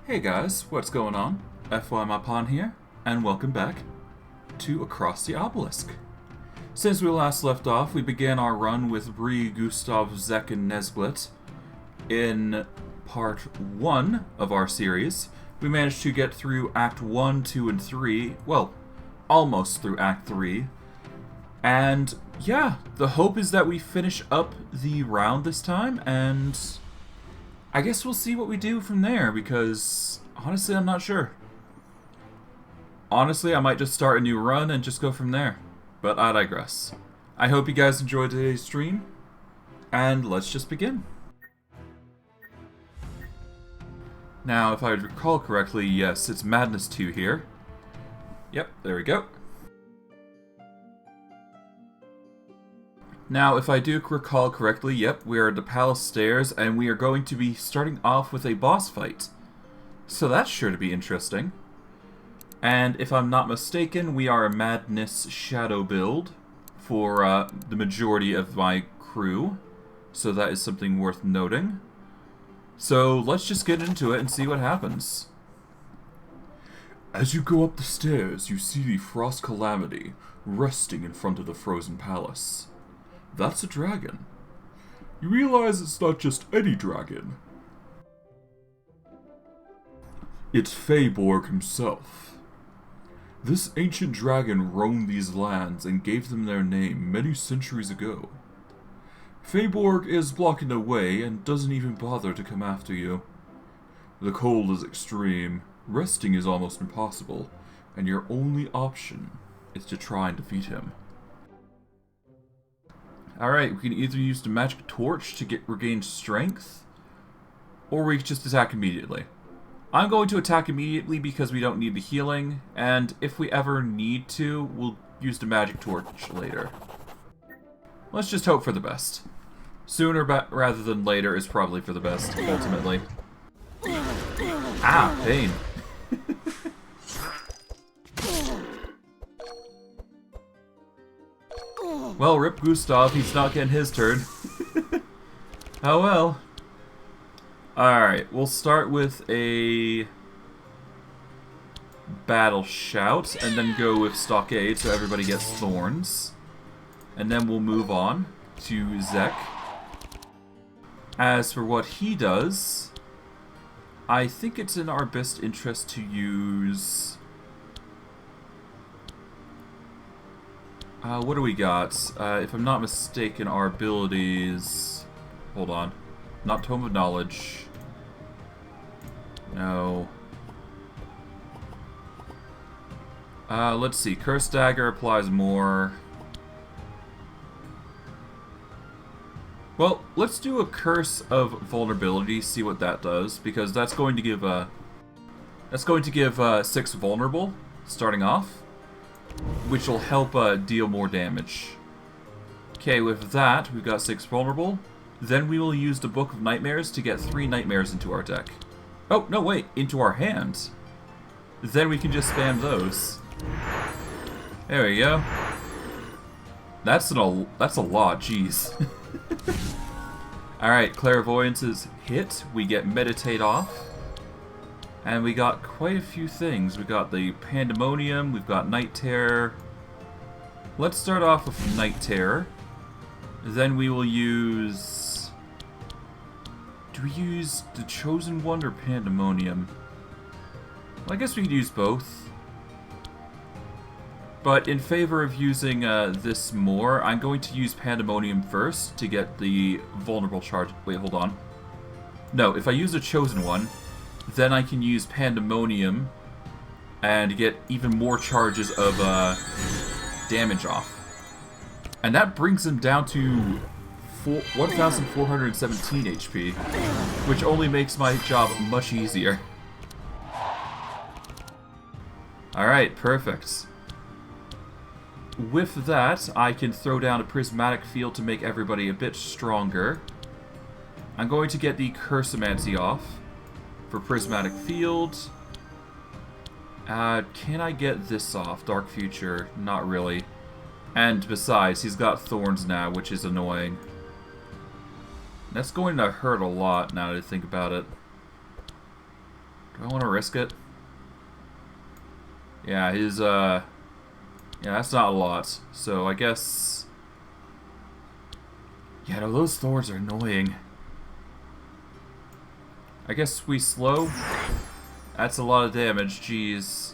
Hey guys, what's going on? FYMyPon here, and welcome back to Across the Obelisk. Since we last left off, we began our run with Bree, Gustav, Zek, and Nezglekt. In part 1 of our series, we managed to get through Act 1, 2, and 3, well, almost through Act 3. And yeah, the hope is that we finish up the round this time, and I guess we'll see what we do from there, because honestly, I'm not sure. Honestly, I might just start a new run and just go from there. But I digress. I hope you guys enjoyed today's stream, and let's just begin. Now, if I recall correctly, yes, it's Madness 2 here. Yep, there we go. Now, if I do recall correctly, yep, we are at the palace stairs, and we are going to be starting off with a boss fight. So that's sure to be interesting. And if I'm not mistaken, we are a Madness Shadow build for the majority of my crew. So that is something worth noting. So let's just get into it and see what happens. As you go up the stairs, you see the Frost Calamity resting in front of the frozen palace. That's a dragon. You realize it's not just any dragon. It's Feyborg himself. This ancient dragon roamed these lands and gave them their name many centuries ago. Feyborg is blocking the way and doesn't even bother to come after you. The cold is extreme, resting is almost impossible, and your only option is to try and defeat him. Alright, we can either use the magic torch to regain strength, or we can just attack immediately. I'm going to attack immediately because we don't need the healing, and if we ever need to, we'll use the magic torch later. Let's just hope for the best. Sooner rather than later is probably for the best, ultimately. Ah, pain. Well, rip Gustav, he's not getting his turn. Oh well. Alright, we'll start with a battle shout, and then go with stockade so everybody gets thorns. And then we'll move on to Zek. As for what he does, I think it's in our best interest to use... what do we got? If I'm not mistaken, our abilities... Hold on. Not Tome of Knowledge. No. Let's see. Curse Dagger applies more. Well, let's do a Curse of Vulnerability, see what that does, because that's going to give 6 vulnerable, starting off, which will help deal more damage. Okay, with that, we've got 6 vulnerable. Then we will use the Book of Nightmares to get 3 nightmares into our deck. Oh, no, wait, into our hand. Then we can just spam those. There we go. That's a lot, jeez. Alright, Clairvoyance is hit. We get Meditate off. And we got quite a few things. We got the Pandemonium, we've got Night Terror. Let's start off with Night Terror. Then we will use... Do we use the Chosen One or Pandemonium? Well, I guess we could use both. But in favor of using this more, I'm going to use Pandemonium first to get the vulnerable charge. Wait, hold on. No, if I use the Chosen One, then I can use Pandemonium and get even more charges of damage off. And that brings him down to 1,417 HP, which only makes my job much easier. Alright, perfect. With that, I can throw down a Prismatic Field to make everybody a bit stronger. I'm going to get the Cursomancy off for Prismatic Field. Can I get this off? Dark Future? Not really. And besides, he's got Thorns now, which is annoying. That's going to hurt a lot now that I think about it. Do I want to risk it? Yeah, his, yeah, that's not a lot. So I guess... Yeah, no, those Thorns are annoying. I guess we slow. That's a lot of damage, jeez.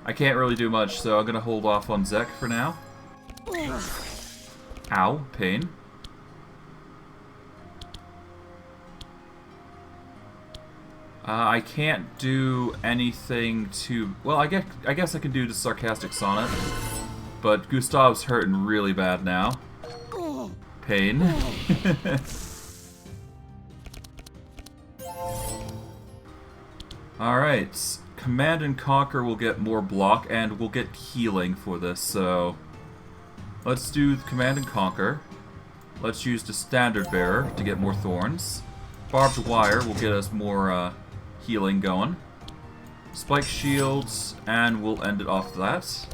I can't really do much, so I'm gonna hold off on Zek for now. Ow, pain. I can't do anything to... Well, I guess I can do the Sarcastic Sonnet. But Gustav's hurting really bad now. Pain. Alright. Command and Conquer will get more block, and we'll get healing for this, so... Let's do Command and Conquer. Let's use the Standard Bearer to get more Thorns. Barbed Wire will get us more, healing going. Spike Shields, and we'll end it off that.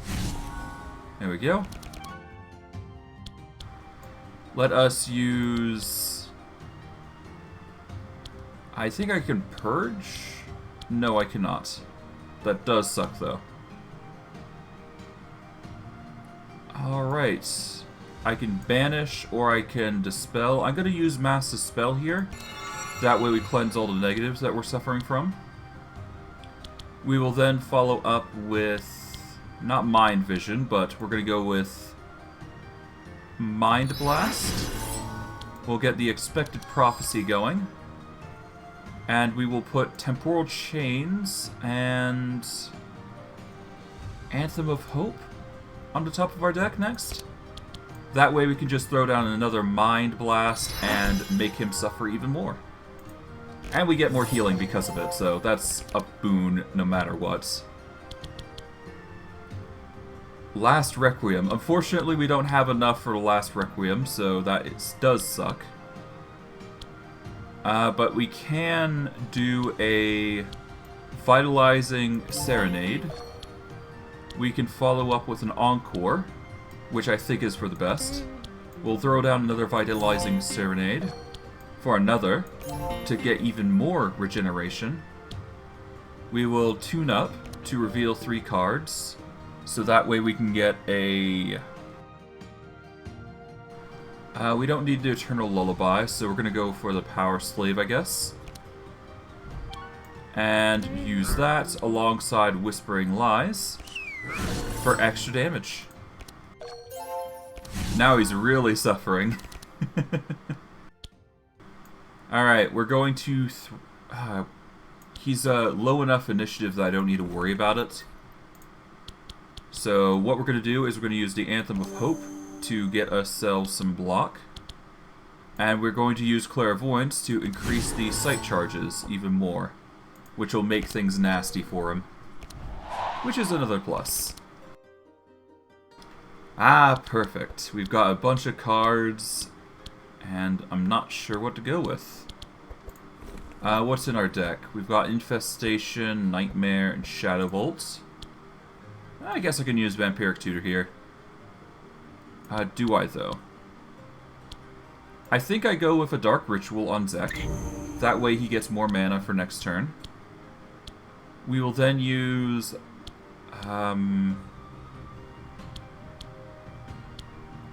There we go. Let us use... I think I can Purge? No, I cannot. That does suck, though. Alright. I can Banish, or I can Dispel. I'm going to use Mass Dispel here. That way we cleanse all the negatives that we're suffering from. We will then follow up with... not Mind Vision, but we're going to go with... Mind Blast. We'll get the Expected Prophecy going. And we will put Temporal Chains and Anthem of Hope on the top of our deck next. That way we can just throw down another Mind Blast and make him suffer even more. And we get more healing because of it, so that's a boon no matter what. Last Requiem. Unfortunately, we don't have enough for the Last Requiem, so that does suck. But we can do a Vitalizing Serenade. We can follow up with an Encore, which I think is for the best. We'll throw down another Vitalizing Serenade for another, to get even more regeneration. We will tune up to reveal 3 cards, so that way we can get a... we don't need the Eternal Lullaby, so we're going to go for the Power Slave, I guess. And use that alongside Whispering Lies for extra damage. Now he's really suffering. Alright, we're going to... he's low enough initiative that I don't need to worry about it. So what we're going to do is we're going to use the Anthem of Hope to get ourselves some block. And we're going to use Clairvoyance to increase the sight charges even more, which will make things nasty for him. Which is another plus. Ah, perfect. We've got a bunch of cards, and I'm not sure what to go with. What's in our deck? We've got Infestation, Nightmare, and Shadow Bolt. I guess I can use Vampiric Tutor here. Do I, though? I think I go with a Dark Ritual on Zek. That way he gets more mana for next turn. We will then use...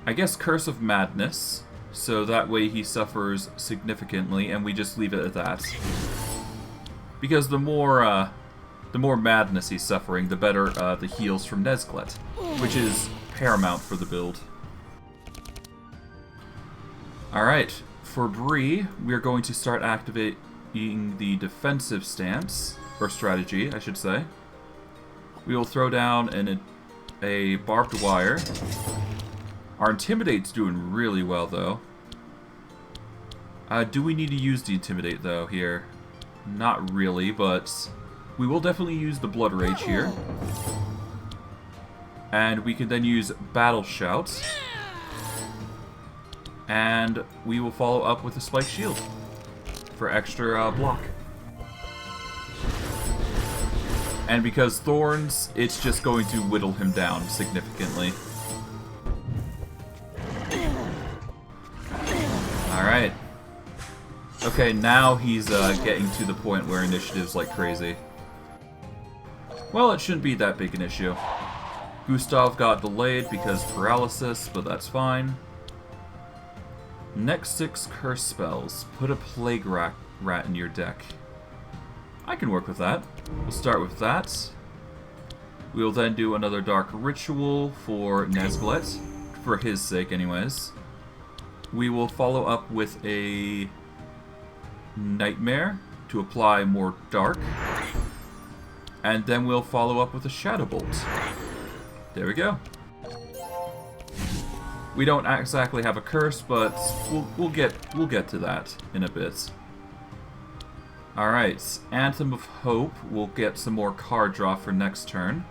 I guess Curse of Madness. So that way he suffers significantly, and we just leave it at that. Because the more madness he's suffering, the better the heals from Nezglekt, which is paramount for the build. Alright, for Bree, we are going to start activating the defensive stance, or strategy, I should say. We will throw down a Barbed Wire. Our Intimidate's doing really well, though. Do we need to use the Intimidate, though, here? Not really, but we will definitely use the Blood Rage here. And we can then use Battle Shout. And we will follow up with a Spike Shield for extra block. And because Thorns, it's just going to whittle him down significantly. Alright. A Okay, now he's getting to the point where initiative's like crazy. Well, it shouldn't be that big an issue. Gustav got delayed because paralysis, but that's fine. Next 6 curse spells. Put a plague rat in your deck. I can work with that. We'll start with that. We'll then do another dark ritual for Nezglekt, for his sake anyways. We will follow up with a nightmare to apply more dark. And then we'll follow up with a shadow bolt. There we go. We don't exactly have a curse, but we'll get to that in a bit. Alright, Anthem of Hope. We'll get some more card draw for next turn.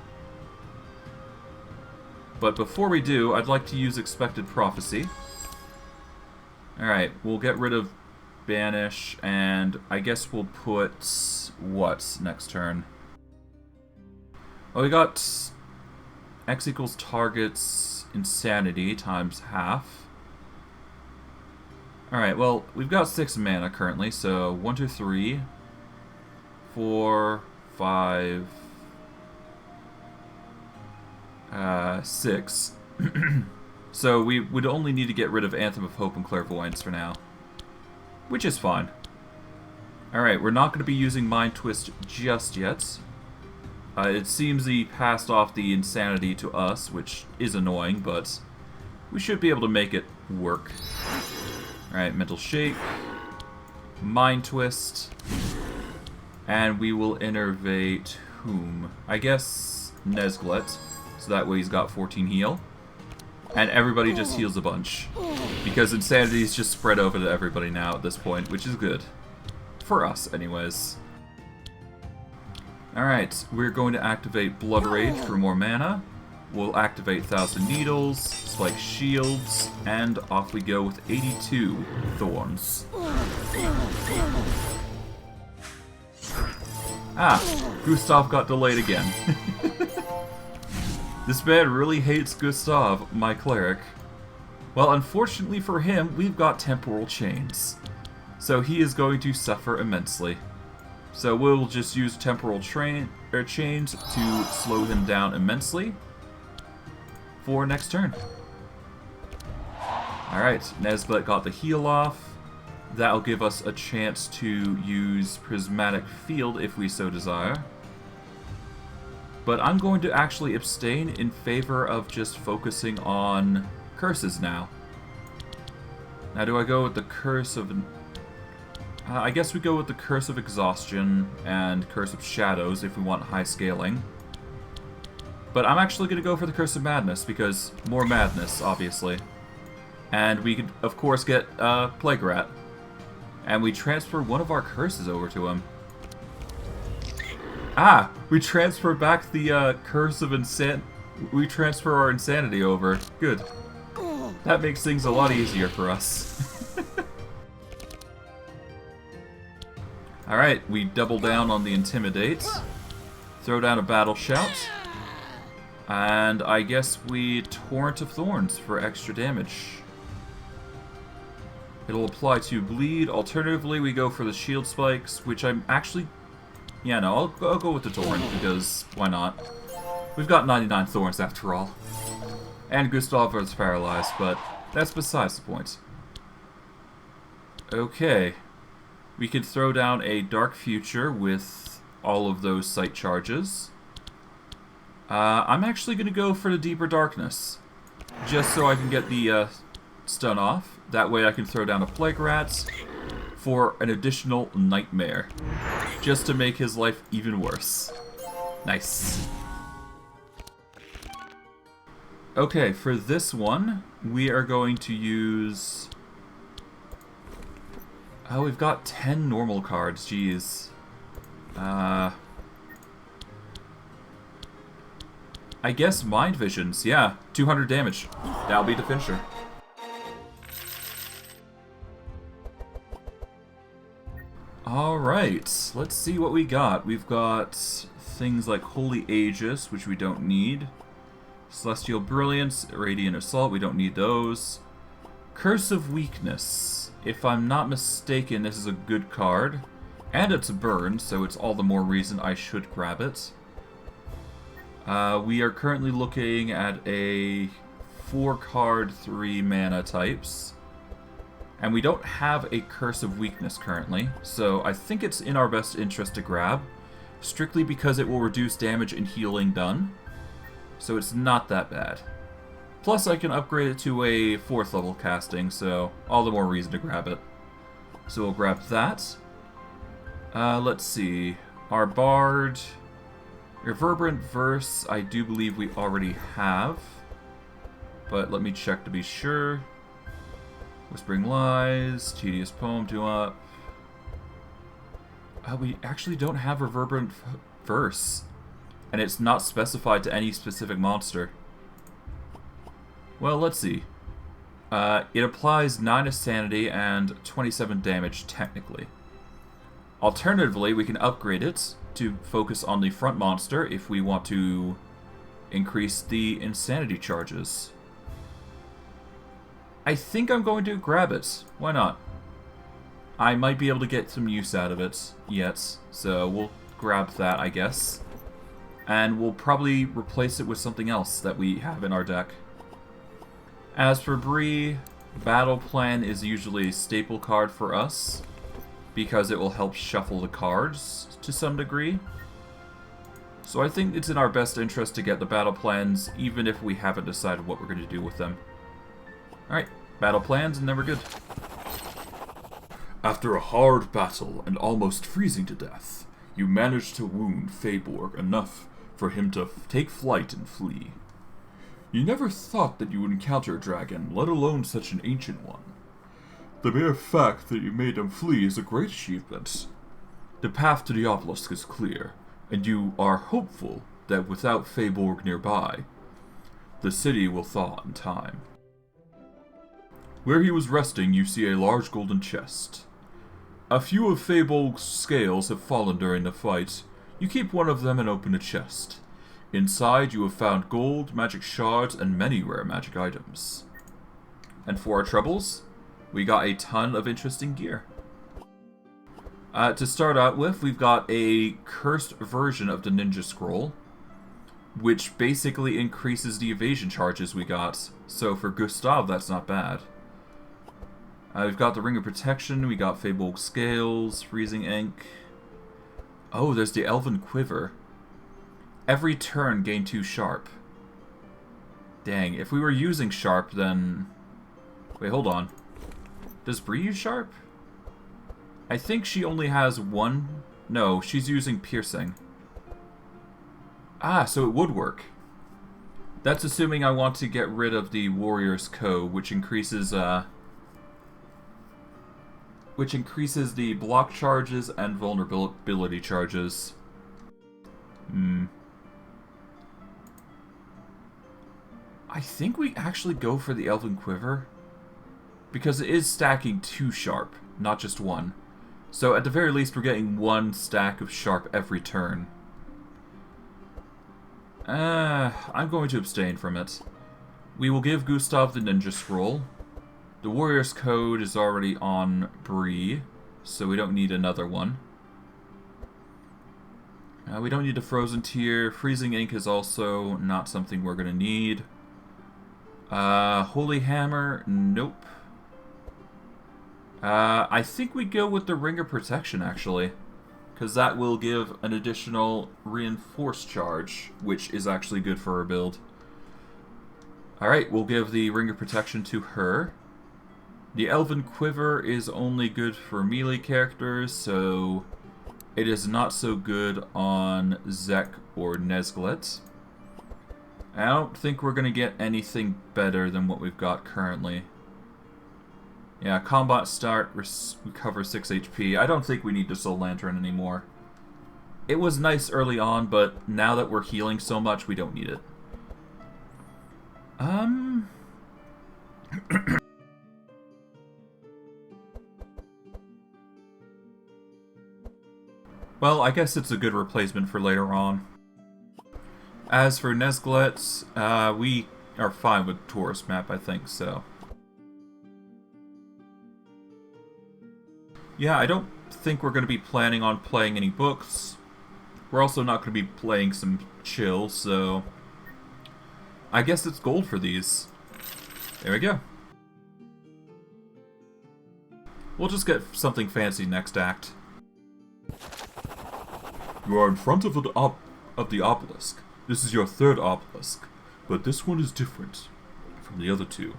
But before we do, I'd like to use Expected Prophecy. Alright, we'll get rid of Banish, and I guess we'll put... what next turn? Oh, we got X equals target's insanity times half. Alright, well, we've got 6 mana currently, so 1, 2, 3, 4, 5, 6. So we would only need to get rid of Anthem of Hope and Clairvoyance for now. Which is fine. Alright, we're not going to be using Mind Twist just yet. It seems he passed off the insanity to us, which is annoying, but we should be able to make it work. Alright, Mental Shape, Mind Twist, and we will innervate whom? I guess Nezglekt, so that way he's got 14 heal. And everybody just heals a bunch, because insanity is just spread over to everybody now at this point, which is good. For us, anyways. Alright, we're going to activate Blood Rage for more mana. We'll activate Thousand Needles, Spike Shields, and off we go with 82 Thorns. Ah, Gustav got delayed again. This man really hates Gustav, my cleric. Well, unfortunately for him, we've got Temporal Chains. So he is going to suffer immensely. So we'll just use Temporal Chains to slow him down immensely for next turn. Alright, Nezglekt got the heal off. That'll give us a chance to use Prismatic Field if we so desire. But I'm going to actually abstain in favor of just focusing on curses now. Now do I go with the Curse of... I guess we go with the Curse of Exhaustion and Curse of Shadows if we want high scaling. But I'm actually going to go for the Curse of Madness because more madness, obviously. And we could, of course, get Plague Rat. And we transfer one of our curses over to him. Ah! We transfer back the Curse of Insanity. We transfer our Insanity over. Good. That makes things a lot easier for us. Alright, we double down on the Intimidate. Throw down a Battle Shout. And I guess we Torrent of Thorns for extra damage. It'll apply to Bleed. Alternatively, we go for the Shield Spikes, which I'm actually... Yeah, no, I'll go with the Torrent, because why not? We've got 99 Thorns after all. And Gustav is paralyzed, but that's besides the point. Okay. We could throw down a Dark Future with all of those Sight charges. I'm actually going to go for the Deeper Darkness. Just so I can get the stun off. That way I can throw down a Plague Rat for an additional Nightmare. Just to make his life even worse. Nice. Okay, for this one, we are going to use... Oh, we've got 10 normal cards, jeez. I guess Mind Visions, yeah. 200 damage. That'll be the finisher. Alright, let's see what we got. We've got things like Holy Aegis, which we don't need. Celestial Brilliance, Radiant Assault, we don't need those. Curse of Weakness. If I'm not mistaken, this is a good card. And it's a burn, so it's all the more reason I should grab it. We are currently looking at a 4-card, 3-mana types. And we don't have a Curse of Weakness currently, so I think it's in our best interest to grab, strictly because it will reduce damage and healing done. So it's not that bad. Plus I can upgrade it to a 4th level casting, so all the more reason to grab it. So we'll grab that. Let's see. Our Bard... Reverberant Verse, I do believe we already have. But let me check to be sure. Whispering Lies, Tedious Poem, 2-up. We actually don't have Reverberant Verse. And it's not specified to any specific monster. Well, let's see. It applies 9 of sanity and 27 damage, technically. Alternatively, we can upgrade it to focus on the front monster if we want to increase the insanity charges. I think I'm going to grab it. Why not? I might be able to get some use out of it yet, so we'll grab that, I guess. And we'll probably replace it with something else that we have in our deck. As for Bree, Battle Plan is usually a staple card for us, because it will help shuffle the cards to some degree. So I think it's in our best interest to get the Battle Plans, even if we haven't decided what we're going to do with them. Alright, Battle Plans, and then we're good. After a hard battle and almost freezing to death, you managed to wound Feyborg enough for him to take flight and flee. You never thought that you would encounter a dragon, let alone such an ancient one. The mere fact that you made him flee is a great achievement. The path to the obelisk is clear, and you are hopeful that without Feyborg nearby, the city will thaw in time. Where he was resting, you see a large golden chest. A few of Feyborg's scales have fallen during the fight. You keep one of them and open the chest. Inside, you have found gold, magic shards, and many rare magic items. And for our troubles, we got a ton of interesting gear. To start out with, we've got a cursed version of the Ninja Scroll, which basically increases the evasion charges we got. So for Gustav, that's not bad. We've got the Ring of Protection, we got Feyborg Scales, Freezing Ink. Oh, there's the Elven Quiver. Every turn gain 2 sharp. Dang, if we were using sharp, then... Wait, hold on. Does Bree use sharp? I think she only has 1... No, she's using piercing. Ah, so it would work. That's assuming I want to get rid of the Warrior's Code, which increases the block charges and vulnerability charges. I think we actually go for the Elven Quiver, because it is stacking 2 sharp, not just 1. So at the very least, we're getting 1 stack of sharp every turn. I'm going to abstain from it. We will give Gustav the Ninja Scroll. The Warrior's Code is already on Bree, so we don't need another one. We don't need the Frozen Tear. Freezing Ink is also not something we're going to need. Holy Hammer, nope. I think we go with the Ring of Protection, actually. Because that will give an additional reinforced charge, which is actually good for her build. Alright, we'll give the Ring of Protection to her. The Elven Quiver is only good for melee characters, so it is not so good on Zek or Nezglekt. I don't think we're going to get anything better than what we've got currently. Yeah, combat start, recover 6 HP. I don't think we need the Soul Lantern anymore. It was nice early on, but now that we're healing so much, we don't need it. Well, I guess it's a good replacement for later on. As for Nezglekt, we are fine with tourist map, I think, so. Yeah, I don't think we're going to be planning on playing any books. We're also not going to be playing some chill, so I guess it's gold for these. There we go. We'll just get something fancy next act. You are in front of the obelisk. This is your third obelisk, but this one is different from the other two.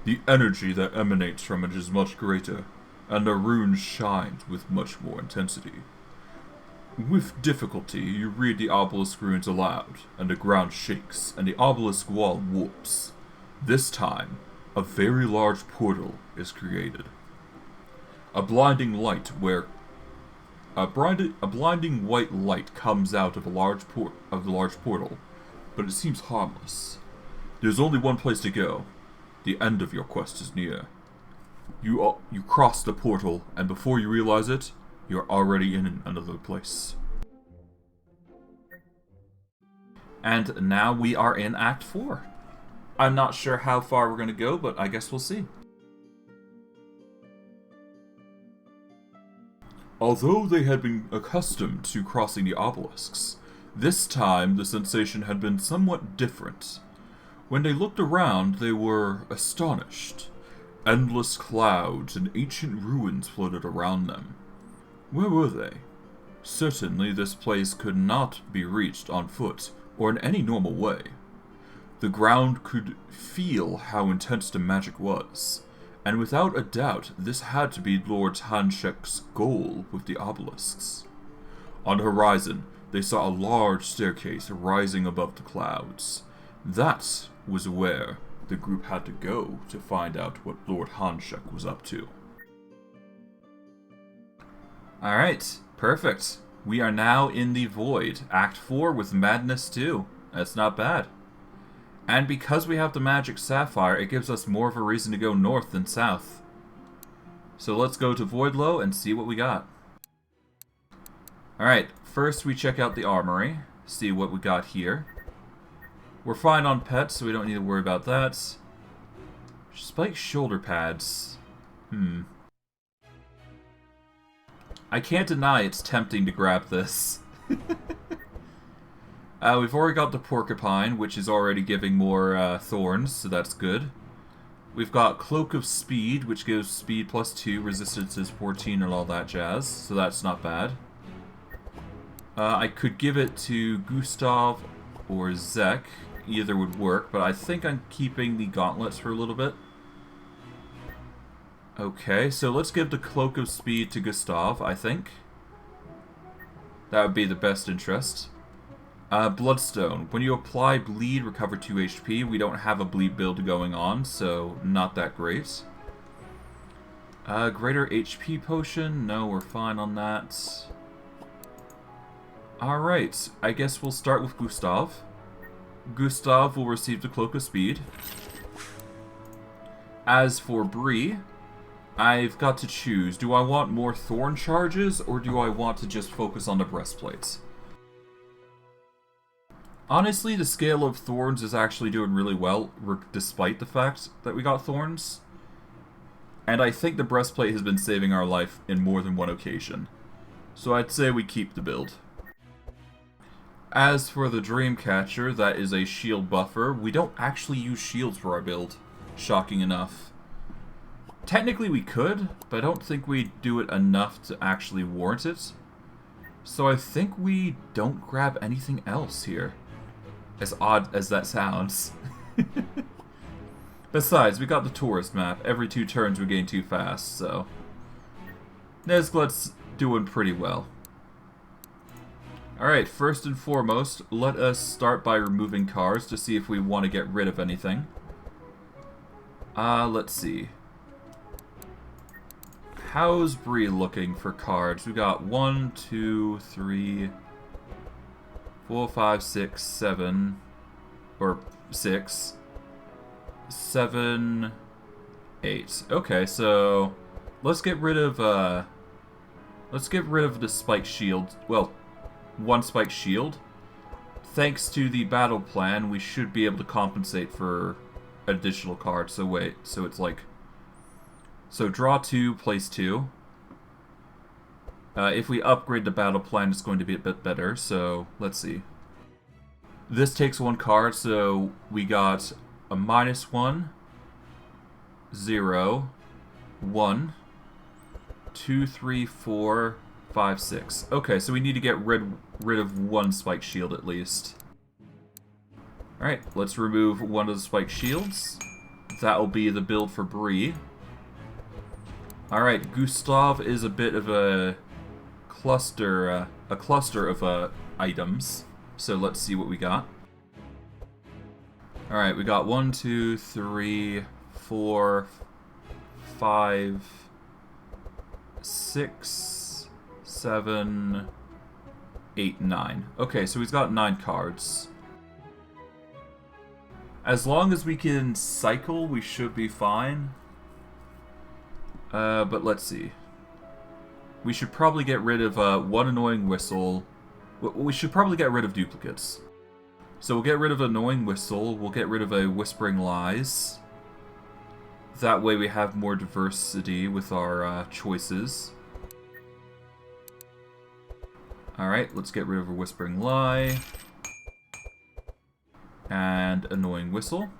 The energy that emanates from it is much greater, and the runes shine with much more intensity. With difficulty, you read the obelisk runes aloud, and the ground shakes, and the obelisk wall warps. This time, a very large portal is created. A blinding white light comes out of the large portal, but it seems harmless. There's only one place to go. The end of your quest is near. You cross the portal, and before you realize it, you're already in another place. And now we are in Act 4. I'm not sure how far we're going to go, but I guess we'll see. Although they had been accustomed to crossing the obelisks, this time the sensation had been somewhat different. When they looked around, they were astonished. Endless clouds and ancient ruins floated around them. Where were they? Certainly this place could not be reached on foot or in any normal way. The ground could feel how intense the magic was, and without a doubt this had to be Lord Hanshek's goal with the obelisks. On the horizon, they saw a large staircase rising above the clouds. That was where the group had to go to find out what Lord Hanshek was up to. Alright, perfect. We are now in the Void, Act 4 with Madness 2. That's not bad. And because we have the Magic Sapphire, it gives us more of a reason to go north than south. So let's go to Voidlow and see what we got. Alright, first we check out the armory, see what we got here. We're fine on pets, so we don't need to worry about that. Spike shoulder pads. I can't deny it's tempting to grab this. We've already got the Porcupine, which is already giving more Thorns, so that's good. We've got Cloak of Speed, which gives speed +2, resistance is 14, and all that jazz, so that's not bad. I could give it to Gustav or Zek. Either would work, but I think I'm keeping the gauntlets for a little bit. Okay, so let's give the Cloak of Speed to Gustav, I think. That would be the best interest. Bloodstone. When you apply bleed, recover 2 HP. We don't have a bleed build going on, so not that great. Greater HP potion. No, we're fine on that. Alright, I guess we'll start with Gustav. Gustav will receive the Cloak of Speed. As for Bree, I've got to choose. Do I want more Thorn charges, or do I want to just focus on the breastplates? Honestly, the scale of Thorns is actually doing really well, despite the fact that we got Thorns. And I think the breastplate has been saving our life in more than one occasion. So I'd say we keep the build. As for the Dreamcatcher, that is a shield buffer. We don't actually use shields for our build, shocking enough. Technically we could, but I don't think we do it enough to actually warrant it. So I think we don't grab anything else here. As odd as that sounds. Besides, we got the tourist map. Every 2 turns we gain 2 fast, so... Nezglekt's doing pretty well. Alright, first and foremost, let us start by removing cards to see if we want to get rid of anything. Let's see. How's Bree looking for cards? We got 1, 2, 3, 4, 5, 6, 7, or 6, 7, 8. Okay, so let's get rid of the spike shield. Well, 1 spike shield. Thanks to the battle plan, we should be able to compensate for additional cards. So wait, so it's like, so draw 2, place 2. If we upgrade the battle plan, it's going to be a bit better, so let's see. This takes 1 card, so we got a -1, 0, 1, 2, 3, 4, 5, 6. Okay, so we need to get rid of 1 spike shield at least. Alright, let's remove 1 of the spike shields. That'll be the build for Bree. Alright, Gustav is a bit of a cluster of items. So let's see what we got. Alright, we got 1, 2, 3, 4, 5, 6, 7, 8, 9. Okay, so he's got 9 cards. As long as we can cycle, we should be fine. But let's see. We should probably get rid of 1 annoying whistle. We should probably get rid of duplicates. So we'll get rid of annoying whistle. We'll get rid of a whispering lies. That way we have more diversity with our choices. Alright, let's get rid of a whispering lie. And annoying whistle.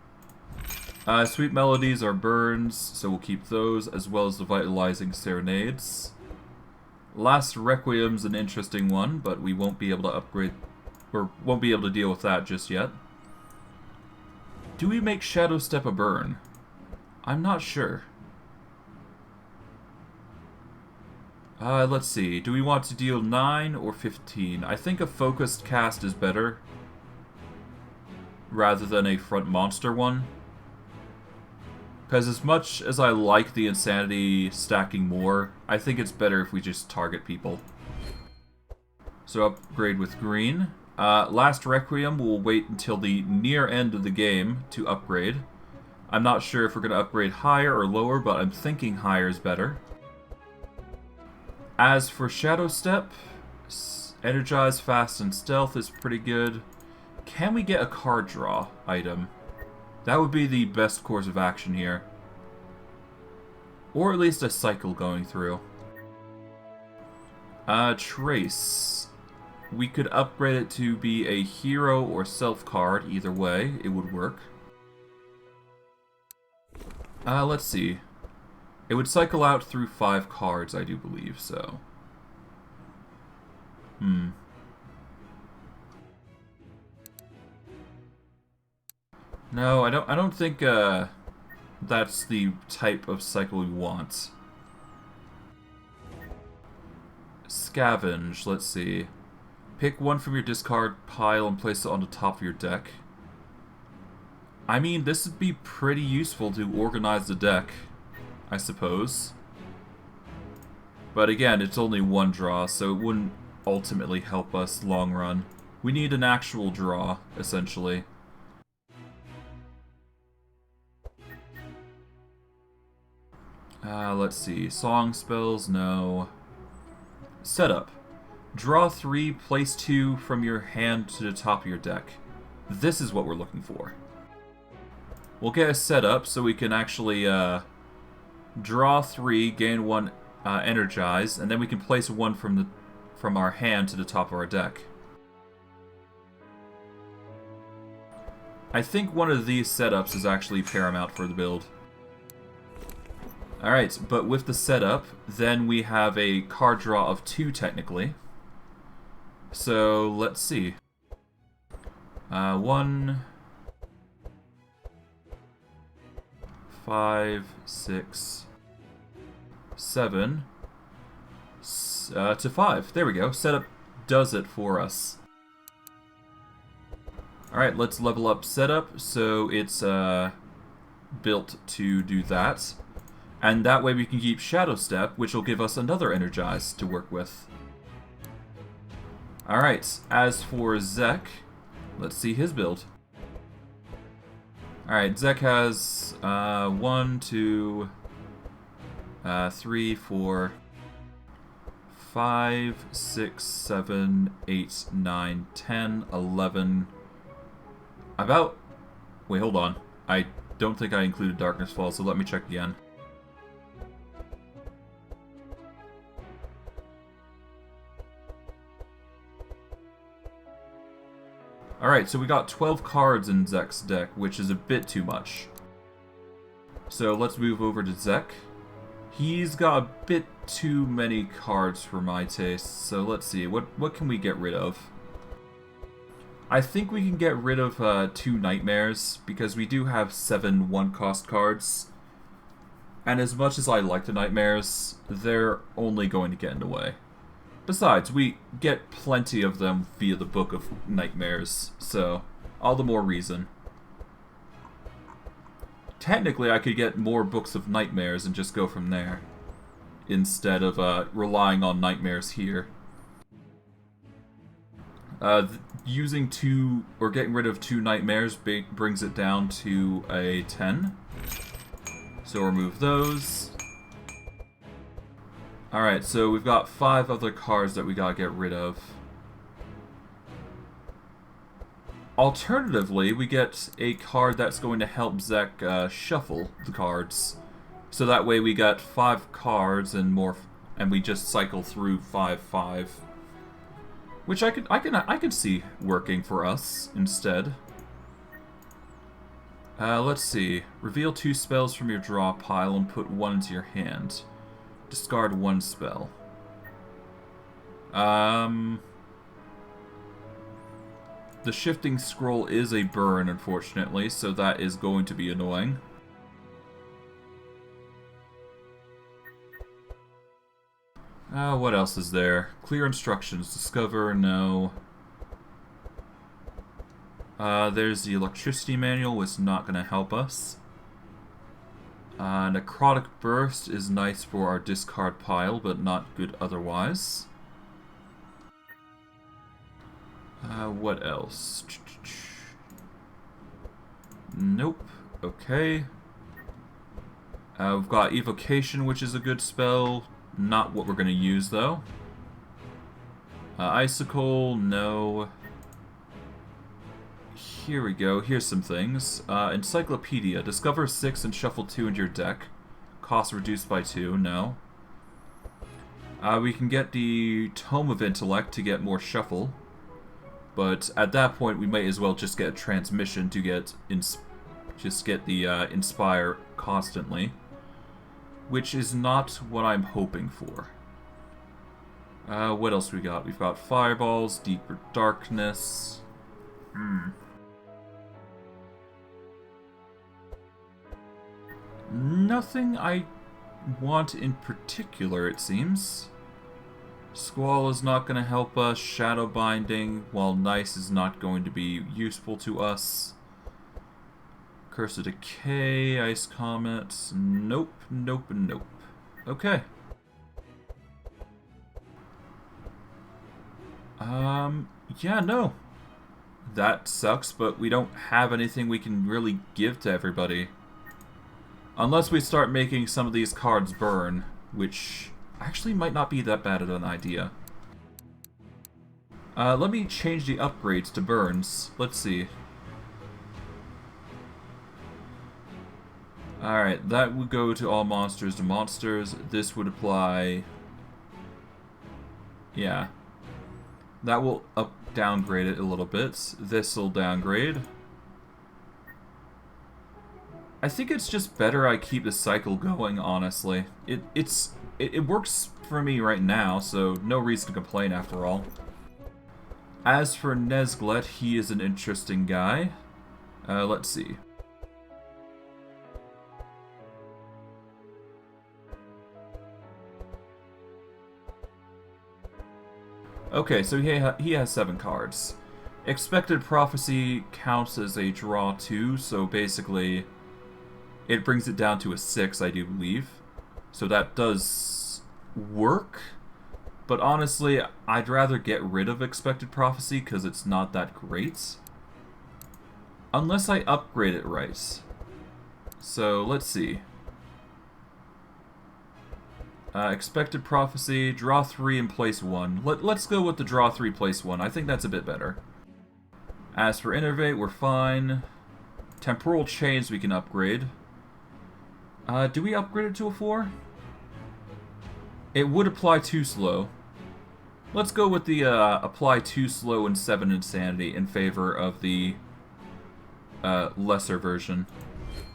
Sweet melodies are burns, so we'll keep those, as well as the vitalizing serenades. Last Requiem's an interesting one, but we won't be able to upgrade, or won't be able to deal with that just yet. Do we make Shadow Step a burn? I'm not sure. Let's see. Do we want to deal 9 or 15? I think a focused cast is better, rather than a front monster one. Because as much as I like the insanity stacking more, I think it's better if we just target people. So upgrade with green. Last Requiem, we'll wait until the near end of the game to upgrade. I'm not sure if we're going to upgrade higher or lower, but I'm thinking higher is better. As for Shadow Step, Energize, Fast, and Stealth is pretty good. Can we get a card draw item? That would be the best course of action here. Or at least a cycle going through. Trace. We could upgrade it to be a hero or self card. Either way, it would work. Let's see. It would cycle out through 5 cards, I do believe, so. No, I don't think that's the type of cycle we want. Scavenge, let's see. Pick 1 from your discard pile and place it on the top of your deck. I mean, this would be pretty useful to organize the deck, I suppose. But again, it's only 1 draw, so it wouldn't ultimately help us long run. We need an actual draw, essentially. Let's see. Song spells, no. Setup. Draw 3, place 2 from your hand to the top of your deck. This is what we're looking for. We'll get a setup so we can actually draw 3, gain 1 energize, and then we can place 1 from our hand to the top of our deck. I think one of these setups is actually paramount for the build. Alright, but with the setup, then we have a card draw of 2 technically. So, let's see. 1, 5, 6, 7, to 5. There we go. Setup does it for us. Alright, let's level up setup so it's built to do that. And that way we can keep Shadow Step, which will give us another Energize to work with. Alright, as for Zek, let's see his build. Alright, Zek has 1, 2, 3, 4, 5, 6, 7, 8, 9, 10, 11. About... Wait, hold on. I don't think I included Darkness Fall, so let me check again. Alright, so we got 12 cards in Zek's deck, which is a bit too much. So let's move over to Zek. He's got a bit too many cards for my taste, so let's see, what can we get rid of? I think we can get rid of 2 Nightmares, because we do have 7 1-cost cards. And as much as I like the Nightmares, they're only going to get in the way. Besides, we get plenty of them via the Book of Nightmares, so all the more reason. Technically, I could get more Books of Nightmares and just go from there, instead of relying on Nightmares here. Using 2, or getting rid of 2 Nightmares brings it down to a 10. So remove those. Alright, so we've got 5 other cards that we gotta get rid of. Alternatively, we get a card that's going to help Zek shuffle the cards. So that way we got 5 cards and more, and we just cycle through 5/5. Which I could see working for us instead. Let's see. Reveal 2 spells from your draw pile and put 1 into your hand. Discard 1 spell. The Shifting Scroll is a burn, unfortunately, so that is going to be annoying. What else is there? Clear instructions. Discover, no. There's the Electricity Manual, which is not going to help us. Necrotic Burst is nice for our discard pile, but not good otherwise. What else? Nope. Okay. We've got Evocation, which is a good spell. Not what we're going to use, though. Icicle, no. Here we go. Here's some things. Encyclopedia. Discover 6 and shuffle 2 into your deck. Cost reduced by 2. No. We can get the Tome of Intellect to get more shuffle. But at that point, we might as well just get a transmission to get the Inspire constantly. Which is not what I'm hoping for. What else we got? We've got Fireballs, Deeper Darkness. Nothing I want in particular, it seems. Squall is not going to help us. Shadow Binding, while nice, is not going to be useful to us. Curse of Decay, Ice Comet. Nope, nope, nope. Okay. Yeah, no. That sucks, but we don't have anything we can really give to everybody. Unless we start making some of these cards burn, which actually might not be that bad of an idea. Let me change the upgrades to burns. Let's see. Alright, that would go to all monsters to monsters. This would apply... Yeah. That will downgrade it a little bit. This will downgrade. I think it's just better I keep the cycle going, honestly. It works for me right now, so no reason to complain after all. As for Nezglekt, he is an interesting guy. Let's see. Okay, so he has 7 cards. Expected Prophecy counts as a draw 2, so basically it brings it down to a 6, I do believe. So that does work, but honestly, I'd rather get rid of Expected Prophecy because it's not that great. Unless I upgrade it right. So, let's see. Expected Prophecy, draw 3 and place 1. Let's go with the draw 3, place 1. I think that's a bit better. As for Innervate, we're fine. Temporal Chains we can upgrade. Do we upgrade it to a 4? It would apply too slow. Let's go with the apply 2 slow and 7 insanity in favor of the lesser version.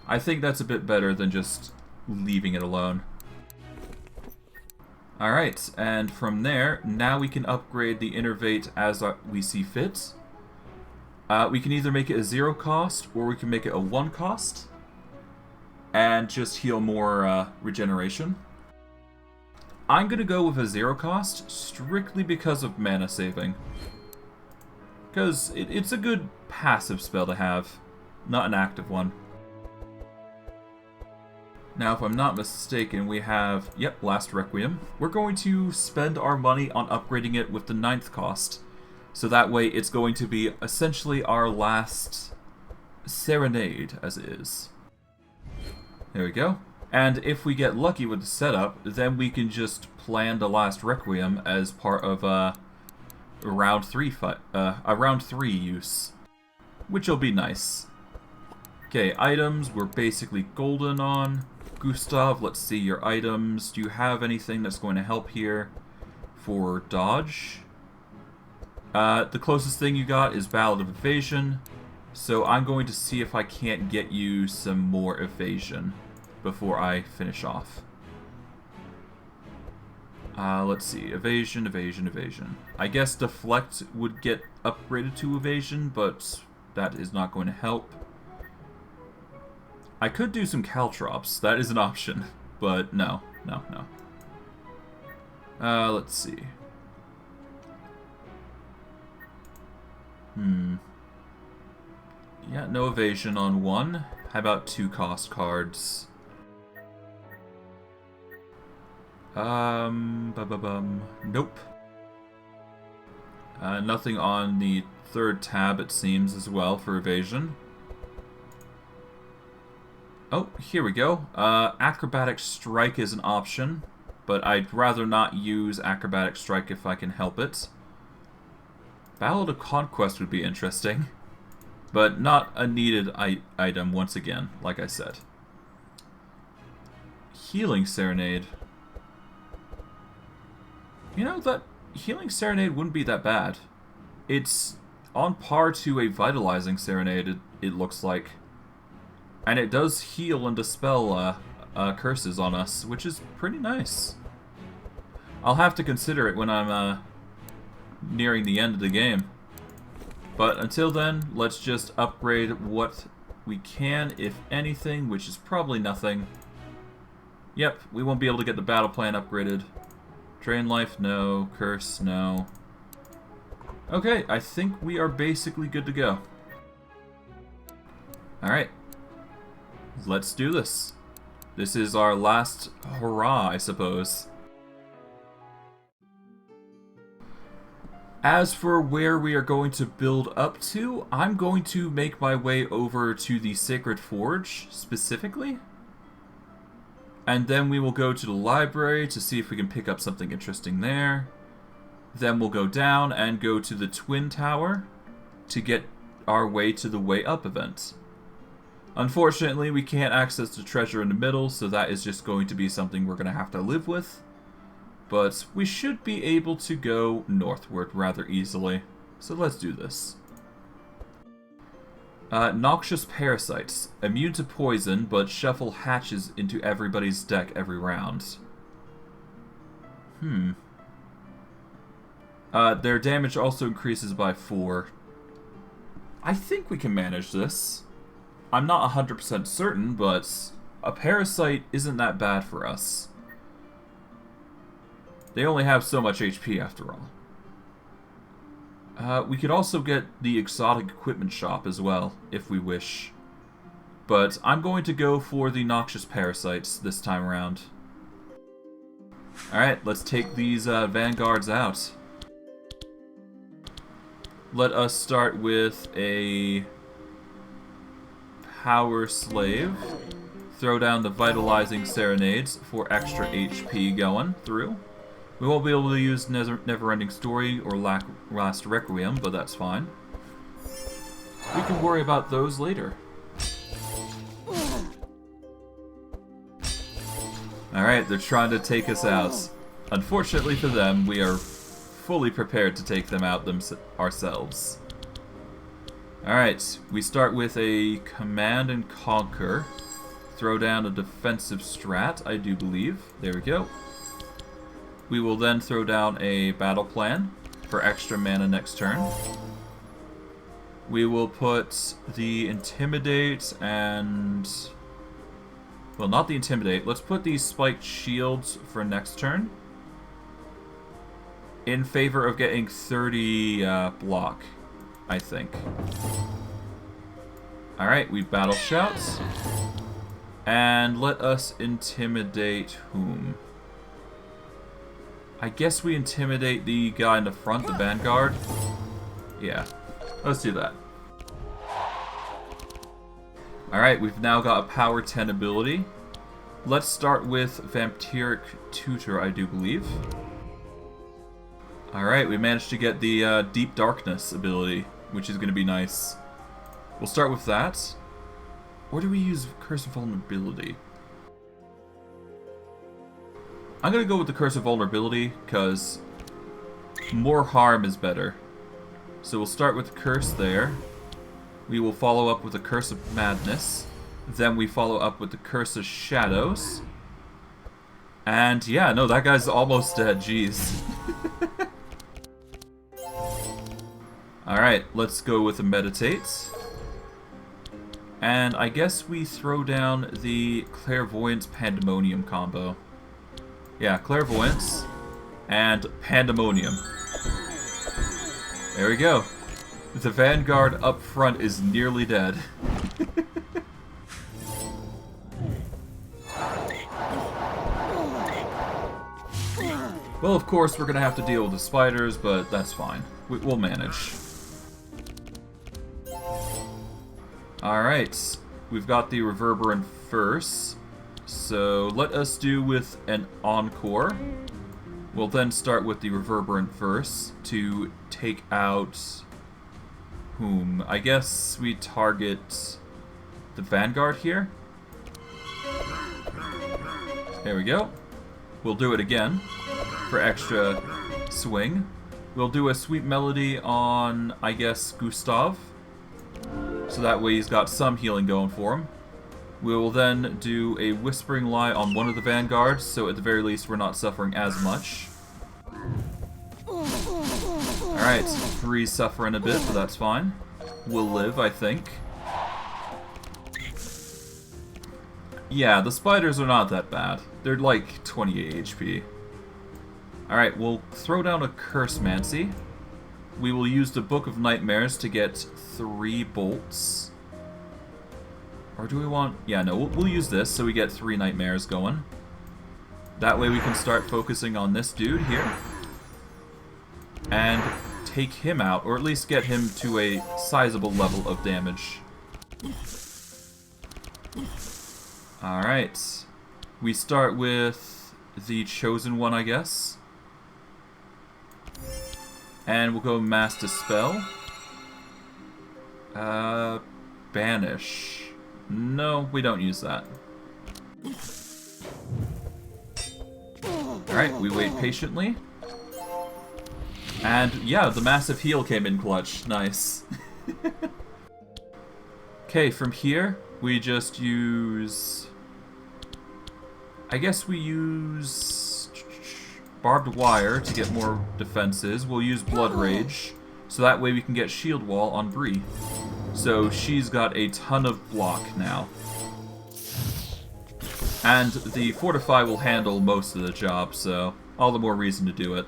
I think that's a bit better than just leaving it alone. Alright, and from there, now we can upgrade the Innervate as we see fit. We can either make it a 0 cost, or we can make it a 1 cost, and just heal more regeneration. I'm going to go with a 0 cost, strictly because of mana saving. Because it's a good passive spell to have, not an active one. Now, if I'm not mistaken, we have, yep, Last Requiem. We're going to spend our money on upgrading it with the 9th cost. So that way it's going to be essentially our last Serenade, as it is. There we go. And if we get lucky with the setup, then we can just plan the Last Requiem as part of a round 3 use, which will be nice. Okay, items we're basically golden on. Gustav, let's see your items. Do you have anything that's going to help here for dodge? The closest thing you got is Ballad of Evasion, so I'm going to see if I can't get you some more evasion before I finish off. Let's see. Evasion, evasion, evasion. I guess Deflect would get upgraded to evasion, but that is not going to help. I could do some caltrops. That is an option. But no. No, no. Let's see. Yeah, no evasion on 1. How about 2 cost cards? Nope. Nothing on the 3rd tab, it seems, as well, for evasion. Oh, here we go. Acrobatic Strike is an option, but I'd rather not use Acrobatic Strike if I can help it. Ballad of Conquest would be interesting, but not a needed item once again, like I said. Healing Serenade. You know, that Healing Serenade wouldn't be that bad. It's on par to a Vitalizing Serenade, it looks like. And it does heal and dispel curses on us, which is pretty nice. I'll have to consider it when I'm nearing the end of the game. But until then, let's just upgrade what we can, if anything, which is probably nothing. Yep, we won't be able to get the battle plan upgraded. Drain life, no. Curse, no. Okay, I think we are basically good to go. Alright. Let's do this. This is our last hurrah, I suppose. As for where we are going to build up to, I'm going to make my way over to the Sacred Forge, specifically. And then we will go to the library to see if we can pick up something interesting there. Then we'll go down and go to the Twin Tower to get our way to the Way Up event. Unfortunately, we can't access the treasure in the middle, so that is just going to be something we're going to have to live with. But we should be able to go northward rather easily. So let's do this. Noxious Parasites. Immune to poison, but shuffle hatches into everybody's deck every round. Their damage also increases by 4. I think we can manage this. I'm not 100% certain, but a Parasite isn't that bad for us. They only have so much HP after all. We could also get the exotic equipment shop as well, if we wish. But I'm going to go for the Noxious Parasites this time around. Alright, let's take these vanguards out. Let us start with a Power Slave. Throw down the Vitalizing Serenades for extra HP going through. We won't be able to use Neverending Story or Last Requiem, but that's fine. We can worry about those later. Alright, they're trying to take us out. Unfortunately for them, we are fully prepared to take them out ourselves. Alright, we start with a command and conquer. Throw down a defensive strat, I do believe. There we go. We will then throw down a battle plan for extra mana next turn. We will put the intimidate and... well, not the intimidate. Let's put these spiked shields for next turn. In favor of getting 30 block, I think. Alright, we battle shouts. And let us intimidate whom? I guess we intimidate the guy in the front, the vanguard. Yeah, let's do that. Alright, we've now got a power 10 ability. Let's start with Vampiric Tutor, I do believe. Alright, we managed to get the Deep Darkness ability, which is going to be nice. We'll start with that. Or do we use Curse of Vulnerability? I'm going to go with the Curse of Vulnerability, because more harm is better. So we'll start with the Curse there. We will follow up with the Curse of Madness. Then we follow up with the Curse of Shadows. And yeah, no, that guy's almost dead, jeez. Alright, let's go with the Meditate. And I guess we throw down the Clairvoyance Pandemonium combo. Yeah, Clairvoyance and Pandemonium. There we go. The Vanguard up front is nearly dead. Well, of course, we're going to have to deal with the spiders, but that's fine. We'll manage. Alright, we've got the Reverberant first. So let us do with an Encore. We'll then start with the Reverberant first to take out whom? I guess we target the Vanguard here. There we go. We'll do it again for extra swing. We'll do a Sweet Melody on, I guess, Gustav. So that way he's got some healing going for him. We will then do a Whispering Lie on one of the Vanguards, so at the very least we're not suffering as much. Alright, Bree's suffering a bit, but that's fine. We'll live, I think. Yeah, the spiders are not that bad. They're like 28 HP. Alright, we'll throw down a Curse Mancy. We will use the Book of Nightmares to get 3 bolts. Or do we want... yeah, no, we'll use this so we get 3 Nightmares going. That way we can start focusing on this dude here. And take him out, or at least get him to a sizable level of damage. Alright. We start with the Chosen One, I guess. And we'll go Mass Dispel. Banish. No, we don't use that. Alright, we wait patiently. And yeah, the massive heal came in clutch. Nice. Okay, from here, we just use... I guess we use Barbed Wire to get more defenses. We'll use Blood Rage, so that way we can get Shield Wall on Bree. So she's got a ton of block now. And the Fortify will handle most of the job, so all the more reason to do it.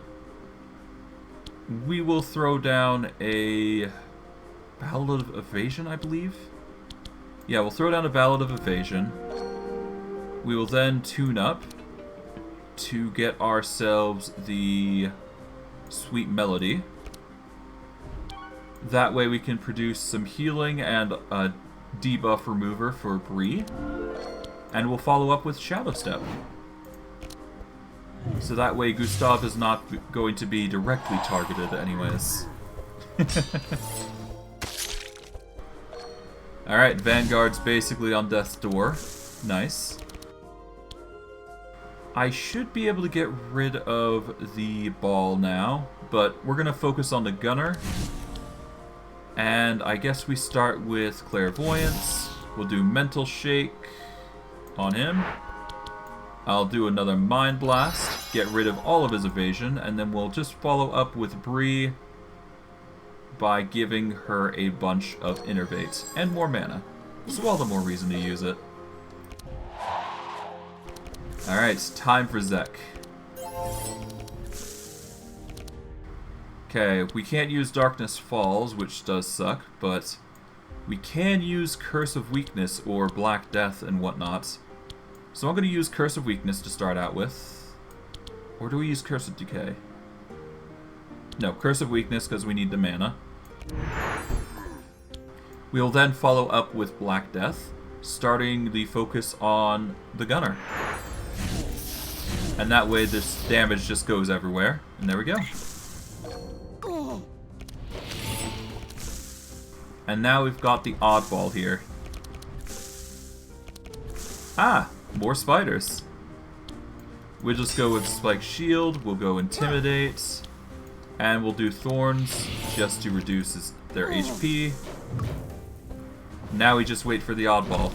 We will throw down a Ballad of Evasion, I believe? Yeah, we'll throw down a Ballad of Evasion. We will then tune up to get ourselves the Sweet Melody. That way we can produce some healing and a debuff remover for Bree. And we'll follow up with Shadow Step. So that way Gustav is not going to be directly targeted anyways. Alright, Vanguard's basically on death's door. Nice. I should be able to get rid of the ball now, but we're going to focus on the gunner. And I guess we start with clairvoyance. We'll do mental shake on him. I'll do another mind blast, get rid of all of his evasion, and then we'll just follow up with Bree by giving her a bunch of innervate and more mana. So all the more reason to use it. Alright, time for Zek. Okay, we can't use Darkness Falls, which does suck, but we can use Curse of Weakness or Black Death and whatnot. So I'm going to use Curse of Weakness to start out with. Or do we use Curse of Decay? No, Curse of Weakness because we need the mana. We'll then follow up with Black Death, starting the focus on the gunner. And that way this damage just goes everywhere. And there we go. And now we've got the oddball here. Ah! More spiders. We'll just go with Spike Shield, we'll go Intimidate, and we'll do Thorns just to reduce their HP. Now we just wait for the oddball.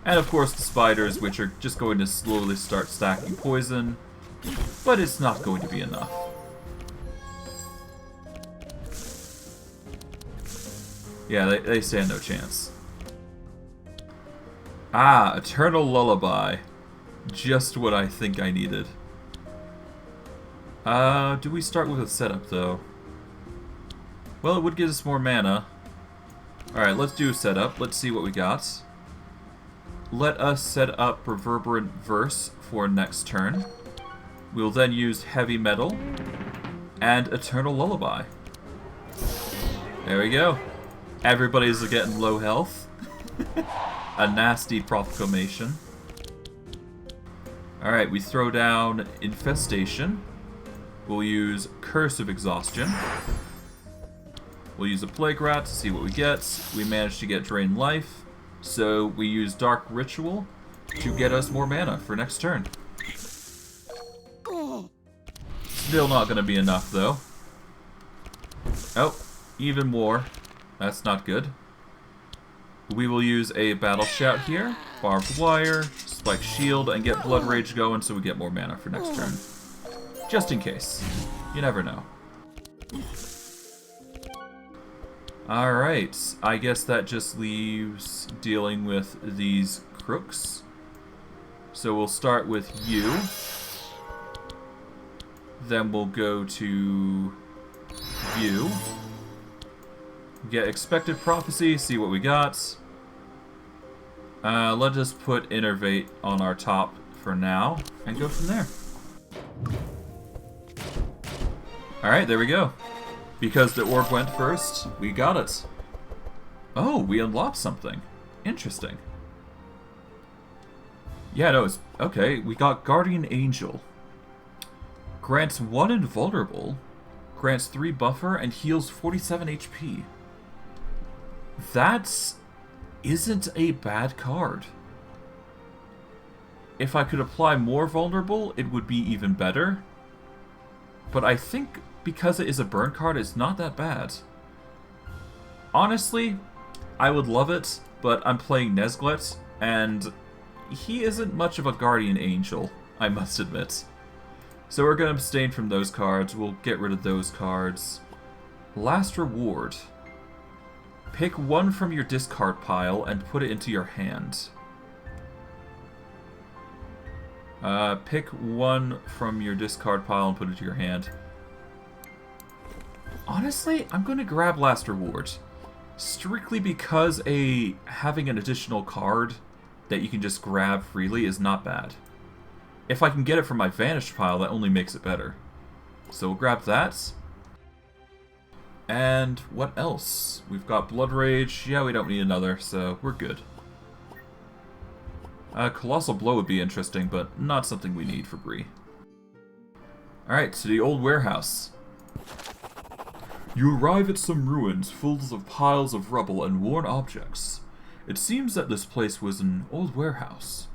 And of course the spiders, which are just going to slowly start stacking poison, but it's not going to be enough. Yeah, they stand no chance. Ah, Eternal Lullaby. Just what I think I needed. Do we start with a setup, though? Well, it would give us more mana. Alright, let's do a setup. Let's see what we got. Let us set up Reverberant Verse for next turn. We'll then use Heavy Metal and Eternal Lullaby. There we go. Everybody's getting low health. A nasty proclamation. Alright, we throw down Infestation. We'll use Curse of Exhaustion. We'll use a Plague Rat to see what we get. We managed to get Drain Life, so we use Dark Ritual to get us more mana for next turn. Still not going to be enough, though. Oh, even more. That's not good. We will use a Battle Shout here, Barbed Wire, Spike Shield, and get Blood Rage going so we get more mana for next turn. Just in case. You never know. Alright, I guess that just leaves dealing with these crooks. So we'll start with you. Then we'll go to you. Get Expected Prophecy, see what we got. Let us put Innervate on our top for now, and go from there. Alright, there we go. Because the orb went first, we got it. Oh, we unlocked something. Interesting. Yeah, no, it's... Okay, we got Guardian Angel. Grants 1 invulnerable, grants 3 buffer, and heals 47 HP. That isn't a bad card. If I could apply more vulnerable, it would be even better. But I think because it is a burn card, it's not that bad. Honestly, I would love it, but I'm playing Nezglekt, and he isn't much of a Guardian Angel, I must admit. So we're going to abstain from those cards. We'll get rid of those cards. Last reward. Pick 1 from your discard pile and put it into your hand. Pick 1 from your discard pile and put it to your hand. Honestly, I'm going to grab Last Reward. Strictly because having an additional card that you can just grab freely is not bad. If I can get it from my Vanished pile, that only makes it better. So we'll grab that. And what else? We've got Blood Rage. Yeah, we don't need another, so we're good. Colossal Blow would be interesting, but not something we need for Bree. Alright, to the old warehouse. You arrive at some ruins full of piles of rubble and worn objects. It seems that this place was an old warehouse.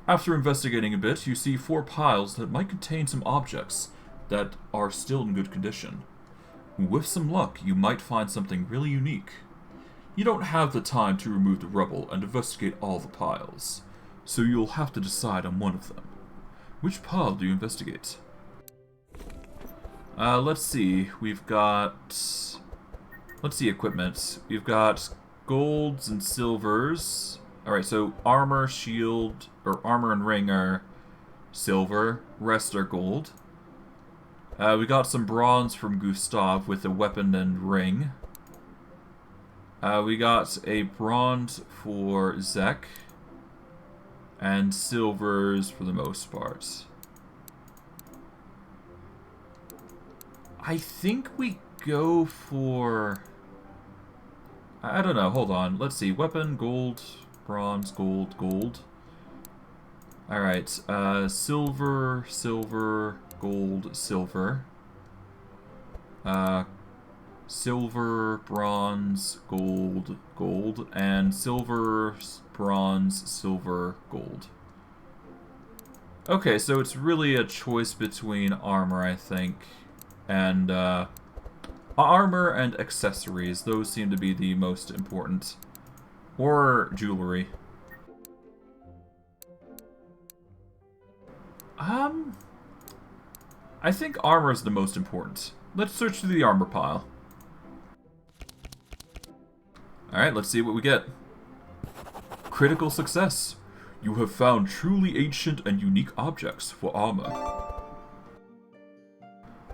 After investigating a bit, you see 4 piles that might contain some objects that are still in good condition. With some luck, you might find something really unique. You don't have the time to remove the rubble and investigate all the piles, so you'll have to decide on one of them. Which pile do you investigate? Let's see. We've got... Let's see equipment. We've got golds and silvers. Alright, so armor, shield, or armor and ring are silver. Rest are gold. We got some bronze from Gustav with a weapon and ring. We got a bronze for Nezglekt. And silvers for the most part. I think we go for... I don't know, hold on. Let's see. Weapon, gold, bronze, gold, gold. Alright, silver, silver, gold, silver. Silver, bronze, gold, gold. And silver, bronze, silver, gold. Okay, so it's really a choice between armor, I think, and armor and accessories. Those seem to be the most important. Or jewelry. I think armor is the most important. Let's search through the armor pile. Alright, let's see what we get. Critical success. You have found truly ancient and unique objects for armor.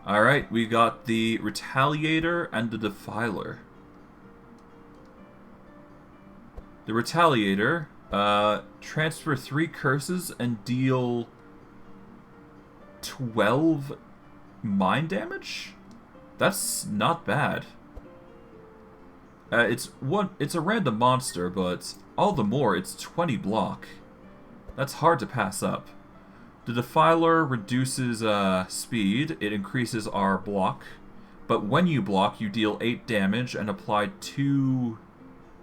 Alright, we got the Retaliator and the Defiler. The Retaliator, transfer 3 curses and deal 12 mind damage? That's not bad. It's a random monster, but all the more, it's 20 block. That's hard to pass up. The Defiler reduces speed, it increases our block, but when you block, you deal 8 damage and apply 2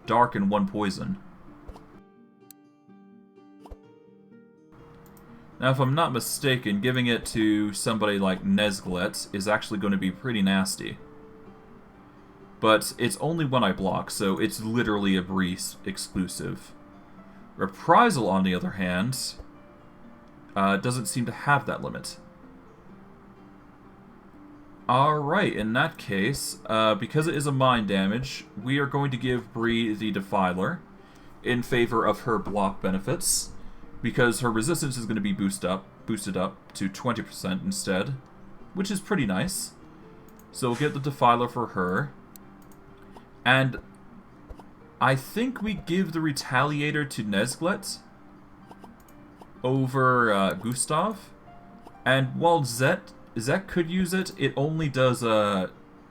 dark and 1 poison. Now, if I'm not mistaken, giving it to somebody like Nezglekt is actually going to be pretty nasty. But it's only when I block, so it's literally a Bree exclusive. Reprisal, on the other hand, doesn't seem to have that limit. Alright, in that case, because it is a mind damage, we are going to give Bree the Defiler in favor of her block benefits, because her resistance is going to be boosted up to 20% instead, which is pretty nice. So we'll get the Defiler for her. And I think we give the Retaliator to Nezglekt over Gustav. And while Zek could use it, it only does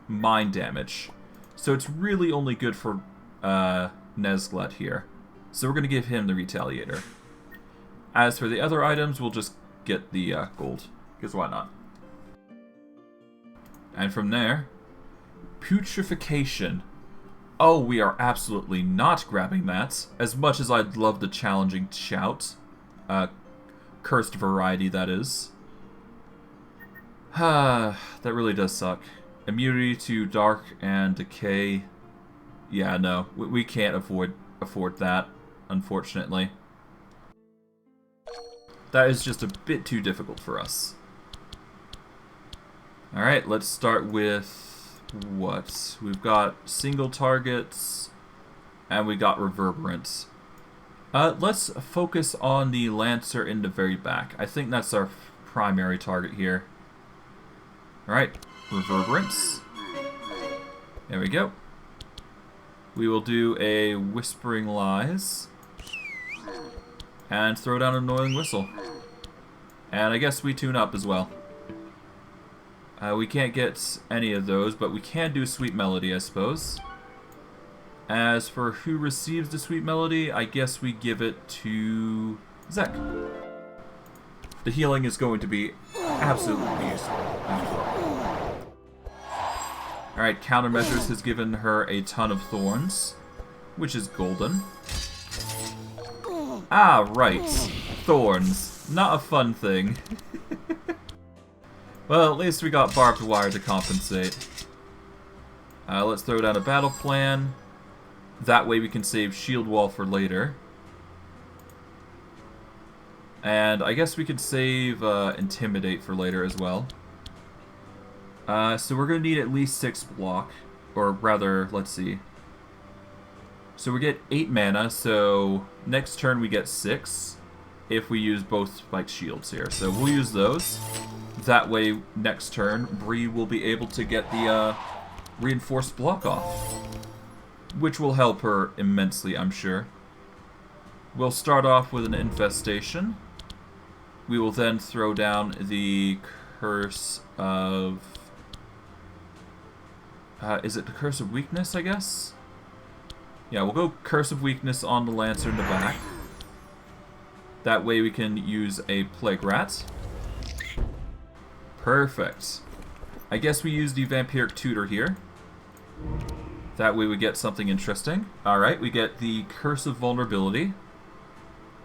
mind damage. So it's really only good for Nezglekt here. So we're going to give him the Retaliator. As for the other items, we'll just get the gold, because why not? And from there, Putrefaction. Oh, we are absolutely not grabbing that, as much as I'd love the challenging shout. Cursed variety, that is. That really does suck. Immunity to dark and decay. Yeah, no, we can't afford that, unfortunately. That is just a bit too difficult for us. Alright, let's start with what? We've got single targets, and we got reverberance. Let's focus on the Lancer in the very back. I think that's our primary target here. Alright, reverberance. There we go. We will do a Whispering Lies. And throw down an Annoying Whistle. And I guess we tune up as well. We can't get any of those, but we can do Sweet Melody, I suppose. As for who receives the Sweet Melody, I guess we give it to Zek. The healing is going to be absolutely useful. Alright, Countermeasures has given her a ton of Thorns, which is golden. Ah, right. Thorns. Not a fun thing. Well, at least we got barbed wire to compensate. Let's throw down a battle plan. That way we can save shield wall for later. And I guess we could save intimidate for later as well. So we're going to need at least 6 block. Or rather, let's see. So we get 8 mana, so next turn we get 6 if we use both spiked shields here. So we'll use those. That way, next turn, Bree will be able to get the reinforced block off. Which will help her immensely, I'm sure. We'll start off with an infestation. We will then throw down the curse of... is it the curse of weakness, I guess? Yeah, we'll go curse of weakness on the Lancer in the back. That way we can use a plague rat. Perfect. I guess we use the vampiric tutor here. That way we get something interesting. Alright, we get the curse of vulnerability.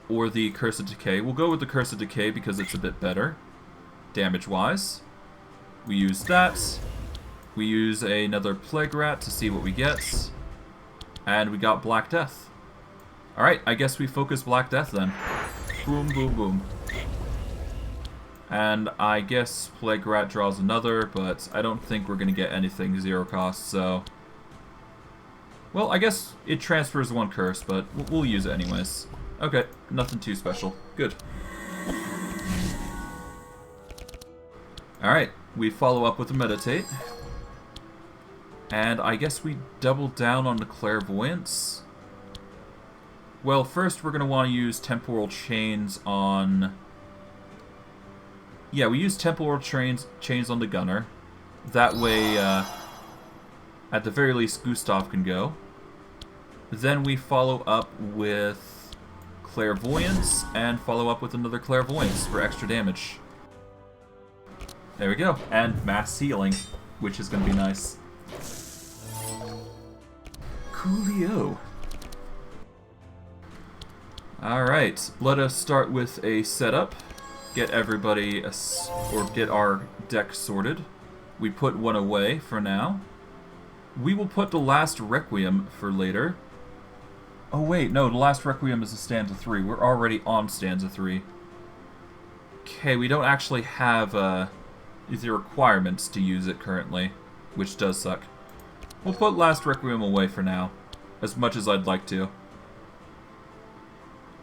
Or the curse of decay. We'll go with the curse of decay because it's a bit better. Damage-wise. We use that. We use another plague rat to see what we get. And we got Black Death. Alright, I guess we focus Black Death then. Boom, boom, boom. And I guess Plague Rat draws another, but I don't think we're going to get anything 0 cost, so... Well, I guess it transfers 1 curse, but we'll use it anyways. Okay, nothing too special. Good. Alright, we follow up with a Meditate. And I guess we double down on the Clairvoyance. Well, first we're going to want to use Temporal Chains on... Yeah, we use Temporal Chains on the Gunner. That way, at the very least, Gustav can go. Then we follow up with Clairvoyance, and follow up with another Clairvoyance for extra damage. There we go. And mass healing, which is going to be nice. Coolio. Alright, let us start with a setup. Get everybody, or get our deck sorted. We put 1 away for now. We will put the last Requiem for later. Oh wait, no, the last Requiem is a stanza 3. We're already on stanza 3. Okay, we don't actually have the requirements to use it currently, which does suck. We'll put last Requiem away for now, as much as I'd like to.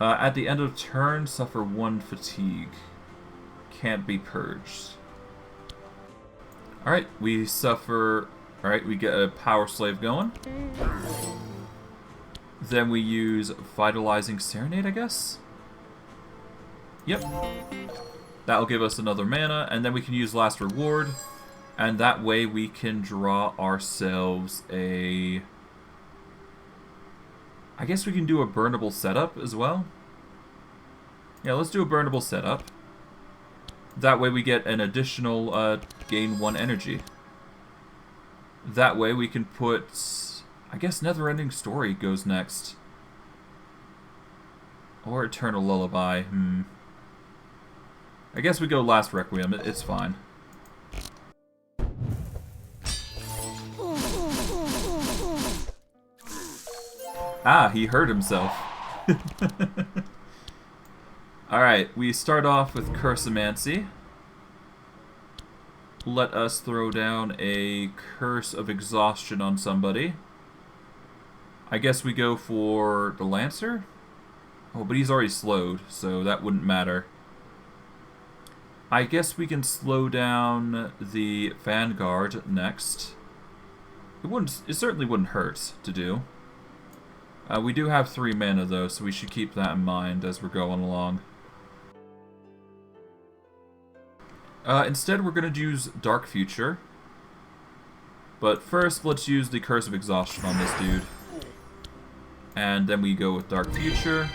At the end of turn, suffer 1 fatigue. Can't be purged. Alright, we suffer... Alright, we get a Power Slave going. Then we use Vitalizing Serenade, I guess? Yep. That'll give us another mana, and then we can use Last Reward. And that way we can draw ourselves a... I guess we can do a burnable setup as well. Yeah, let's do a burnable setup. That way we get an additional gain 1 energy. That way we can put... I guess Neverending Story goes next. Or Eternal Lullaby. I guess we go Last Requiem. It's fine. Ah, he hurt himself. Alright, we start off with Cursemancy. Let us throw down a Curse of Exhaustion on somebody. I guess we go for the Lancer? Oh, but he's already slowed, so that wouldn't matter. I guess we can slow down the Vanguard next. It certainly wouldn't hurt to do. We do have 3 mana though, so we should keep that in mind as we're going along. Instead, we're going to use Dark Future. But first, let's use the Curse of Exhaustion on this dude. And then we go with Dark Future.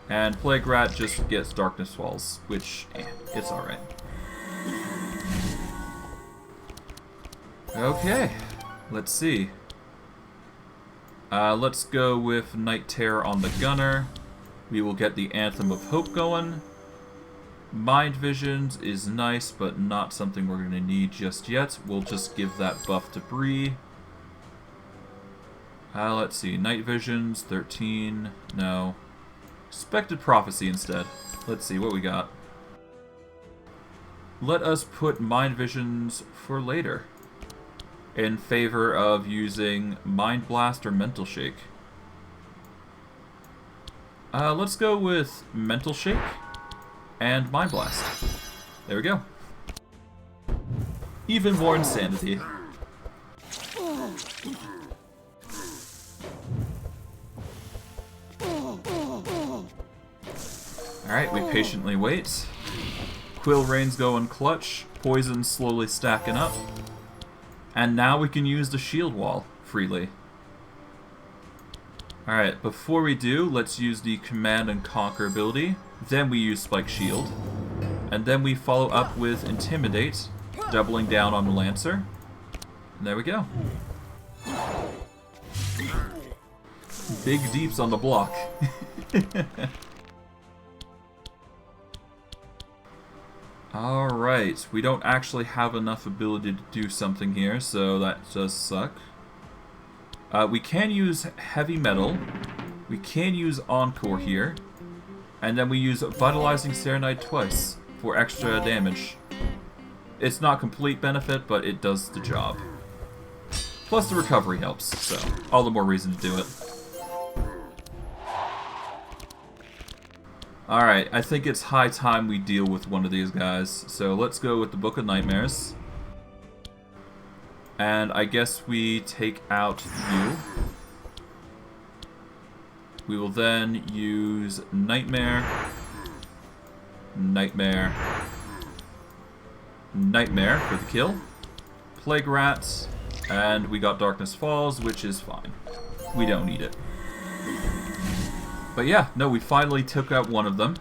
And Plague Rat just gets Darkness Walls, which, it's alright. Okay, let's see. Let's go with Night Terror on the Gunner. We will get the Anthem of Hope going. Mind Visions is nice, but not something we're going to need just yet. We'll just give that buff to Bree. Let's see. Night Visions, 13. No. Expected Prophecy instead. Let's see what we got. Let us put Mind Visions for later, in favor of using Mind Blast or Mental Shake. Let's go with Mental Shake and Mind Blast. There we go. Even more insanity. Alright, we patiently wait. Quill Rain's going clutch. Poison slowly stacking up. And now we can use the shield wall freely. Alright, before we do, let's use the Command and Conquer ability. Then we use Spike Shield. And then we follow up with Intimidate, doubling down on the Lancer. And there we go. Big deeps on the block. Alright, we don't actually have enough ability to do something here, so that does suck. We can use Heavy Metal, we can use Encore here, and then we use Vitalizing Serenade twice for extra damage. It's not complete benefit, but it does the job. Plus the recovery helps, so all the more reason to do it. Alright, I think it's high time we deal with one of these guys, so let's go with the Book of Nightmares. And I guess we take out you. We will then use Nightmare, Nightmare, Nightmare for the kill, Plague Rats, and we got Darkness Falls, which is fine. We don't need it. But yeah, no, we finally took out one of them.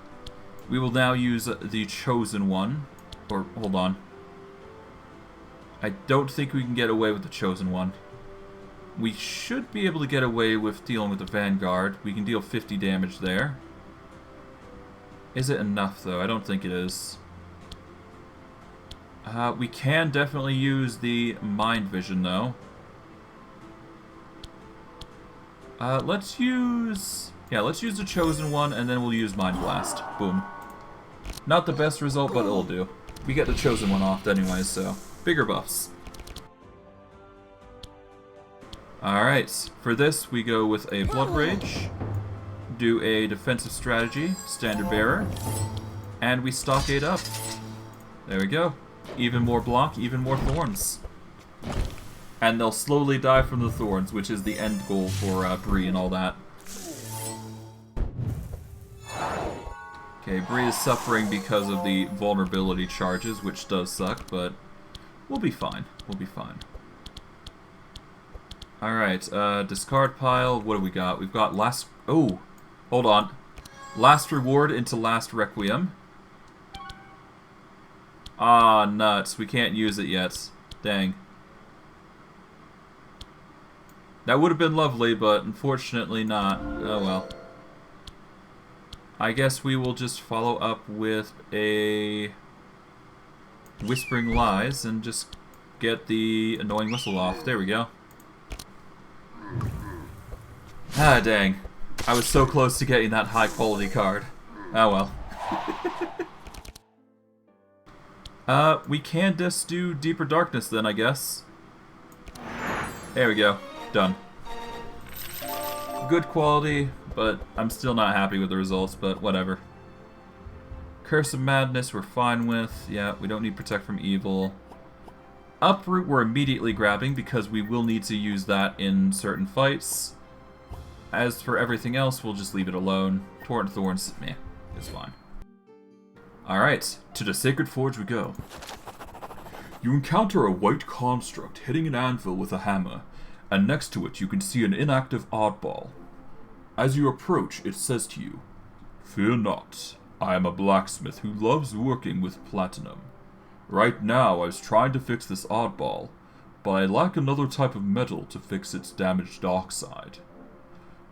We will now use the Chosen One. Or, hold on. I don't think we can get away with the Chosen One. We should be able to get away with dealing with the Vanguard. We can deal 50 damage there. Is it enough, though? I don't think it is. We can definitely use the Mind Vision, though. Let's use... Yeah, let's use the Chosen One, and then we'll use Mind Blast. Boom. Not the best result, but it'll do. We get the Chosen One off anyways, so... Bigger buffs. Alright, for this we go with a Blood Rage, do a Defensive Strategy, Standard Bearer, and we Stockade up. There we go. Even more block, even more Thorns. And they'll slowly die from the Thorns, which is the end goal for Bree and all that. Okay, Bree is suffering because of the vulnerability charges, which does suck, but we'll be fine. We'll be fine. Alright, discard pile. What do we got? We've got last... Oh! Hold on. Last Reward into Last Requiem. Ah, nuts. We can't use it yet. Dang. That would have been lovely, but unfortunately not. Oh well. I guess we will just follow up with a Whispering Lies and just get the annoying whistle off. There we go. Ah, dang. I was so close to getting that high quality card. Oh well. We can just do Deeper Darkness then, I guess. There we go. Done. Good quality, but I'm still not happy with the results, but whatever. Curse of Madness we're fine with. Yeah, we don't need Protect from Evil. Uproot we're immediately grabbing because we will need to use that in certain fights. As for everything else, we'll just leave it alone. Torrent Thorns, meh, it's fine. Alright, to the Sacred Forge we go. You encounter a white construct hitting an anvil with a hammer, and next to it you can see an inactive oddball. As you approach, it says to you, "Fear not, I am a blacksmith who loves working with platinum. Right now I was trying to fix this oddball, but I lack another type of metal to fix its damaged dark side.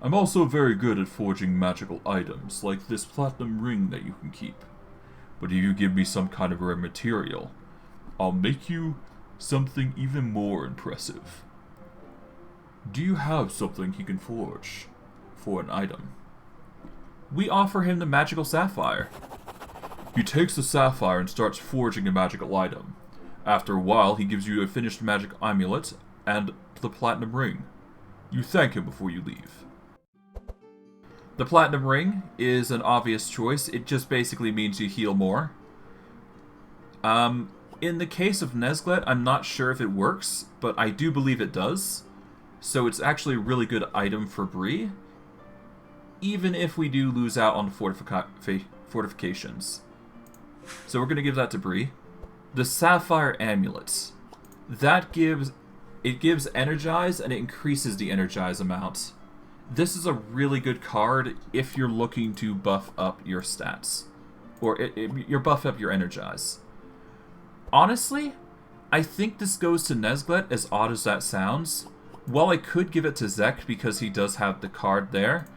I'm also very good at forging magical items, like this platinum ring that you can keep. But if you give me some kind of rare material, I'll make you something even more impressive. Do you have something he can forge for an item? We offer him the magical sapphire. He takes the sapphire and starts forging a magical item. After a while, he gives you a finished magic amulet and the platinum ring. You thank him before you leave. The platinum ring is an obvious choice. It just basically means you heal more. In the case of Nezglekt, I'm not sure if it works, but I do believe it does. So it's actually a really good item for Bree, even if we do lose out on fortifications. So we're going to give that to Bree. The Sapphire Amulet. That gives Energize, and it increases the Energize amount. This is a really good card if you're looking to buff up your stats. Or you're buff up your Energize. Honestly, I think this goes to Nezglekt, as odd as that sounds. While I could give it to Zek because he does have the card there,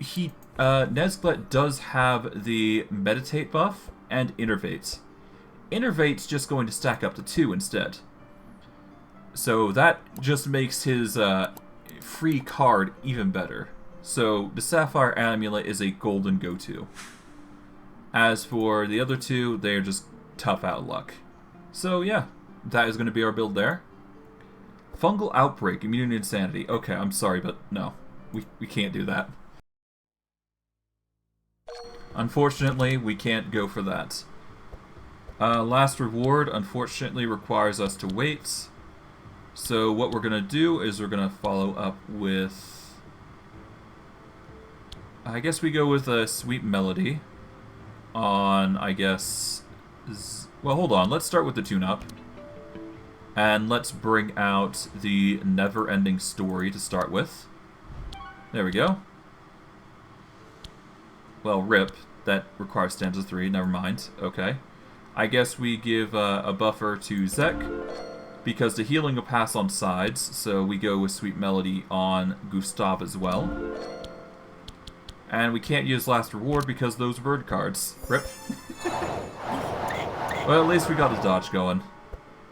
Nezglekt does have the Meditate buff and Innervate. Innervate's just going to stack up to 2 instead. So that just makes his free card even better. So the Sapphire Amulet is a golden go-to. As for the other two, they're just tough out of luck. So yeah, that is going to be our build there. Fungal Outbreak, Immune to Insanity. Okay, I'm sorry, but no. We can't do that. Unfortunately, we can't go for that. Last Reward, unfortunately, requires us to wait. So what we're going to do is we're going to follow up with... I guess we go with a Sweet Melody on, I guess... Well, hold on. Let's start with the tune-up. And let's bring out the Never-Ending Story to start with. There we go. Well, RIP. That requires stanza 3. Never mind. Okay. I guess we give a buffer to Zek, because the healing will pass on sides, so we go with Sweet Melody on Gustav as well. And we can't use Last Reward because those bird cards. RIP. Well, at least we got a dodge going.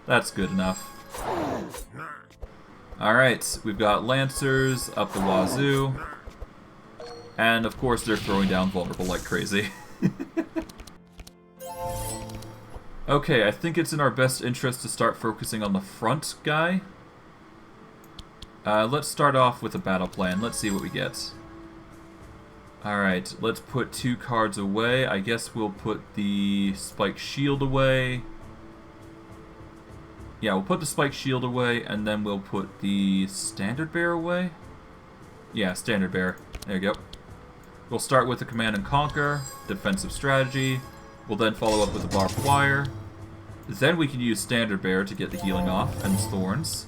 That's good enough. Alright, we've got Lancers up the wazoo. And of course they're throwing down Vulnerable like crazy. Okay, I think it's in our best interest to start focusing on the front guy. Let's start off with a battle plan. Let's see what we get. Alright, let's put 2 cards away. I guess we'll put the Spike Shield away. Yeah, we'll put the Spike Shield away, and then we'll put the Standard Bearer away. Yeah, Standard Bearer. There you go. We'll start with the Command and Conquer, defensive strategy. We'll then follow up with the Barbed Wire. Then we can use Standard Bearer to get the healing off, and Thorns.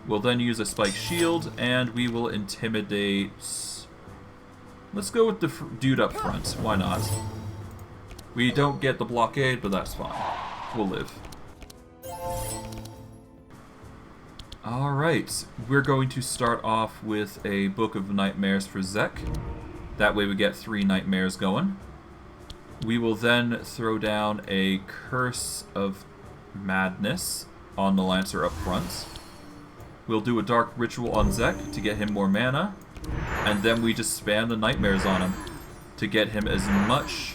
We'll then use a Spike Shield, and we will intimidate... Let's go with the dude up front. Why not? We don't get the blockade, but that's fine. We'll live. Alright, we're going to start off with a Book of Nightmares for Zek. That way we get 3 nightmares going. We will then throw down a Curse of Madness on the Lancer up front. We'll do a Dark Ritual on Zek to get him more mana. And then we just spam the nightmares on him to get him as much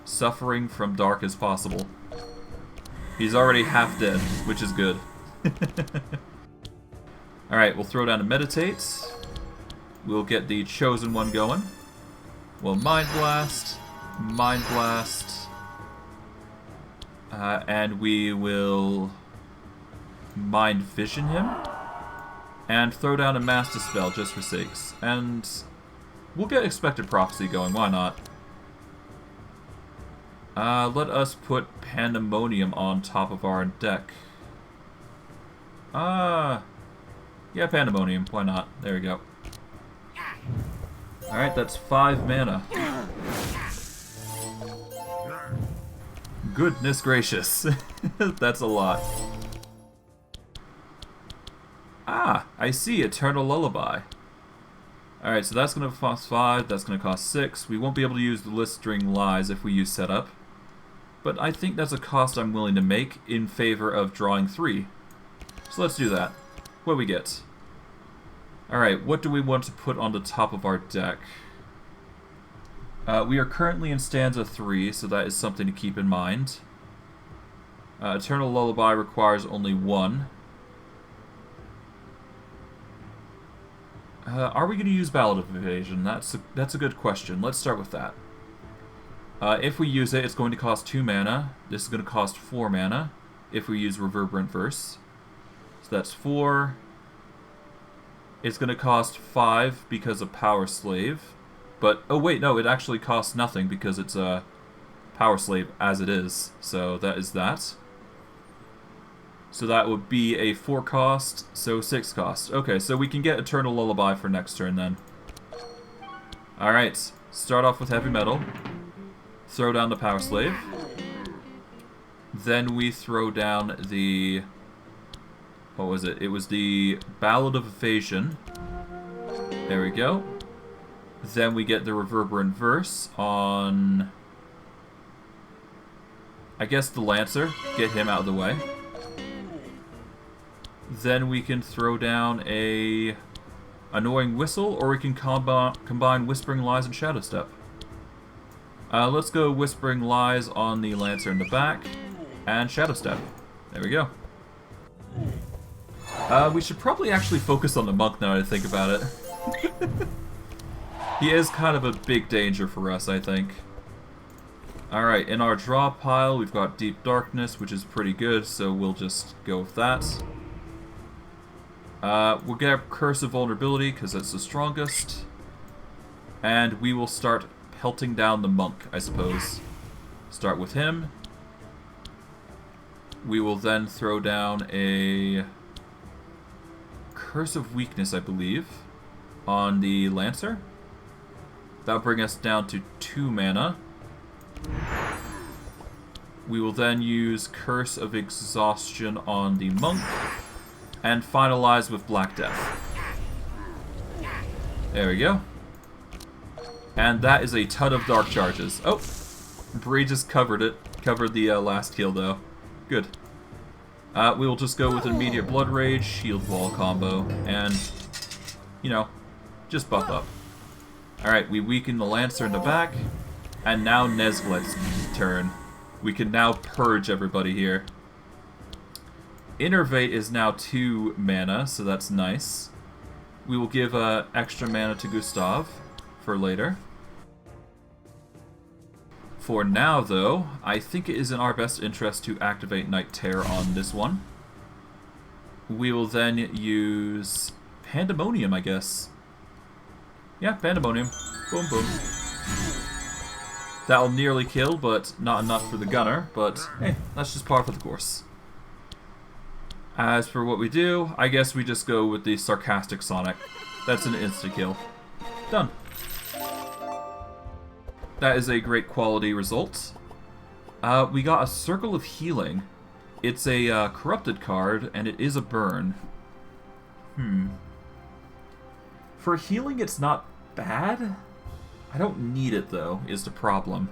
suffering from Dark as possible. He's already half dead, which is good. Alright, we'll throw down a Meditate. We'll get the Chosen One going. We'll Mind Blast. Mind Blast. And we will Mind Vision him. And throw down a Mass Dispel just for sakes. And we'll get Expected Prophecy going, why not? Let us put Pandemonium on top of our deck. Yeah, Pandemonium, why not? There we go. Alright, that's 5 mana. Goodness gracious. That's a lot. Ah, I see. Eternal Lullaby. Alright, so that's going to cost 5, that's going to cost 6. We won't be able to use the Listring Lies if we use setup. But I think that's a cost I'm willing to make in favor of drawing 3. So let's do that. What do we get? Alright, what do we want to put on the top of our deck? We are currently in stanza 3, so that is something to keep in mind. Eternal Lullaby requires only 1. Are we going to use Ballad of Evasion? That's a good question. Let's start with that. If we use it, it's going to cost 2 mana. This is going to cost 4 mana if we use Reverberant Verse. So that's 4. It's going to cost 5 because of Power Slave. But, oh wait, no, it actually costs nothing because it's a Power Slave as it is. So that is that. So that would be a 4 cost, so 6 cost. Okay, so we can get Eternal Lullaby for next turn then. Alright, start off with Heavy Metal. Throw down the Power Slave. Then we throw down the... what was it? It was the Ballad of Evasion. There we go. Then we get the Reverberant Verse on... I guess the Lancer. Get him out of the way. Then we can throw down a Annoying Whistle, or we can combine Whispering Lies and Shadow Step. Let's go Whispering Lies on the Lancer in the back, and Shadow Step. There we go. We should probably actually focus on the Monk now that I think about it. He is kind of a big danger for us, I think. Alright, in our draw pile, we've got Deep Darkness, which is pretty good, so we'll just go with that. We'll get Curse of Vulnerability, because that's the strongest. And we will start pelting down the Monk, I suppose. Start with him. We will then throw down a Curse of Weakness, I believe, on the Lancer. That'll bring us down to 2 mana. We will then use Curse of Exhaustion on the Monk, and finalize with Black Death. There we go. And that is a ton of Dark Charges. Oh! Bree just covered it. Covered the last kill, though. Good. We will just go with an immediate Blood Rage, Shield Wall combo, and, you know, just buff up. Alright, we weaken the Lancer in the back, and now Nezglekt's turn. We can now purge everybody here. Innervate is now 2 mana, so that's nice. We will give extra mana to Gustav for later. For now, though, I think it is in our best interest to activate Night Terror on this one. We will then use Pandemonium, I guess. Yeah, Pandemonium. Boom, boom. That'll nearly kill, but not enough for the gunner, but hey, that's just par for the course. As for what we do, I guess we just go with the Sarcastic Sonic. That's an insta-kill. Done. That is a great quality result. We got a Circle of Healing. It's a corrupted card, and it is a burn. For healing, it's not bad. I don't need it, though, is the problem.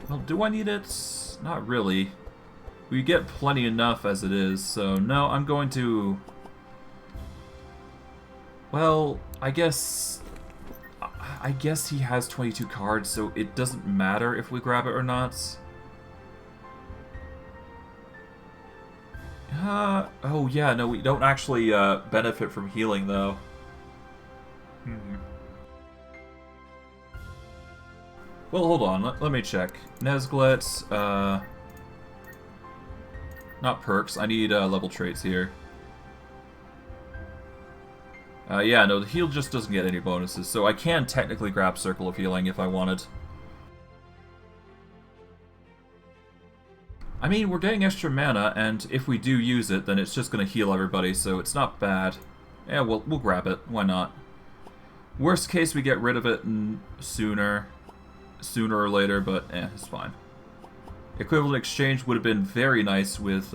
Well, do I need it? Not really. We get plenty enough as it is, so no, I'm going to... Well, I guess he has 22 cards, so it doesn't matter if we grab it or not. Oh yeah, no, we don't actually benefit from healing, though. Well, hold on, let me check. Nezglekt, not perks, I need level traits here. Yeah, no, the heal just doesn't get any bonuses, so I can technically grab Circle of Healing if I wanted. I mean, we're getting extra mana, and if we do use it, then it's just going to heal everybody, so it's not bad. Yeah, we'll grab it. Why not? Worst case, we get rid of it sooner or later, but it's fine. Equivalent exchange would have been very nice with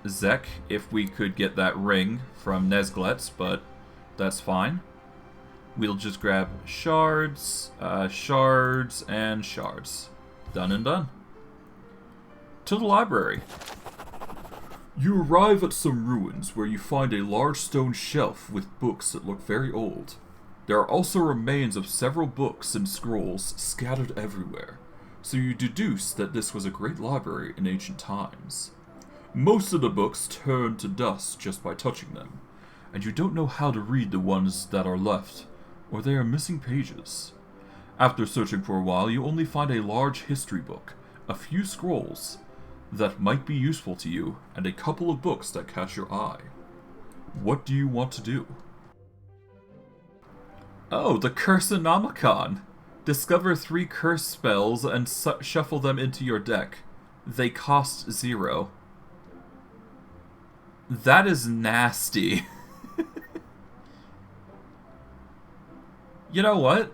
Zek if we could get that ring from Nezglekt, but That's fine. We'll just grab shards, shards, and shards. Done and done. To the library. You arrive at some ruins where you find a large stone shelf with books that look very old. There are also remains of several books and scrolls scattered everywhere, so you deduce that this was a great library in ancient times. Most of the books turn to dust just by touching them, and you don't know how to read the ones that are left, or they are missing pages. After searching for a while, you only find a large history book, a few scrolls that might be useful to you, and a couple of books that catch your eye. What do you want to do? Oh, the Cursenomicon! Discover 3 curse spells and shuffle them into your deck. They cost 0. That is nasty. You know what?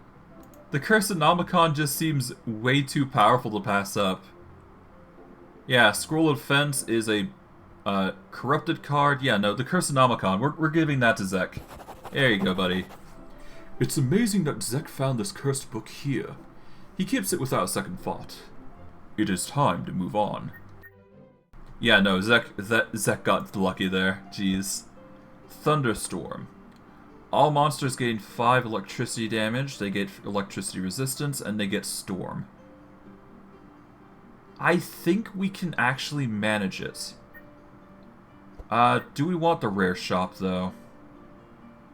The Cursenomicon just seems way too powerful to pass up. Yeah, Scroll of Fence is a corrupted card. Yeah, no, the Cursenomicon. We're giving that to Zek. There you go, buddy. It's amazing that Zek found this cursed book here. He keeps it without a second thought. It is time to move on. Yeah, no, Zek got lucky there. Jeez. Thunderstorm. All monsters gain 5 electricity damage, they get electricity resistance, and they get storm. I think we can actually manage it. Do we want the rare shop, though?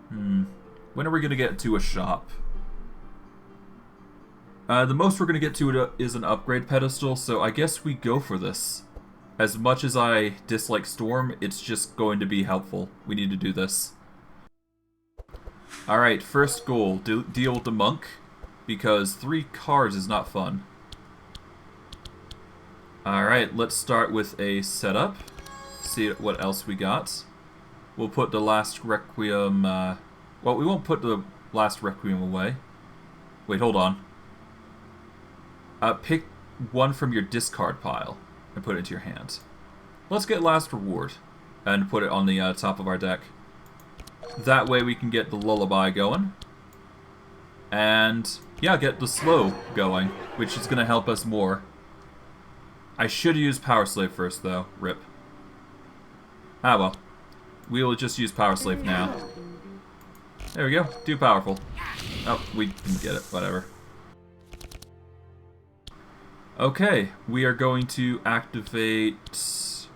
When are we going to get to a shop? The most we're going to get to is an upgrade pedestal, so I guess we go for this. As much as I dislike Storm, it's just going to be helpful. We need to do this. Alright, first goal, deal with the monk, because 3 cards is not fun. Alright, let's start with a setup. See what else we got. We'll put the last Requiem, well, we won't put the last Requiem away. Wait, hold on. Pick one from your discard pile and put it into your hand. Let's get last reward and put it on the top of our deck. That way we can get the lullaby going. And, yeah, get the slow going, which is going to help us more. I should use Power Slave first, though. Rip. Ah, well. We will just use Power Slave now. There we go. Too powerful. Oh, we didn't get it. Whatever. Okay, we are going to activate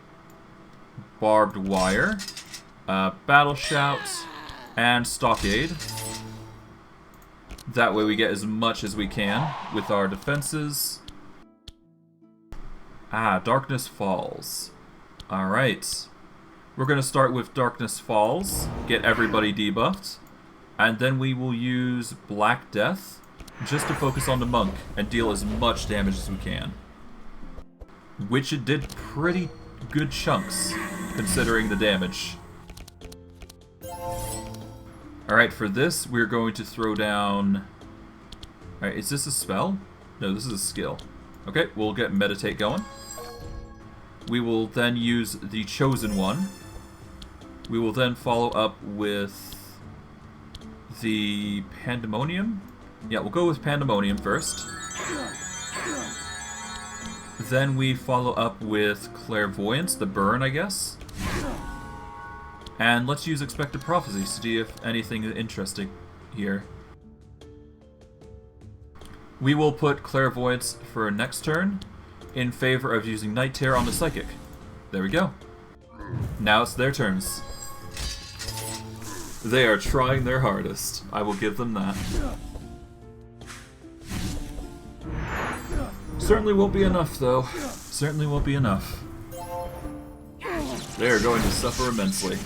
Barbed Wire, Battle Shout, and Stockade. That way we get as much as we can with our defenses. Ah, Darkness Falls. Alright. We're going to start with Darkness Falls, get everybody debuffed, and then we will use Black Death just to focus on the monk and deal as much damage as we can. Which it did pretty good chunks, considering the damage. Alright, for this, we're going to throw down... Alright, is this a spell? No, this is a skill. Okay, we'll get Meditate going. We will then use the Chosen One. We will then follow up with the Pandemonium. Yeah, we'll go with Pandemonium first. Then we follow up with Clairvoyance, the burn, I guess. And let's use Expected Prophecy to see if anything is interesting here. We will put Clairvoyance for next turn in favor of using Night Terror on the Psychic. There we go. Now it's their turns. They are trying their hardest. I will give them that. Certainly won't be enough, though. Certainly won't be enough. They are going to suffer immensely.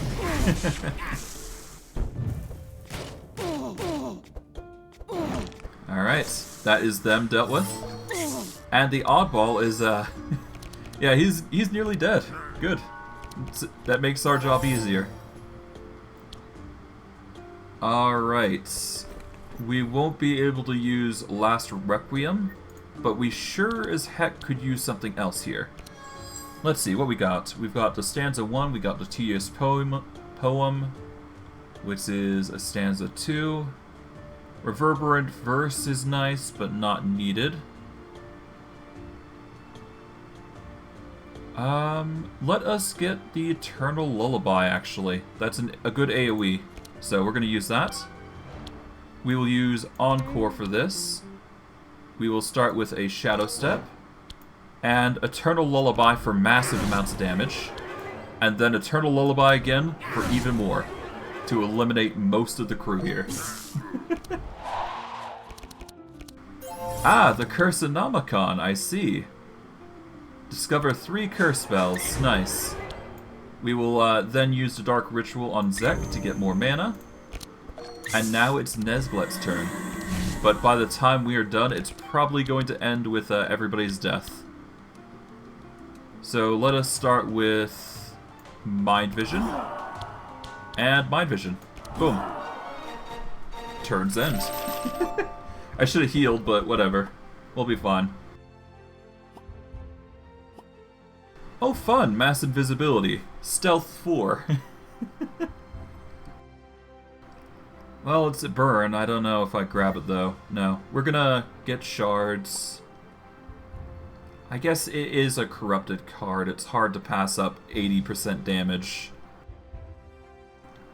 Alright, that is them dealt with. And the oddball is, yeah, he's nearly dead. Good. That makes our job easier. Alright. We won't be able to use Last Requiem, but we sure as heck could use something else here. Let's see what we got. We've got the Stanza 1, we got the Tedious Poem. which is a stanza 2. Reverberant verse is nice, but not needed. Let us get the Eternal Lullaby, actually. That's a good AoE, so we're going to use that. We will use Encore for this. We will start with a Shadow Step, and Eternal Lullaby for massive amounts of damage, and then Eternal Lullaby again for even more, to eliminate most of the crew here. Ah, the Cursenomicon, I see. Discover 3 curse spells. Nice. We will then use the Dark Ritual on Zek to get more mana. And now it's Nezglekt's turn. But by the time we are done, it's probably going to end with everybody's death. So let us start with Mind Vision. And Mind Vision. Boom. Turn's end. I should have healed, but whatever. We'll be fine. Oh fun, Mass Invisibility. Stealth 4. Well, it's a burn. I don't know if I grab it though. No. We're gonna get shards. I guess it is a corrupted card. It's hard to pass up 80% damage.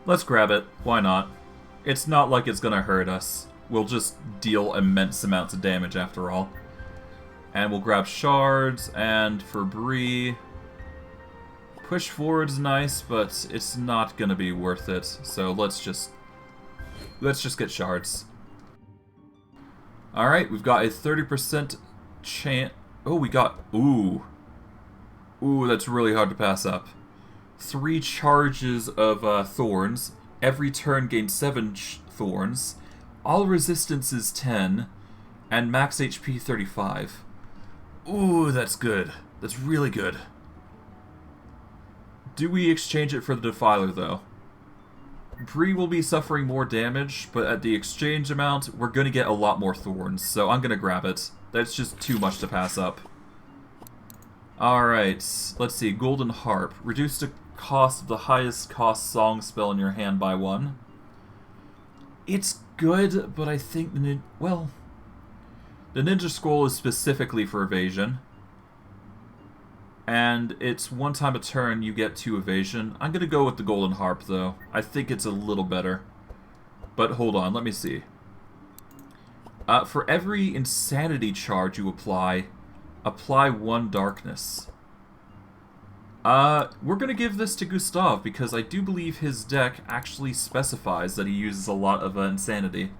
Let's grab it. Why not? It's not like it's gonna hurt us. We'll just deal immense amounts of damage after all. And we'll grab shards, and for Bree... Push forward's nice, but it's not gonna be worth it. So let's just get shards. Alright, we've got a 30% chance. Oh, we got... Ooh. Ooh, that's really hard to pass up. 3 charges of Thorns. Every turn gains 7 Thorns. All resistance is 10. And max HP 35. Ooh, that's good. That's really good. Do we exchange it for the Defiler, though? Bree will be suffering more damage, but at the exchange amount, we're going to get a lot more Thorns, so I'm going to grab it. That's just too much to pass up. Alright, let's see. Golden Harp. Reduce the cost of the highest cost song spell in your hand by 1. It's good, but I think the Ninja Scroll is specifically for evasion. And it's 1 time a turn, you get 2 evasion. I'm going to go with the Golden Harp, though. I think it's a little better. But hold on, let me see. For every Insanity charge you apply 1 Darkness. We're going to give this to Gustav, because I do believe his deck actually specifies that he uses a lot of Insanity.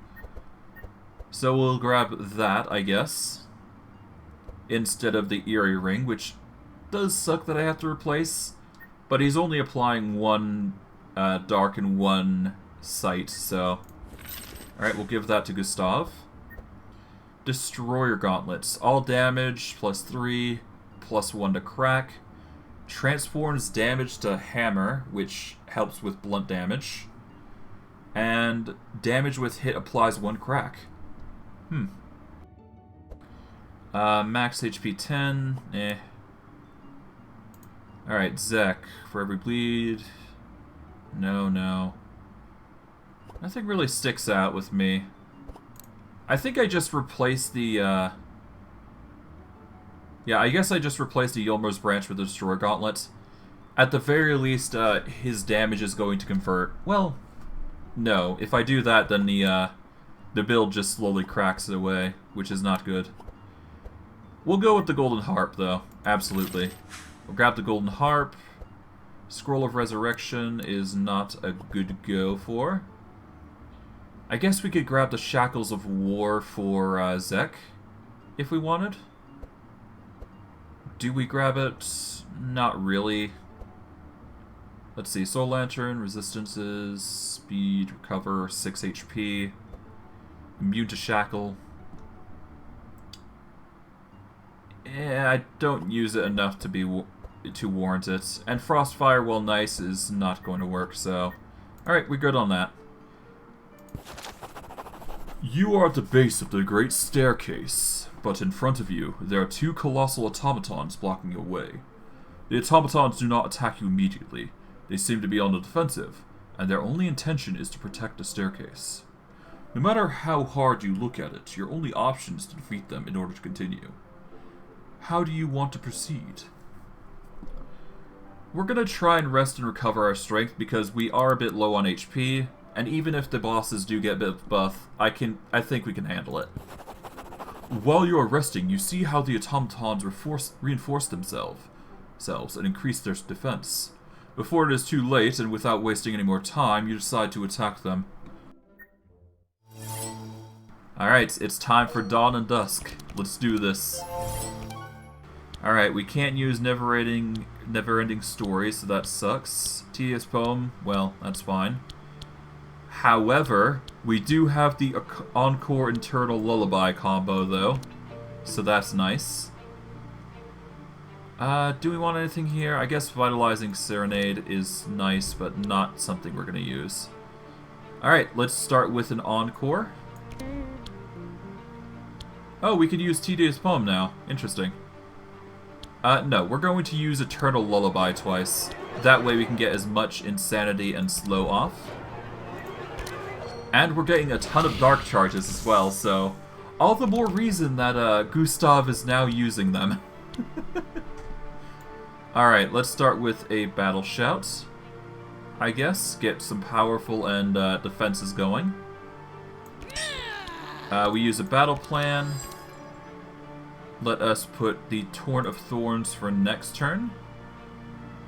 So we'll grab that, I guess. Instead of the Eerie Ring, which... does suck that I have to replace, but he's only applying 1 dark and 1 sight, so... Alright, we'll give that to Gustav. Destroyer Gauntlets. All damage, +3, +1 to crack. Transforms damage to hammer, which helps with blunt damage. And damage with hit applies 1 crack. Max HP 10, eh. Alright, Zek. For every bleed. No. Nothing really sticks out with me. I think I just replaced the, yeah, I guess I just replaced the Ylmer's Branch with the Destroyer Gauntlet. At the very least, his damage is going to convert. Well, no. If I do that, then the build just slowly cracks it away, which is not good. We'll go with the Golden Harp, though. Absolutely. We'll grab the Golden Harp. Scroll of Resurrection is not a good go for. I guess we could grab the Shackles of War for Zek, if we wanted. Do we grab it? Not really. Let's see, Soul Lantern, Resistances, Speed, Recover, 6 HP. Immune to Shackle. I don't use it enough to warrant it. And Frostfire, while nice, is not going to work, so... Alright, we're good on that. You are at the base of the Great Staircase, but in front of you, there are 2 colossal automatons blocking your way. The automatons do not attack you immediately. They seem to be on the defensive, and their only intention is to protect the staircase. No matter how hard you look at it, your only option is to defeat them in order to continue. How do you want to proceed? We're gonna try and rest and recover our strength because we are a bit low on HP, and even if the bosses do get a bit of buff, I think we can handle it. While you are resting, you see how the automatons reinforce themselves and increase their defense. Before it is too late, and without wasting any more time, you decide to attack them. Alright, it's time for Dawn and Dusk. Let's do this. Alright, we can't use never-ending story, so that sucks. Tedious poem, well, that's fine. However, we do have the Encore Internal Lullaby combo, though. So that's nice. Do we want anything here? I guess Vitalizing Serenade is nice, but not something we're going to use. Alright, let's start with an Encore. Oh, we can use Tedious Poem now. Interesting. No, we're going to use Eternal Lullaby twice. That way we can get as much Insanity and Slow off. And we're getting a ton of Dark Charges as well, so all the more reason that Gustav is now using them. Alright, let's start with a Battle Shout. I guess, get some powerful and defenses going. We use a Battle Plan. Let us put the Torrent of Thorns for next turn.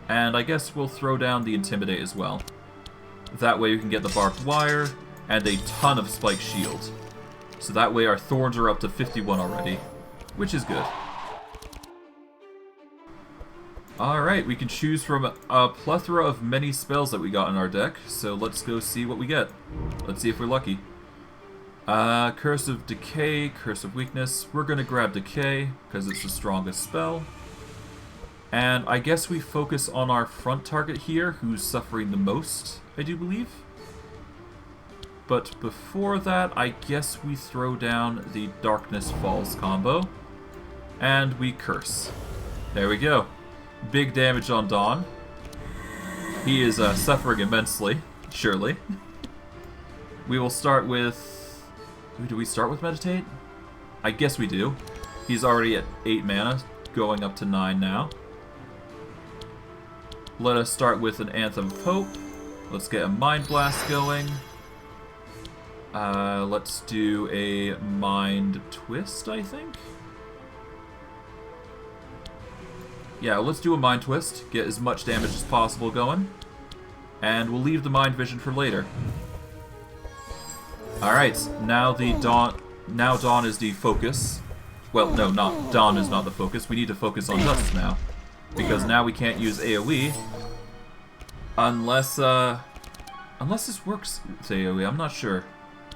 And I guess we'll throw down the Intimidate as well. That way we can get the Barbed Wire and a ton of Spike Shield. So that way our Thorns are up to 51 already, which is good. Alright, we can choose from a plethora of many spells that we got in our deck, so let's go see what we get. Let's see if we're lucky. Curse of Decay, Curse of Weakness. We're gonna grab Decay, because it's the strongest spell. And I guess we focus on our front target here, who's suffering the most, I do believe. But before that, I guess we throw down the Darkness Falls combo. And we Curse. There we go. Big damage on Dawn. He is suffering immensely, surely. We will start with... Do we start with Meditate? I guess we do. He's already at 8 mana, going up to 9 now. Let us start with an Anthem of Hope. Let's get a Mind Blast going. Let's do a Mind Twist, I think? Yeah, let's do a Mind Twist. Get as much damage as possible going. And we'll leave the Mind Vision for later. Alright, now Dawn is the focus. Well, no, Dawn is not the focus. We need to focus on Dusk now. Because now we can't use AoE. Unless this works with AoE, I'm not sure.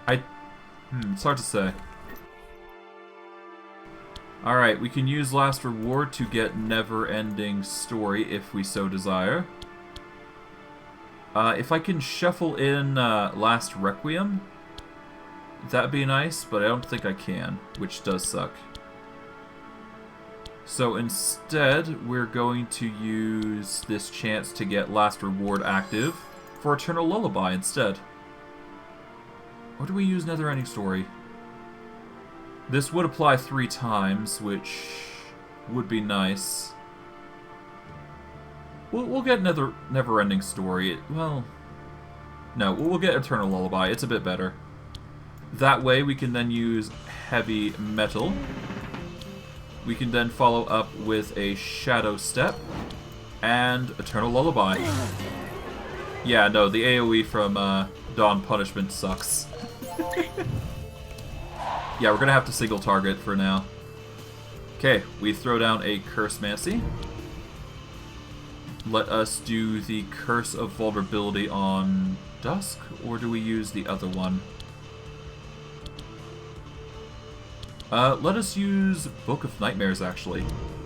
It's hard to say. Alright, we can use Last Reward to get Never-Ending Story if we so desire. If I can shuffle in Last Requiem, that'd be nice, but I don't think I can, which does suck. So instead, we're going to use this chance to get Last Reward active for Eternal Lullaby instead. Or do we use Never-Ending Story? This would apply 3 times, which would be nice. We'll get Never-Ending Story. Well, no, we'll get Eternal Lullaby. It's a bit better. That way, we can then use Heavy Metal. We can then follow up with a Shadow Step and Eternal Lullaby. Yeah, no, the AoE from Dawn Punishment sucks. Yeah, we're gonna have to single target for now. Okay, we throw down a Curse Mancy. Let us do the Curse of Vulnerability on Dusk, or do we use the other one? Let us use Book of Nightmares, actually.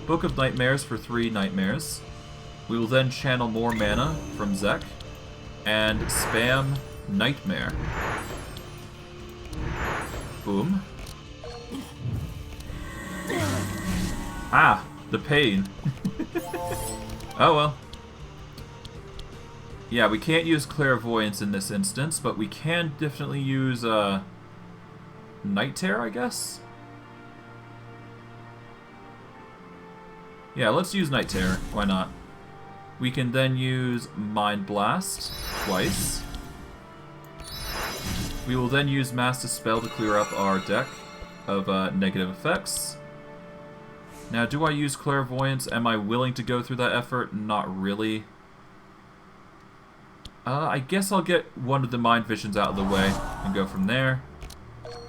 Book of Nightmares for 3 Nightmares. We will then channel more mana from Zek, and spam Nightmare. Boom. Ah, the pain. Oh well. Yeah, we can't use clairvoyance in this instance, but we can definitely use night terror, I guess? Yeah, let's use night terror. Why not? We can then use mind blast twice. We will then use mass dispel to clear up our deck of negative effects. Now, do I use clairvoyance? Am I willing to go through that effort? Not really. I guess I'll get one of the mind visions out of the way and go from there.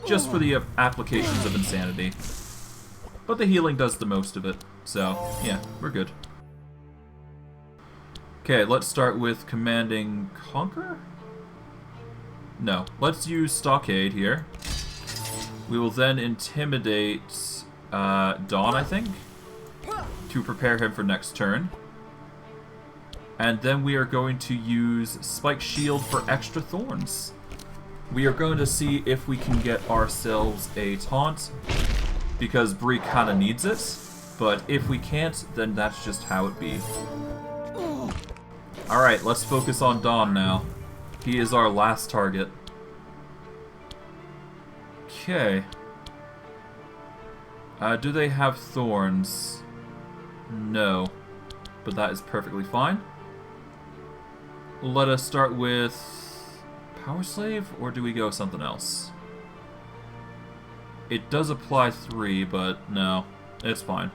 Just for the applications of insanity. But the healing does the most of it. So, yeah, we're good. Okay, let's start with commanding Conqueror? No, let's use Stockade here. We will then intimidate Dawn, I think, to prepare him for next turn. And then we are going to use Spike Shield for extra Thorns. We are going to see if we can get ourselves a taunt, because Bree kind of needs it. But if we can't, then that's just how it be. Alright, let's focus on Dawn now. He is our last target. Okay. Do they have Thorns? No. But that is perfectly fine. Let us start with Power Slave, or do we go something else? It does apply 3, but no, it's fine.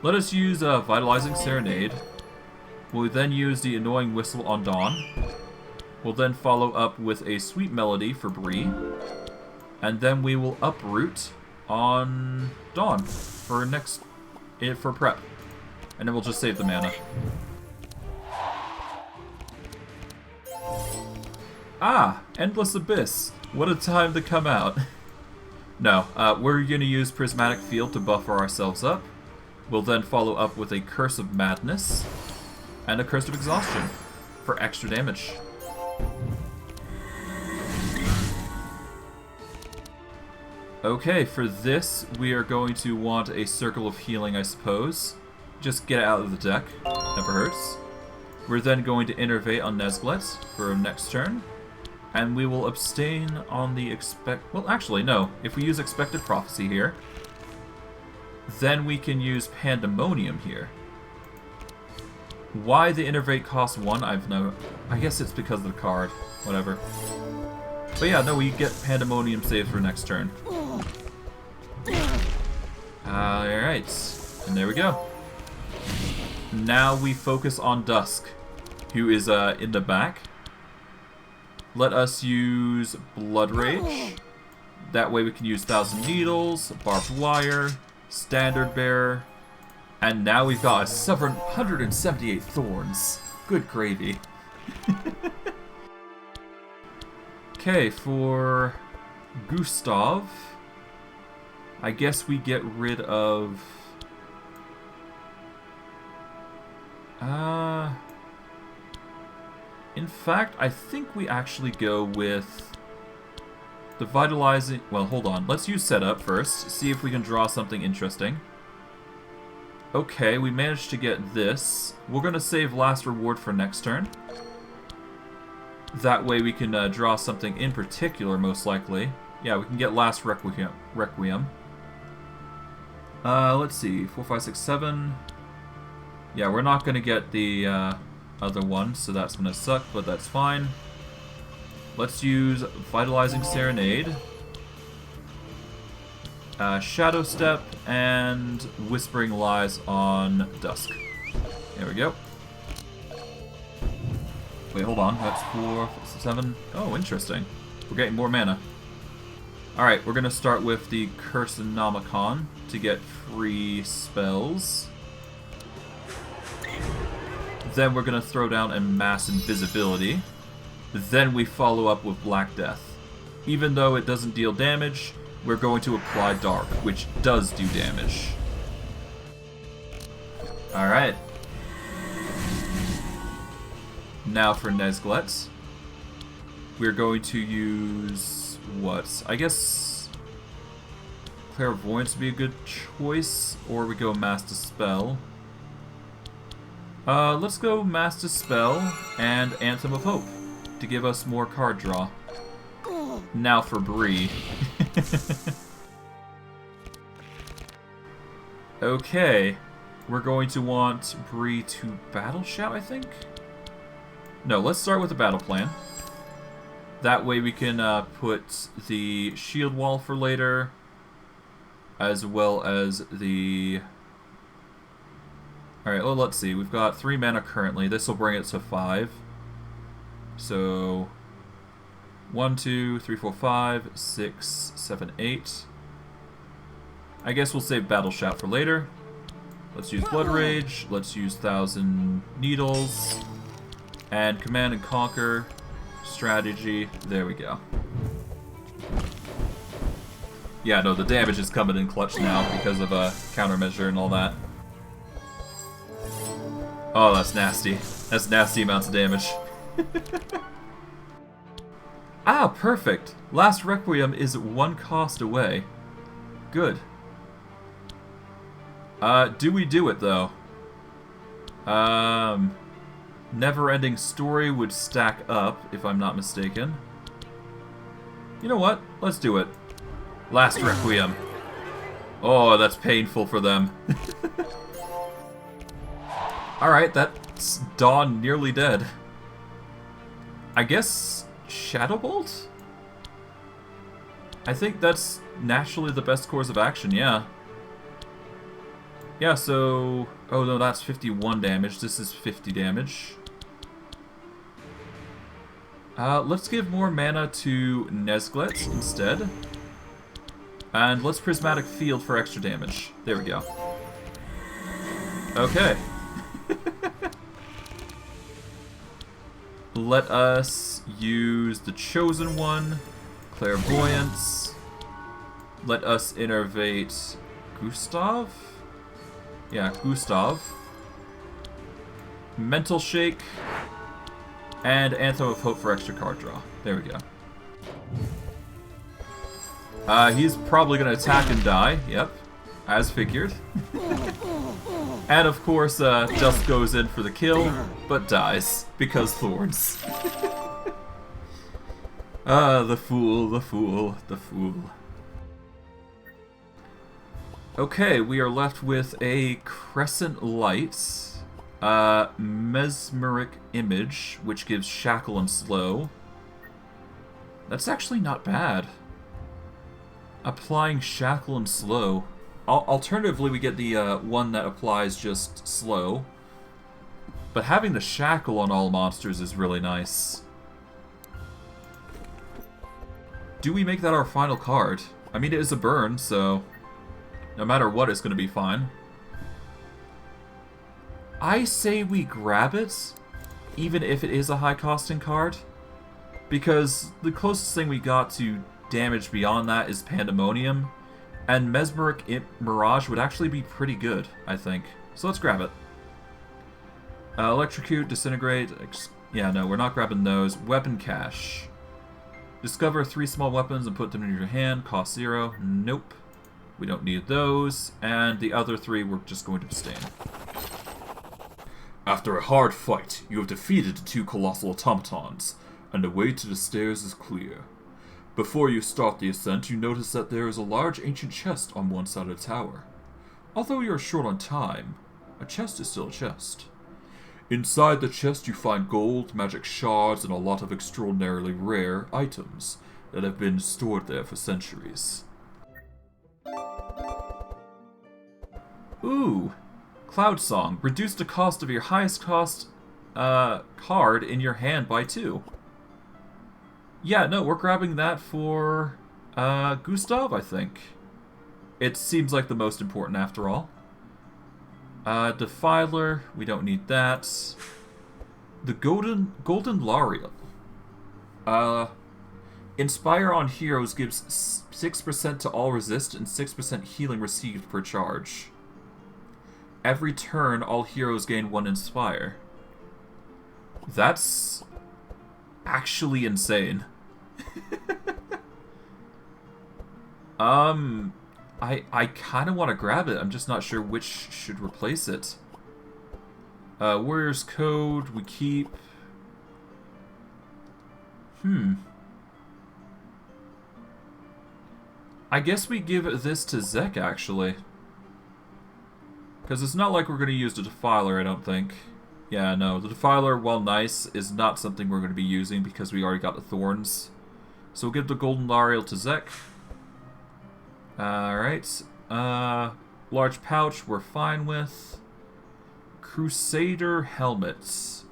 Let us use Vitalizing Serenade. We'll then use the Annoying Whistle on Dawn. We'll then follow up with a Sweet Melody for Bree. And then we will Uproot on Dawn for prep. And then we'll just save the mana. Ah! Endless Abyss! What a time to come out. No, we're going to use Prismatic Field to buffer ourselves up. We'll then follow up with a Curse of Madness and a Curse of Exhaustion for extra damage. Okay, for this, we are going to want a Circle of Healing, I suppose. Just get it out of the deck. Never hurts. We're then going to Innervate on Nezglekt for next turn. And we will abstain on the well, actually, no. If we use Expected Prophecy here, then we can use Pandemonium here. Why the Innervate costs 1, I guess it's because of the card. Whatever. But yeah, no, we get Pandemonium saves for next turn. Alright. And there we go. Now we focus on Dusk, who is in the back. Let us use Blood Rage. That way we can use Thousand Needles, Barbed Wire, Standard Bearer, and now we've got a 778 Thorns. Good gravy. Okay, for Gustav, I guess we get rid of... in fact, I think we actually go with the Vitalizing... Well, hold on. Let's use Setup first, see if we can draw something interesting. Okay, we managed to get this. We're going to save Last Reward for next turn. That way we can draw something in particular, most likely. Yeah, we can get Last Requiem. Let's see. 4, 5, 6, 7. Yeah, we're not going to get the other one, so that's going to suck, but that's fine. Let's use Vitalizing Serenade, Shadow Step, and Whispering Lies on Dusk. There we go. Wait, hold on. That's 4, 7. Oh, interesting. We're getting more mana. Alright, we're going to start with the Cursenomicon to get free spells. Then we're going to throw down a Mass Invisibility. Then we follow up with Black Death. Even though it doesn't deal damage, we're going to apply Dark, which does do damage. Alright. Now for Nezglekt. We're going to use... what? I guess... Clairvoyance would be a good choice, or we go Mass Dispel. Let's go Master Spell and Anthem of Hope to give us more card draw. Now for Bree. Okay. We're going to want Bree to Battle Shout, I think? No, let's start with the battle plan. That way we can put the shield wall for later, as well as the... Alright, well, let's see. We've got 3 mana currently. This will bring it to 5. So... 1, 2, 3, 4, 5, 6, 7, 8. I guess we'll save Battle Shout for later. Let's use Blood Rage. Let's use 1,000 Needles. And Command and Conquer. Strategy. There we go. Yeah, no, the damage is coming in clutch now because of a countermeasure and all that. Oh, that's nasty. That's nasty amounts of damage. Ah, perfect! Last Requiem is 1 cost away. Good. Do we do it, though? Never-ending Story would stack up, if I'm not mistaken. You know what? Let's do it. Last Requiem. Oh, that's painful for them. Alright, that's Dawn nearly dead. I guess Shadow Bolt? I think that's naturally the best course of action, yeah. Yeah, so... Oh no, that's 51 damage. This is 50 damage. Let's give more mana to Nezglekt instead. And let's Prismatic Field for extra damage. There we go. Okay. Let us use the Chosen One, Clairvoyance. Let us innervate Gustav? Yeah, Gustav. Mental Shake. And Anthem of Hope for extra card draw. There we go. He's probably going to attack and die. Yep. As figured. And of course, just goes in for the kill, but dies. Because Thorns. The fool, the fool, the fool. Okay, we are left with a Crescent Light, Mesmeric Image, which gives Shackle and Slow. That's actually not bad. Applying Shackle and Slow. Alternatively, we get the one that applies just Slow. But having the Shackle on all monsters is really nice. Do we make that our final card? I mean, it is a burn, so... No matter what, it's going to be fine. I say we grab it, even if it is a high-costing card. Because the closest thing we got to damage beyond that is Pandemonium. And Mesmeric Mirage would actually be pretty good, I think. So let's grab it. Electrocute, Disintegrate. Yeah, no, we're not grabbing those. Weapon Cache. Discover 3 small weapons and put them in your hand. Cost 0. Nope. We don't need those, and the other 3 we're just going to abstain. After a hard fight, you have defeated the 2 colossal automatons, and the way to the stairs is clear. Before you start the ascent, you notice that there is a large ancient chest on one side of the tower. Although you are short on time, a chest is still a chest. Inside the chest you find gold, magic shards, and a lot of extraordinarily rare items that have been stored there for centuries. Ooh, Cloud Song. Reduce the cost of your highest cost card in your hand by 2. Yeah, no, we're grabbing that for Gustav, I think. It seems like the most important after all. Defiler, we don't need that. The Golden Lariat. Inspire on heroes gives 6% to all resist and 6% healing received per charge. Every turn, all heroes gain 1 Inspire. That's actually insane. I kind of want to grab it. I'm just not sure which should replace it. Warrior's Code, we keep... I guess we give this to Zek, actually. Because it's not like we're going to use the Defiler, I don't think. Yeah, no. The Defiler, while nice, is not something we're going to be using because we already got the Thorns. So we'll give the Golden Lariel to Zek. Alright. Large Pouch, we're fine with. Crusader Helmets.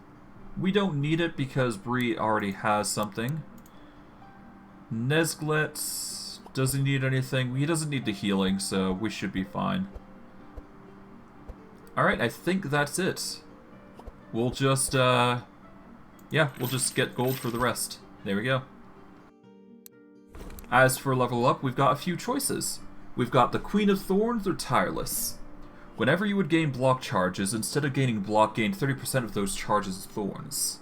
We don't need it because Bree already has something. Nezglekt doesn't need anything. He doesn't need the healing, so we should be fine. Alright, I think that's it. We'll just, yeah, we'll just get gold for the rest. There we go. As for level up, we've got a few choices. We've got the Queen of Thorns or Tireless. Whenever you would gain block charges, instead of gaining block, gain 30% of those charges as Thorns.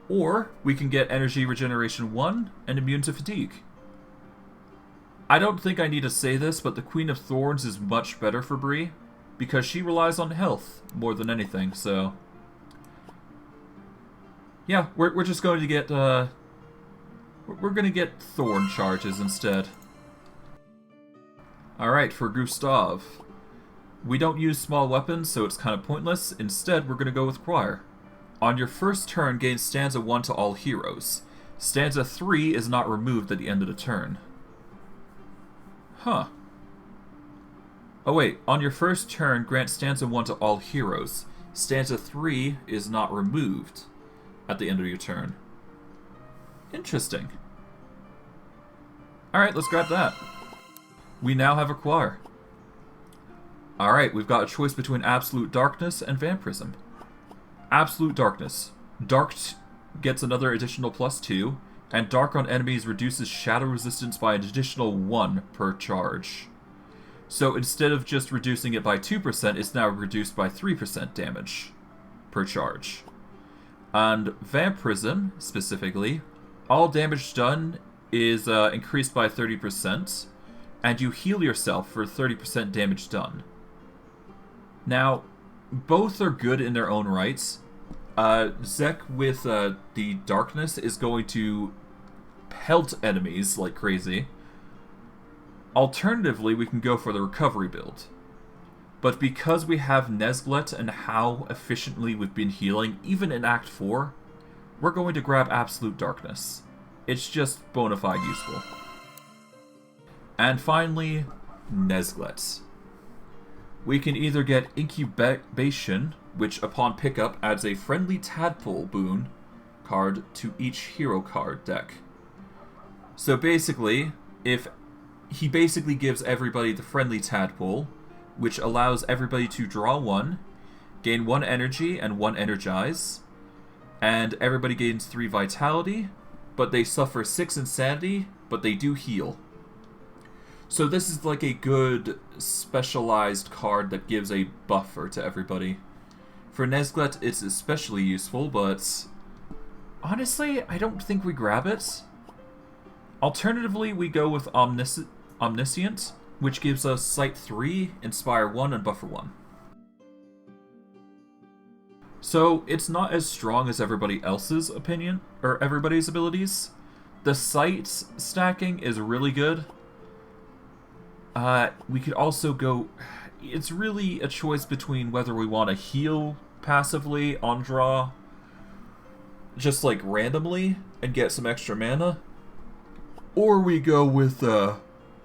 Or, we can get Energy Regeneration 1 and Immune to Fatigue. I don't think I need to say this, but the Queen of Thorns is much better for Bree, because she relies on health more than anything, so... Yeah, we're just going to get, we're gonna get Thorn charges instead. Alright, for Gustav. We don't use small weapons, so it's kind of pointless. Instead, we're gonna go with Choir. On your first turn, gain Stanza 1 to all heroes. Stanza 3 is not removed at the end of the turn. Huh. Oh wait, on your first turn, grant Stanza 1 to all heroes. Stanza 3 is not removed at the end of your turn. Interesting. Alright, let's grab that. We now have a Choir. Alright, we've got a choice between Absolute Darkness and Vampirism. Absolute Darkness. Darked gets another additional +2, and Dark on enemies reduces shadow resistance by an additional 1 per charge. So instead of just reducing it by 2%, it's now reduced by 3% damage per charge. And Vampirism, specifically, all damage done is increased by 30%, and you heal yourself for 30% damage done. Now, both are good in their own rights. Zek with the Darkness is going to pelt enemies like crazy. Alternatively, we can go for the recovery build. But because we have Nezglekt and how efficiently we've been healing, even in Act 4, we're going to grab Absolute Darkness. It's just bona fide useful. And finally, Nezglekt. We can either get Incubation, which upon pickup adds a friendly tadpole boon card to each hero card deck. So basically, he basically gives everybody the friendly tadpole, which allows everybody to draw 1, gain 1 energy and 1 energize, and everybody gains 3 vitality, but they suffer 6 insanity, but they do heal. So this is like a good specialized card that gives a buffer to everybody. For Nezglekt, it's especially useful, but honestly, I don't think we grab it. Alternatively, we go with Omniscient, which gives us Sight 3, Inspire 1, and Buffer 1. So it's not as strong as everybody else's opinion, or everybody's abilities. The Sight stacking is really good. We could also go... It's really a choice between whether we want to heal passively on draw, just like randomly, and get some extra mana, or we go with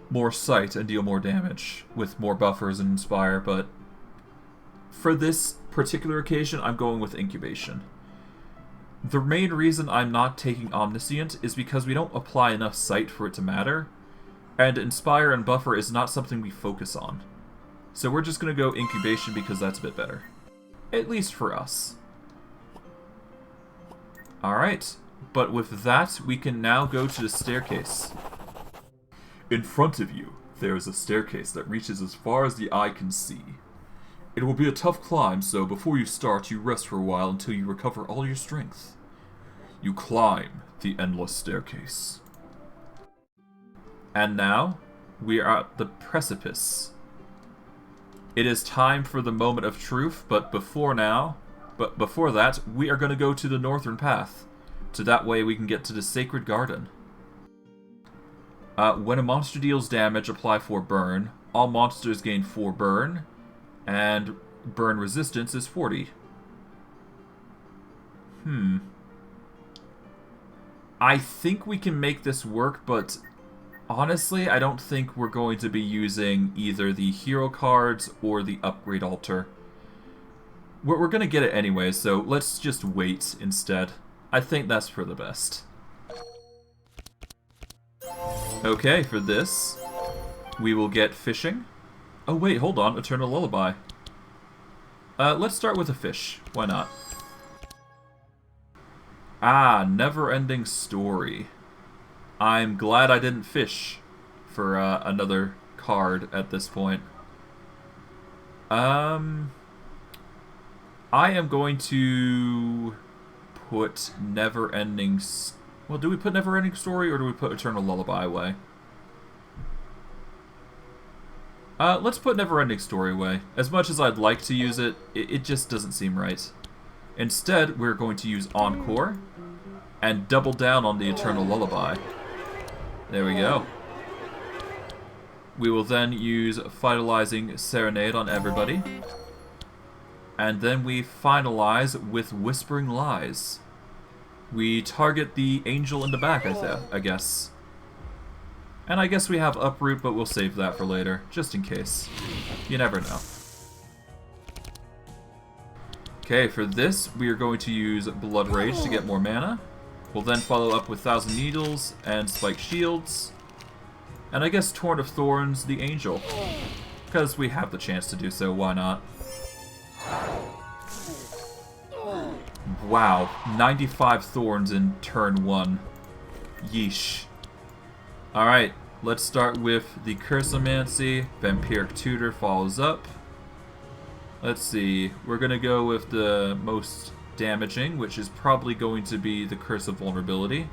more Sight and deal more damage with more buffers and Inspire, but for this particular occasion, I'm going with Incubation. The main reason I'm not taking Omniscient is because we don't apply enough Sight for it to matter, and Inspire and Buffer is not something we focus on. So we're just going to go Incubation because that's a bit better. At least for us. Alright, but with that, we can now go to the staircase. In front of you, there is a staircase that reaches as far as the eye can see. It will be a tough climb, so before you start, you rest for a while until you recover all your strength. You climb the endless staircase. And now, we are at the precipice. It is time for the moment of truth, but before that, we are going to go to the northern path. So that way we can get to the sacred garden. When a monster deals damage, apply 4 burn. All monsters gain 4 burn, and burn resistance is 40. I think we can make this work, but honestly, I don't think we're going to be using either the hero cards or the upgrade altar. We're going to get it anyway, so let's just wait instead. I think that's for the best. Okay, for this, we will get fishing. Oh wait, hold on, Eternal Lullaby. Let's start with a fish. Why not? Ah, Never-Ending Story. I'm glad I didn't fish for another card at this point. I am going to put Never-Ending... Well, do we put Never-Ending Story or do we put Eternal Lullaby away? Let's put Never-Ending Story away. As much as I'd like to use it, it just doesn't seem right. Instead, we're going to use Encore and double down on the Eternal Lullaby. There we go. We will then use Vitalizing Serenade on everybody. And then we finalize with Whispering Lies. We target the angel in the back, I guess. And I guess we have Uproot, but we'll save that for later, just in case. You never know. Okay, for this, we are going to use Blood Rage to get more mana. We'll then follow up with Thousand Needles and Spike Shields. And I guess Torn of Thorns, the Angel. Because we have the chance to do so, why not? Wow, 95 Thorns in turn 1. Yeesh. Alright, let's start with the Cursomancy. Vampiric Tutor follows up. Let's see, we're going to go with the most damaging, which is probably going to be the Curse of Vulnerability.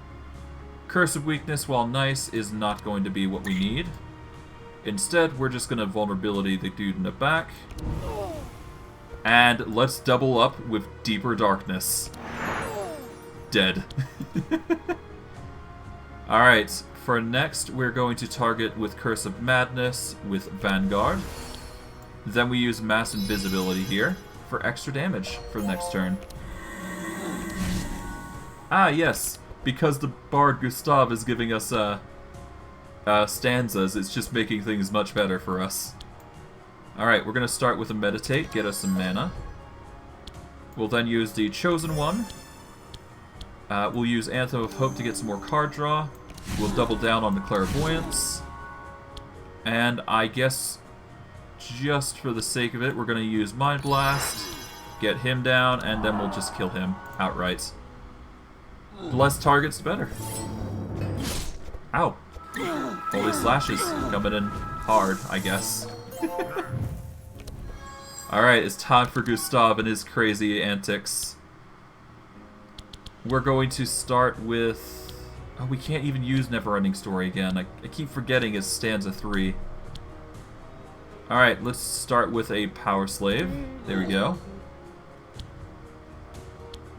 Curse of Weakness, while nice, is not going to be what we need. Instead, we're just going to Vulnerability the dude in the back. And let's double up with Deeper Darkness. Dead. Alright, for next, we're going to target with Curse of Madness with Vanguard. Then we use Mass Invisibility here for extra damage for the next turn. Ah, yes, because the Bard Gustav is giving us stanzas, it's just making things much better for us. Alright, we're going to start with a Meditate, get us some mana. We'll then use the Chosen One. We'll use Anthem of Hope to get some more card draw. We'll double down on the Clairvoyance. And I guess, just for the sake of it, we're going to use Mind Blast, get him down, and then we'll just kill him outright. The less targets, the better. Ow. Holy Slashes coming in hard, I guess. Alright, it's time for Gustav and his crazy antics. We're going to start with... Oh, we can't even use Neverending Story again. I keep forgetting it's stanza 3. Alright, let's start with a Power Slave. There we go.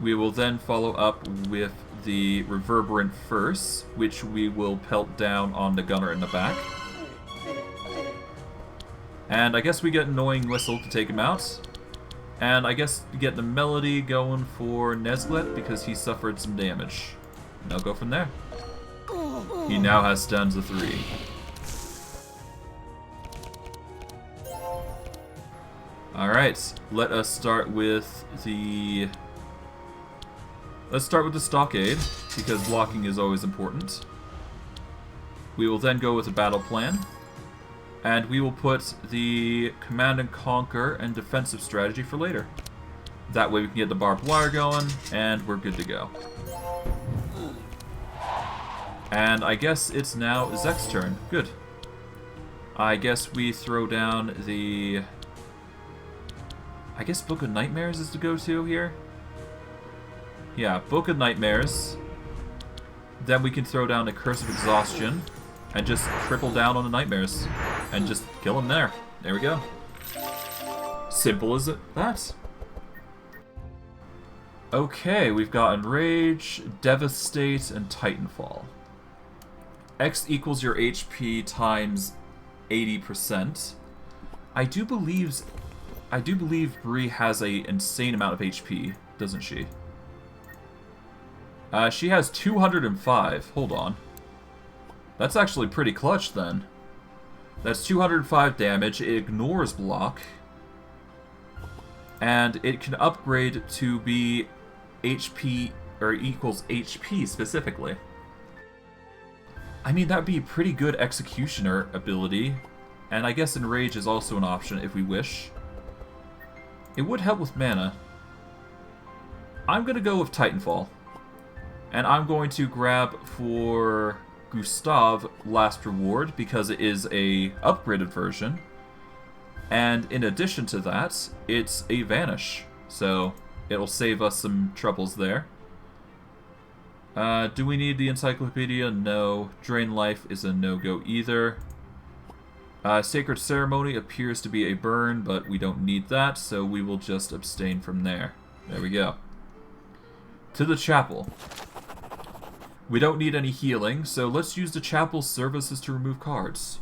We will then follow up with the Reverberant First, which we will pelt down on the gunner in the back. And I guess we get Annoying Whistle to take him out. And I guess we get the Melody going for Nezglekt because he suffered some damage. And I'll go from there. He now has stanza 3. Alright, let us start with the... Let's start with the Stockade, because blocking is always important. We will then go with a battle plan. And we will put the Command and Conquer and defensive strategy for later. That way we can get the barbed wire going, and we're good to go. And I guess it's now Zek's turn. Good. I guess we throw down the... I guess Book of Nightmares is the go-to here? Yeah, Book of Nightmares. Then we can throw down a Curse of Exhaustion and just triple down on the Nightmares and just kill him there. There we go. Simple as that. Okay, we've got Enrage, Devastate, and Titanfall. X equals your HP times 80%. I do believe Bree has an insane amount of HP, doesn't she? She has 205. Hold on. That's actually pretty clutch then. That's 205 damage. It ignores block. And it can upgrade to be HP, or equals HP specifically. I mean, that'd be a pretty good executioner ability. And I guess Enrage is also an option if we wish. It would help with mana. I'm gonna go with Titanfall. And I'm going to grab for Gustav Last Reward because it is a upgraded version. And in addition to that, it's a Vanish. So it'll save us some troubles there. Do we need the Encyclopedia? No. Drain Life is a no-go either. Sacred Ceremony appears to be a burn, but we don't need that, so we will just abstain from there. There we go. To the chapel. We don't need any healing, so let's use the chapel's services to remove cards.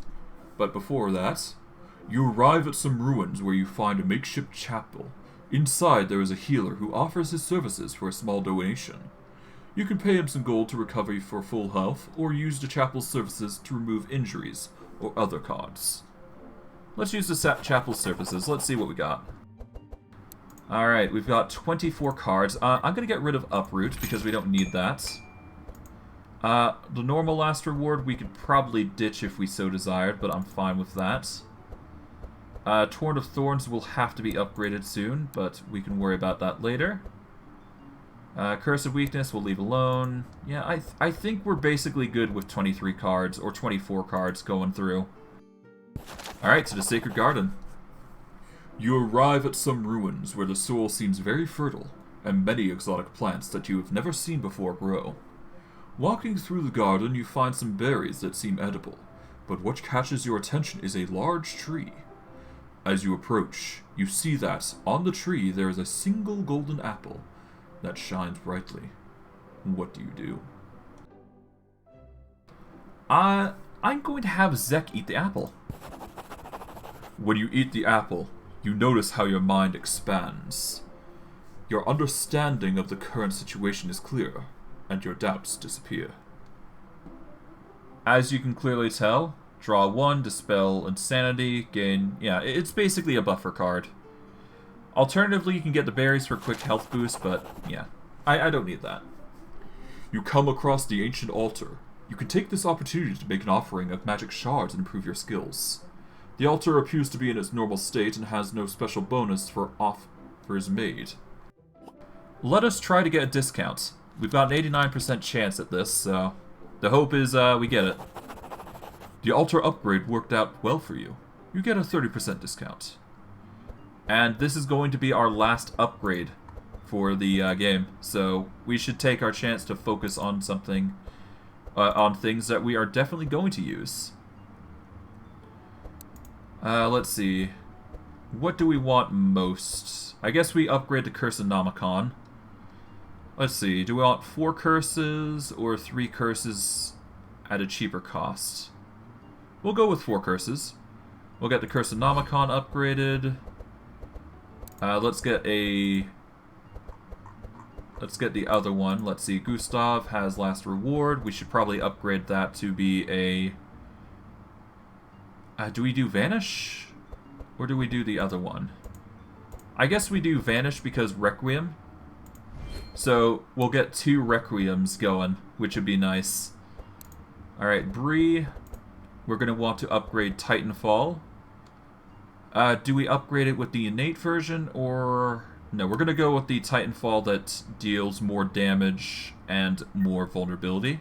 But before that, you arrive at some ruins where you find a makeshift chapel. Inside there is a healer who offers his services for a small donation. You can pay him some gold to recover for full health, or use the chapel's services to remove injuries or other cards. Let's use the chapel's services. Let's see what we got. Alright, we've got 24 cards. I'm going to get rid of Uproot because we don't need that. The normal Last Reward we could probably ditch if we so desired, but I'm fine with that. Torn of Thorns will have to be upgraded soon, but we can worry about that later. Curse of Weakness we'll leave alone. Yeah, I think we're basically good with 23 cards, or 24 cards going through. Alright, to the Sacred Garden. You arrive at some ruins where the soil seems very fertile, and many exotic plants that you have never seen before grow. Walking through the garden, you find some berries that seem edible, but what catches your attention is a large tree. As you approach, you see that, on the tree, there is a single golden apple that shines brightly. What do you do? I'm going to have Zek eat the apple. When you eat the apple, you notice how your mind expands. Your understanding of the current situation is clear, and your doubts disappear. As you can clearly tell, draw 1, dispel insanity, gain... yeah, it's basically a buffer card. Alternatively, you can get the berries for a quick health boost, but yeah, I don't need that. You come across the ancient altar. You can take this opportunity to make an offering of magic shards and improve your skills. The altar appears to be in its normal state and has no special bonus for offers made. Let us try to get a discount. We've got an 89% chance at this, so the hope is we get it. The altar upgrade worked out well for you. You get a 30% discount. And this is going to be our last upgrade for the game, so we should take our chance to focus on something, on things that we are definitely going to use. Let's see. What do we want most? I guess we upgrade to Cursenomicon. Let's see, do we want 4 curses or 3 curses at a cheaper cost? We'll go with 4 curses. We'll get the Cursenomicon upgraded. Let's get the other one. Let's see, Gustav has Last Reward. We should probably upgrade that to be a... do we do Vanish? Or do we do the other one? I guess we do Vanish because Requiem. So we'll get 2 Requiems going, which would be nice. Alright, Bree. We're going to want to upgrade Titanfall. Do we upgrade it with the innate version, or... No, we're going to go with the Titanfall that deals more damage and more vulnerability.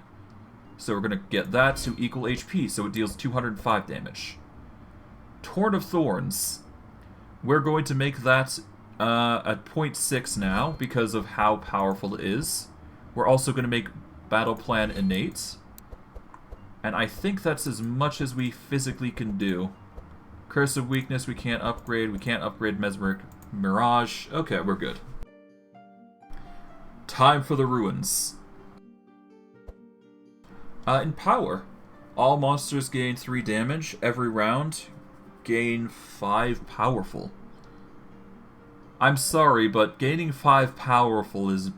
So we're going to get that to equal HP, so it deals 205 damage. Torn of Thorns. We're going to make that at 0.6 now, because of how powerful it is. We're also going to make Battle Plan innate. And I think that's as much as we physically can do. Curse of Weakness we can't upgrade. We can't upgrade Mesmeric Mirage. Okay, we're good. Time for the ruins. In power, all monsters gain 3 damage. Every round, gain 5 powerful. I'm sorry, but gaining 5 powerful is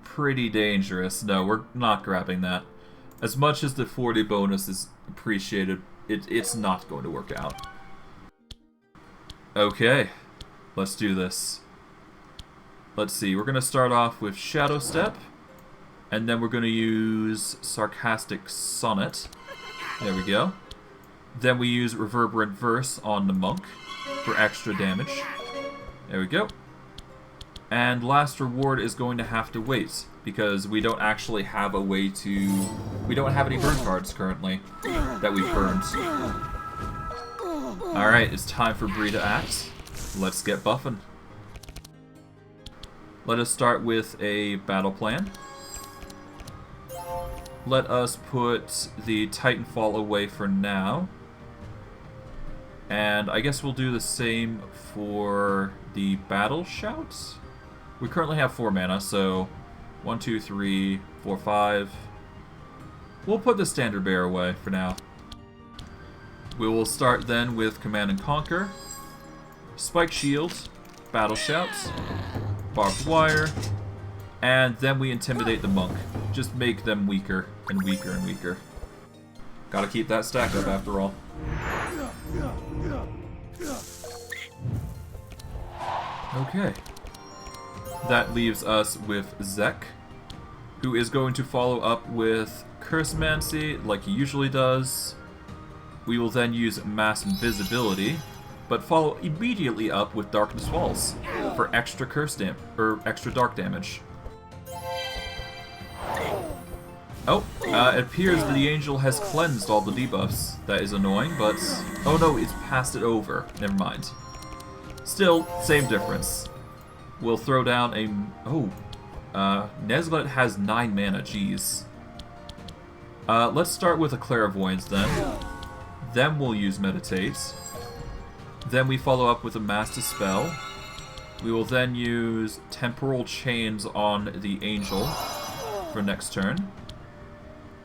pretty dangerous. No, we're not grabbing that. As much as the 40 bonus is appreciated, it's not going to work out. Okay, let's do this. Let's see, we're going to start off with Shadow Step, and then we're going to use Sarcastic Sonnet. There we go. Then we use Reverberant Verse on the Monk for extra damage. There we go. And last reward is going to have to wait, because we don't actually have a way to... We don't have any burn cards currently that we've burned. Alright, it's time for Bree to act. Let's get buffing. Let us start with a battle plan. Let us put the Titanfall away for now. And I guess we'll do the same for the Battle Shout. We currently have 4 mana, so 1, 2, 3, 4, 5. We'll put the Standard Bearer away for now. We will start then with Command and Conquer, Spike Shield, Battle Shout, Barbed Wire, and then we Intimidate the Monk. Just make them weaker and weaker and weaker. Gotta keep that stack up after all. Okay. That leaves us with Zek, who is going to follow up with Cursemancy like he usually does. We will then use Mass Invisibility, but follow immediately up with Darkness Falls for extra extra dark damage. Oh, it appears that the Angel has cleansed all the debuffs. That is annoying, but... Oh no, it's passed it over. Never mind. Still, same difference. We'll throw down a... Oh. Nezglekt has 9 mana, jeez. Let's start with a Clairvoyance then. Then we'll use Meditate. Then we follow up with a Mass Dispel. We will then use Temporal Chains on the Angel for next turn.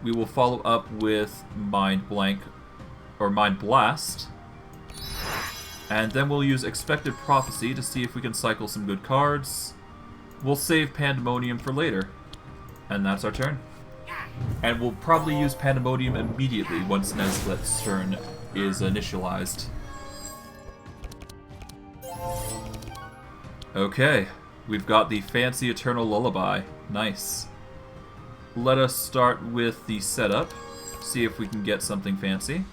We will follow up with Mind Blank, or Mind Blast. And then we'll use Expected Prophecy to see if we can cycle some good cards. We'll save Pandemonium for later. And that's our turn. And we'll probably use Pandemonium immediately once Nezglekt's turn is initialized. Okay, we've got the fancy Eternal Lullaby. Nice. Let us start with the setup. See if we can get something fancy.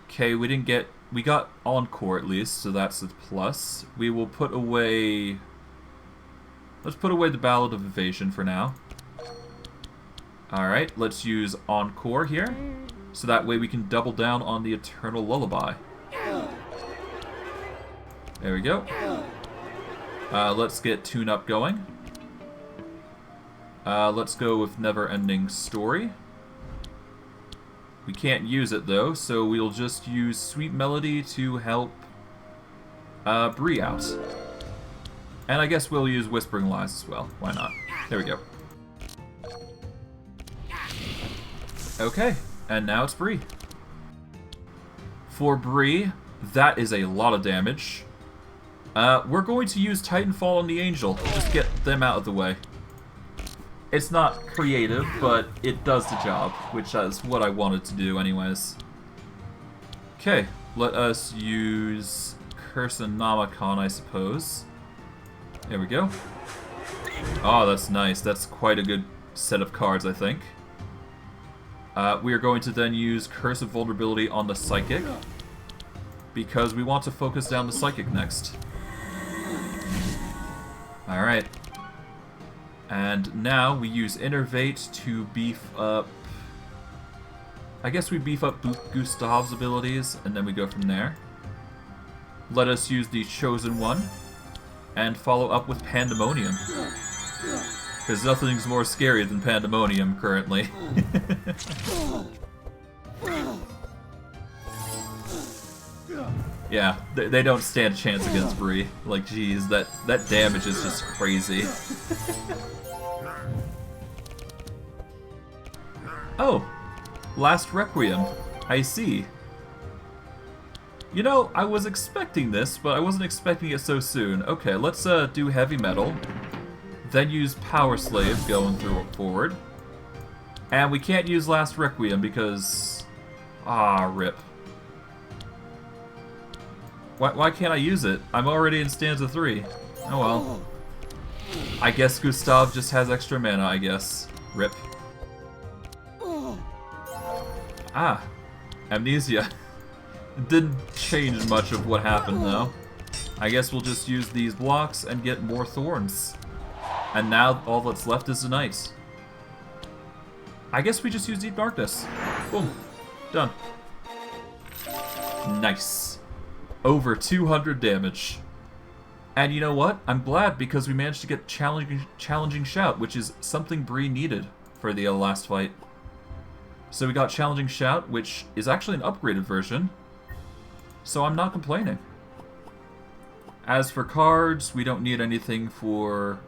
Okay, we got Encore at least, so that's a plus. We will put away... Let's put away the Ballad of Evasion for now. Alright, let's use Encore here. So that way we can double down on the Eternal Lullaby. There we go. Let's get Tune Up going. Let's go with Never Ending Story. We can't use it though, so we'll just use Sweet Melody to help Bree out. And I guess we'll use Whispering Lies as well. Why not? There we go. Okay, and now it's Bree. For Bree, that is a lot of damage. We're going to use Titanfall on the Angel. Just get them out of the way. It's not creative, but it does the job, which is what I wanted to do anyways. Okay, let us use Curse-Nomicon, I suppose. There we go. Oh, that's nice. That's quite a good set of cards, I think. We are going to then use Curse of Vulnerability on the Psychic, because we want to focus down the Psychic next. Alright. And now we use Innervate to beef up... I guess we beef up Gustav's abilities, and then we go from there. Let us use the Chosen One, and follow up with Pandemonium. Because nothing's more scary than Pandemonium currently. Yeah, they don't stand a chance against Bree. Like, geez, that damage is just crazy. Oh, last Requiem. I see. You know, I was expecting this, but I wasn't expecting it so soon. Okay, let's do heavy metal. Then use Power Slave going forward. And we can't use last Requiem because... Ah, rip. Why can't I use it? I'm already in stanza 3. Oh well. I guess Gustav just has extra mana, I guess. Rip. Ah. Amnesia. It didn't change much of what happened, though. I guess we'll just use these blocks and get more Thorns. And now all that's left is the Knight. I guess we just use Deep Darkness. Boom. Done. Nice. Over 200 damage. And you know what? I'm glad because we managed to get challenging Shout, which is something Bree needed for the last fight. So we got Challenging Shout, which is actually an upgraded version. So I'm not complaining. As for cards, we don't need anything for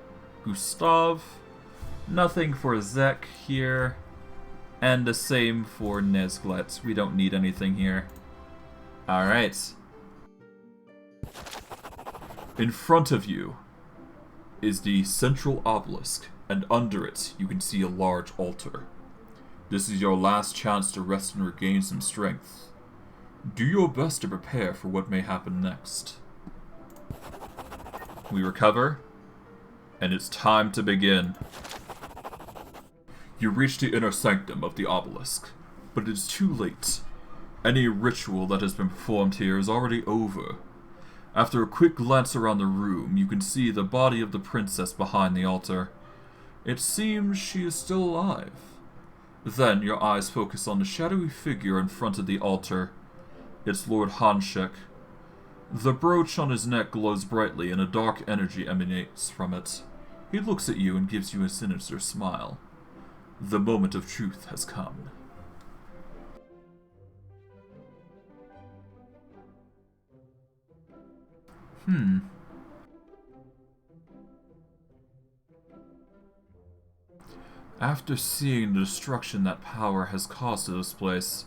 Gustav. Nothing for Zek here. And the same for Nezglekt. We don't need anything here. Alright. In front of you is the central obelisk, and under it you can see a large altar. This is your last chance to rest and regain some strength. Do your best to prepare for what may happen next. We recover, and it's time to begin. You reach the inner sanctum of the obelisk, but it is too late. Any ritual that has been performed here is already over. After a quick glance around the room, you can see the body of the princess behind the altar. It seems she is still alive. Then your eyes focus on the shadowy figure in front of the altar. It's Lord Hanshek. The brooch on his neck glows brightly and a dark energy emanates from it. He looks at you and gives you a sinister smile. The moment of truth has come. After seeing the destruction that power has caused to this place,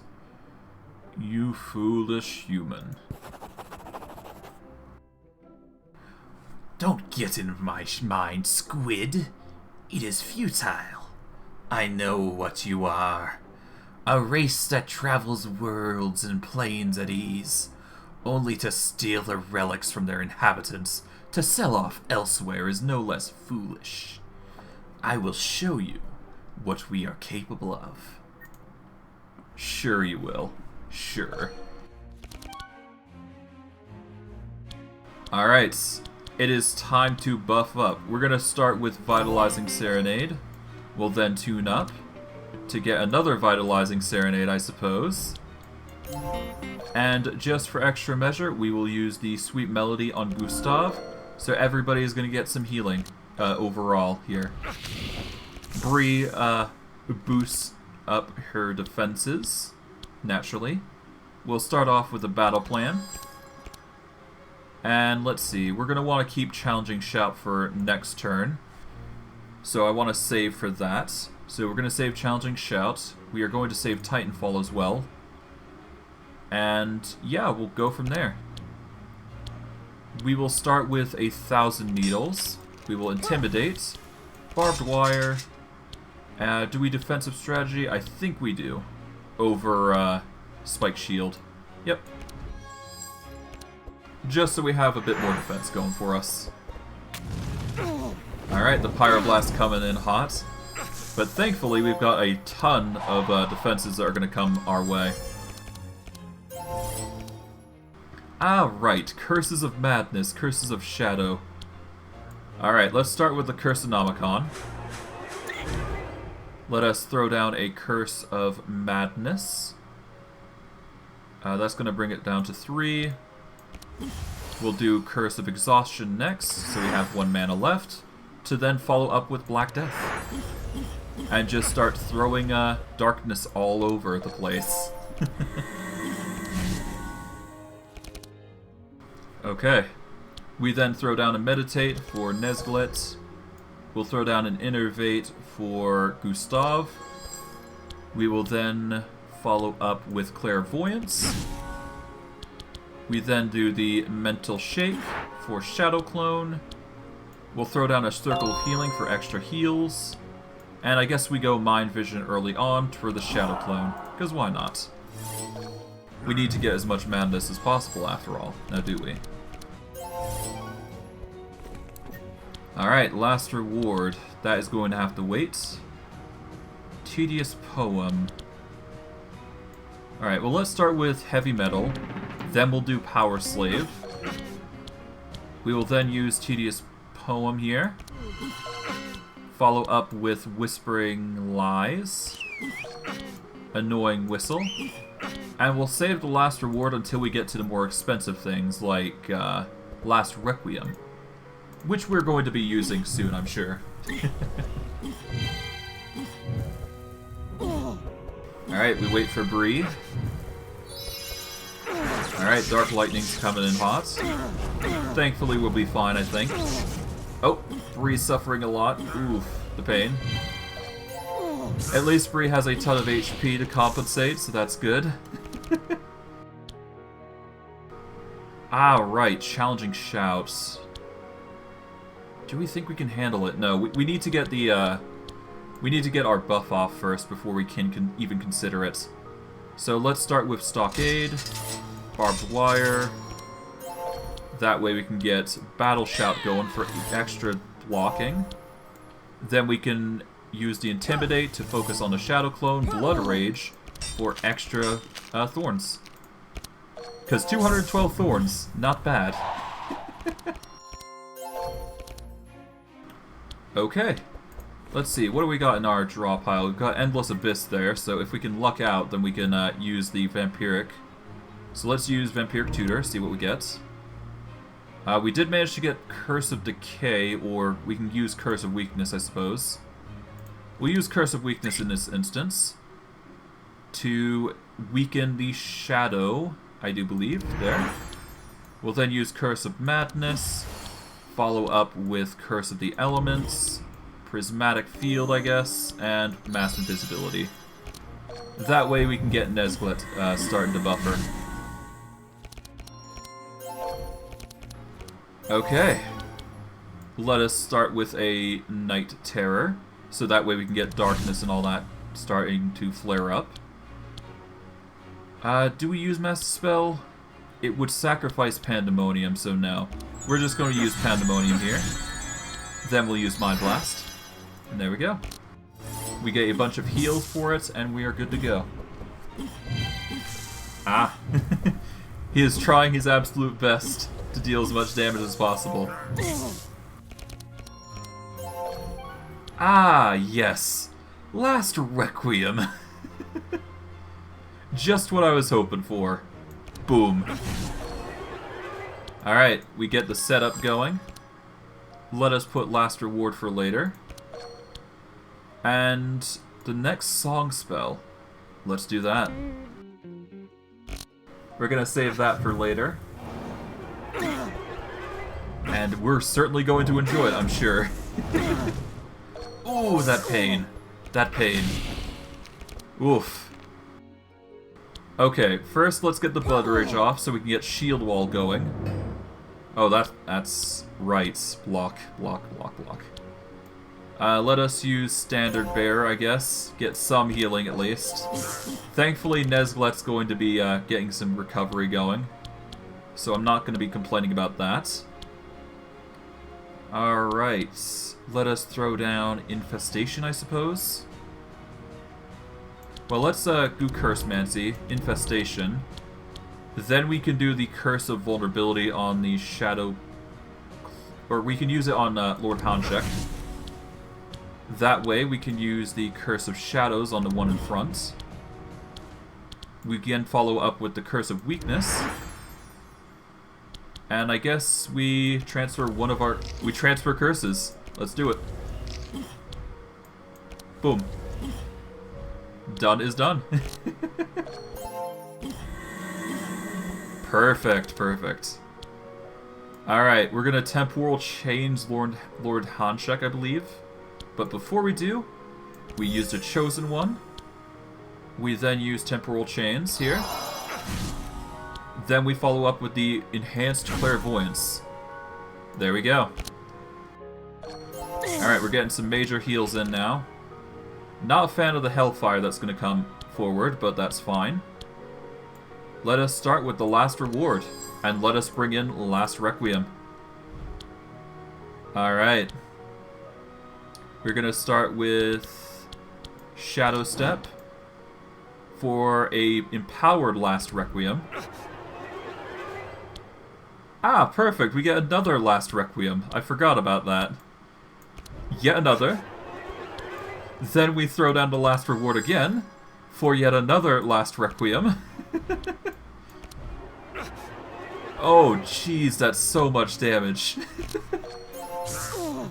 you foolish human. Don't get in my mind, squid. It is futile. I know what you are. A race that travels worlds and planes at ease, only to steal the relics from their inhabitants to sell off elsewhere is no less foolish. I will show you what we are capable of. Sure you will. Sure. Alright, it is time to buff up. We're gonna start with Vitalizing Serenade. We'll then tune up to get another Vitalizing Serenade, I suppose. And just for extra measure, we will use the Sweet Melody on Gustav. So everybody is going to get some healing overall here. Bree boosts up her defenses, naturally. We'll start off with a battle plan. And let's see, we're going to want to keep Challenging Shout for next turn. So I want to save for that. So we're going to save Challenging Shout. We are going to save Titanfall as well. And yeah, we'll go from there. We will start with 1,000 needles. We will intimidate, barbed wire. Do we defensive strategy? I think we do. Over spike shield. Yep. Just so we have a bit more defense going for us. Alright, the Pyroblast coming in hot. But thankfully we've got a ton of defenses that are going to come our way. Right, Curses of Madness, Curses of Shadow. Alright, let's start with the Cursonomicon. Let us throw down a Curse of Madness. That's going to bring it down to 3. We'll do Curse of Exhaustion next, so we have 1 mana left, to then follow up with Black Death. And just start throwing darkness all over the place. Okay. We then throw down a Meditate for Nezglekt. We'll throw down an Innervate for Gustav. We will then follow up with Clairvoyance. We then do the Mental Shake for Shadow Clone. We'll throw down a Circle of Healing for extra heals. And I guess we go Mind Vision early on for the Shadow Clone, because why not? We need to get as much madness as possible after all, now do we? Alright, last reward. That is going to have to wait. Tedious Poem. Alright, well let's start with Heavy Metal. Then we'll do Power Slave. We will then use Tedious Poem here. Follow up with Whispering Lies. Annoying Whistle. And we'll save the last reward until we get to the more expensive things, like Last Requiem. Which we're going to be using soon, I'm sure. Alright, we wait for Bree. Alright, Dark Lightning's coming in hot. Thankfully we'll be fine, I think. Oh, Bree's suffering a lot. Oof, the pain. At least Bree has a ton of HP to compensate, so that's good. Right, challenging shouts. Do we think we can handle it? No, we need to get the we need to get our buff off first before we can even consider it. So let's start with Stockade, Barbed Wire. That way we can get Battle Shout going for extra blocking. Then we can use the Intimidate to focus on the Shadow Clone, Blood Rage for extra Thorns. Because 212 Thorns, not bad. Okay. Let's see, what do we got in our draw pile? We've got Endless Abyss there, so if we can luck out, then we can use the Vampiric. So let's use Vampiric Tutor, see what we get. We did manage to get Curse of Decay, or we can use Curse of Weakness, I suppose. We'll use Curse of Weakness in this instance to weaken the Shadow, I do believe, there. We'll then use Curse of Madness, follow up with Curse of the Elements, Prismatic Field, I guess, and Mass Invisibility. That way we can get Nezglekt starting to buffer. Okay. Let us start with a Night Terror, so that way we can get Darkness and all that starting to flare up. Do we use Mass Spell? It would sacrifice Pandemonium, so no. We're just going to use Pandemonium here. Then we'll use Mind Blast. And there we go. We get a bunch of heals for it, and we are good to go. Ah. He is trying his absolute best to deal as much damage as possible. Ah, yes. Last Requiem. Just what I was hoping for. Boom. Alright, we get the setup going. Let us put Last Reward for later. And the next song spell. Let's do that. We're gonna save that for later. And we're certainly going to enjoy it, I'm sure. Ooh, that pain. That pain. Oof. Okay, first let's get the Blood Rage off so we can get Shield Wall going. Oh, that's right. Block, block, block, block. Let us use Standard Bear, I guess. Get some healing at least. Thankfully, Nezglekt's going to be getting some recovery going. So I'm not going to be complaining about that. Alright. Let us throw down Infestation, I suppose. Well, let's do Curse Mancy. Infestation. Then we can do the Curse of Vulnerability on the Shadow... Or we can use it on Lord Hanchek. That way we can use the Curse of Shadows on the one in front. We again follow up with the Curse of Weakness. And I guess we transfer one of our... We transfer curses. Let's do it. Boom. Done is done. Perfect, perfect. Alright, we're gonna temporal change Lord Hanshek, I believe. But before we do, we used a chosen one. We then use temporal chains here. Then we follow up with the enhanced clairvoyance. There we go. Alright, we're getting some major heals in now. Not a fan of the hellfire that's going to come forward, but that's fine. Let us start with the last reward, and let us bring in Last Requiem. Alright. We're going to start with Shadow Step for a empowered Last Requiem. Ah, perfect. We get another Last Requiem. I forgot about that. Yet another. Then we throw down the last reward again for yet another Last Requiem. Oh, jeez, that's so much damage.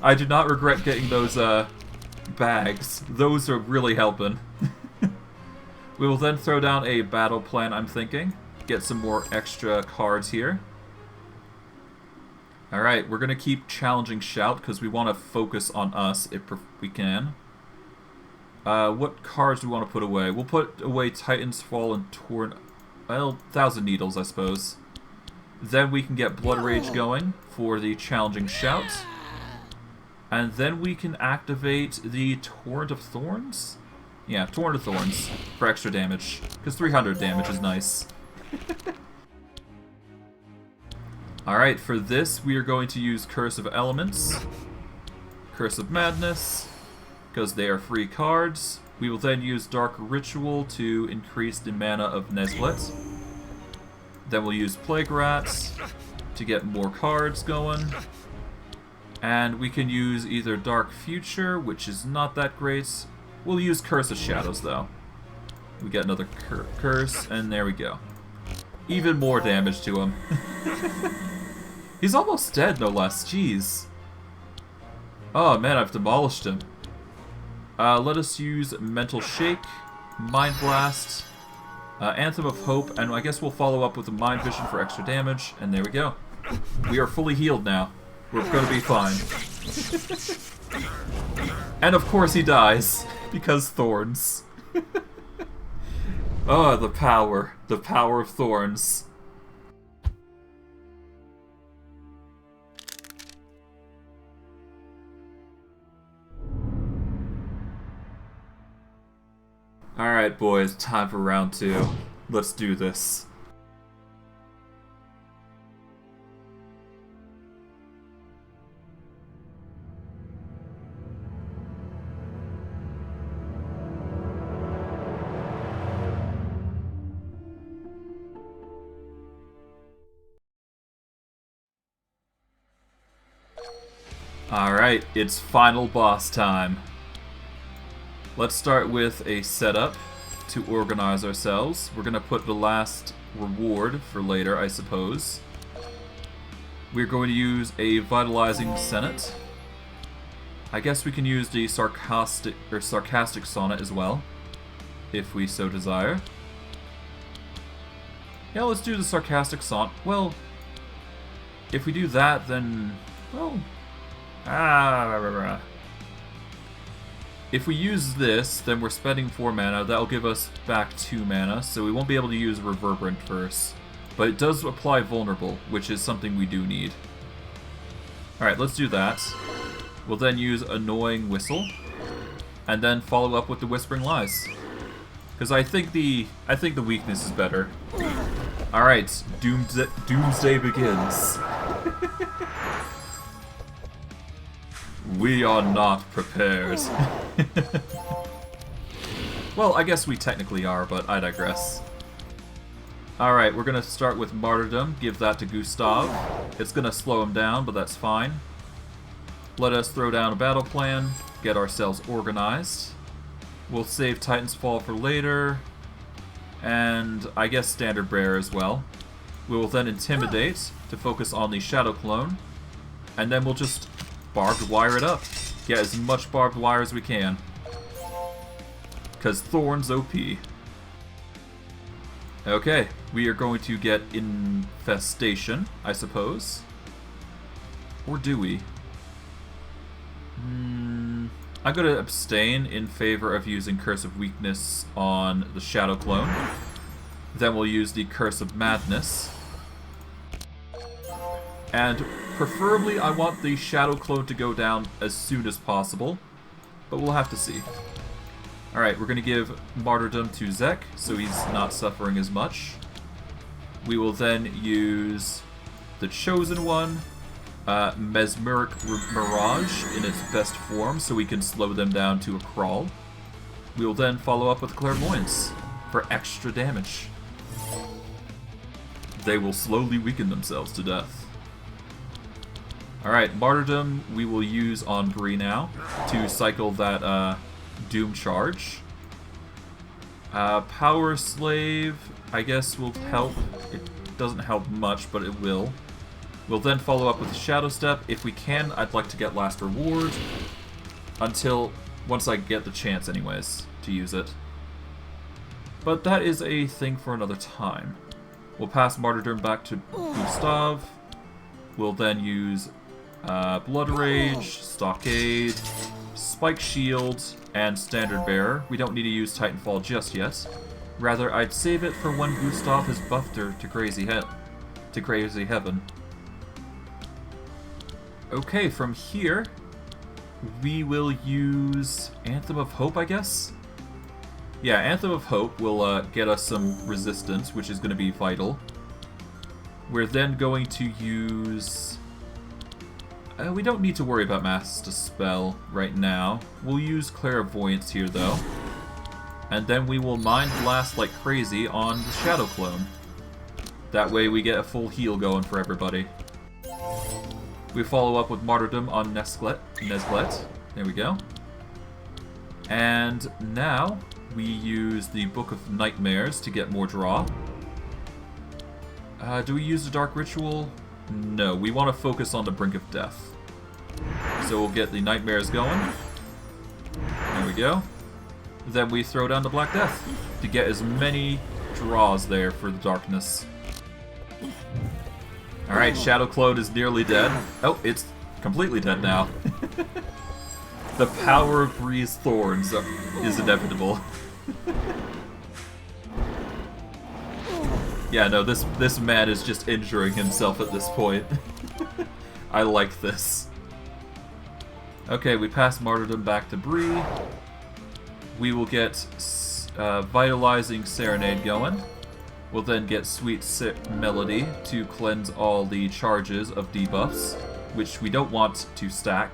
I do not regret getting those bags. Those are really helping. We will then throw down a battle plan, I'm thinking. Get some more extra cards here. Alright, we're going to keep challenging Shout because we want to focus on us if we can. What cards do we want to put away? We'll put away Titan's Fall and Torn... Well, Thousand Needles, I suppose. Then we can get Blood Rage going for the challenging Shout. And then we can activate the Torrent of Thorns? Yeah, Torrent of Thorns for extra damage. Because 300 damage is nice. Alright, for this we are going to use Curse of Elements, Curse of Madness, because they are free cards. We will then use Dark Ritual to increase the mana of Nezglekt. Then we'll use Plague Rats to get more cards going. And we can use either Dark Future, which is not that great. We'll use Curse of Shadows, though. We get another Curse, and there we go. Even more damage to him. He's almost dead, no less. Jeez. Oh, man, I've demolished him. Let us use Mental Shake, Mind Blast, Anthem of Hope, and I guess we'll follow up with a Mind Vision for extra damage, and there we go. We are fully healed now. We're gonna be fine. And of course he dies, because Thorns. Oh, the power of Thorns. Alright boys, time for round 2. Let's do this. Alright, it's final boss time. Let's start with a setup to organize ourselves. We're going to put the last reward for later, I suppose. We're going to use a Vitalizing Senate. I guess we can use the sarcastic sonnet as well, if we so desire. Yeah, let's do the sarcastic sonnet. Well, if we do that, then... well... If we use this, then we're spending 4 mana. That'll give us back 2 mana, so we won't be able to use Reverberant first. But it does apply Vulnerable, which is something we do need. Alright, let's do that. We'll then use Annoying Whistle, and then follow up with the Whispering Lies. Because I think the weakness is better. Alright, Doomsday begins. We are not prepared. Well, I guess we technically are, but I digress. Alright, we're gonna start with Martyrdom, give that to Gustav. It's gonna slow him down, but that's fine. Let us throw down a battle plan, get ourselves organized. We'll save Titan's Fall for later, and I guess Standard Bearer as well. We will then Intimidate to focus on the Shadow Clone, and then we'll just barbed wire it up. Get as much barbed wire as we can. Because Thorns OP. Okay, we are going to get Infestation, I suppose. Or do we? I'm going to abstain in favor of using Curse of Weakness on the Shadow Clone. Then we'll use the Curse of Madness. And preferably I want the Shadow Clone to go down as soon as possible. But we'll have to see. Alright, we're going to give Martyrdom to Nezglekt, so he's not suffering as much. We will then use the Chosen One, Mesmeric Mirage in its best form, so we can slow them down to a crawl. We will then follow up with Clairvoyance for extra damage. They will slowly weaken themselves to death. Alright, Martyrdom we will use on Bree now to cycle that Doom Charge. Power Slave, I guess, will help. It doesn't help much, but it will. We'll then follow up with Shadow Step. If we can, I'd like to get Last Reward once I get the chance anyways, to use it. But that is a thing for another time. We'll pass Martyrdom back to Gustav. We'll then use Blood Rage, Stockade, Spike Shield, and Standard Bearer. We don't need to use Titanfall just yet. Rather, I'd save it for when Gustav has buffed her to Crazy Heaven. Okay, from here, we will use Anthem of Hope, I guess? Yeah, Anthem of Hope will get us some resistance, which is going to be vital. We're then going to use... we don't need to worry about Mass Dispel right now. We'll use Clairvoyance here, though. And then we will Mind Blast like crazy on the Shadow Clone. That way we get a full heal going for everybody. We follow up with Martyrdom on Nezglekt. There we go. And now we use the Book of Nightmares to get more draw. Do we use the Dark Ritual? No, we want to focus on the Brink of Death. So we'll get the Nightmares going. There we go. Then we throw down the Black Death to get as many draws there for the darkness. Alright, Shadow Clone is nearly dead. Oh, it's completely dead now. The power of Bree's Thorns is inevitable. Yeah, no, this man is just injuring himself at this point. I like this. Okay, we pass Martyrdom back to Bree. We will get Vitalizing Serenade going. We'll then get Sweet Melody to cleanse all the charges of debuffs, which we don't want to stack.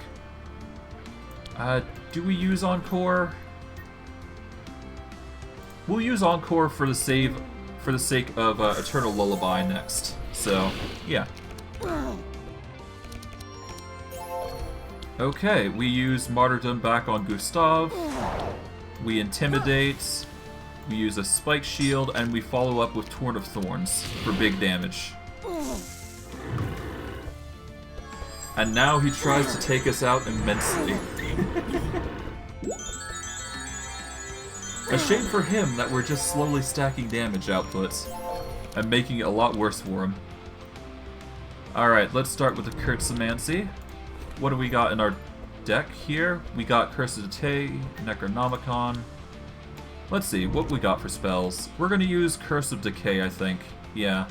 Do we use Encore? We'll use Encore for the sake of Eternal Lullaby next. So, yeah. Okay, we use Martyrdom back on Gustav. We Intimidate. We use a Spike Shield, and we follow up with Torn of Thorns for big damage. And now he tries to take us out immensely. A shame for him that we're just slowly stacking damage outputs and making it a lot worse for him. Alright, let's start with the Kurtzamancy. What do we got in our deck here? We got Curse of Decay, Necronomicon. Let's see, what we got for spells. We're going to use Curse of Decay, I think. Yeah.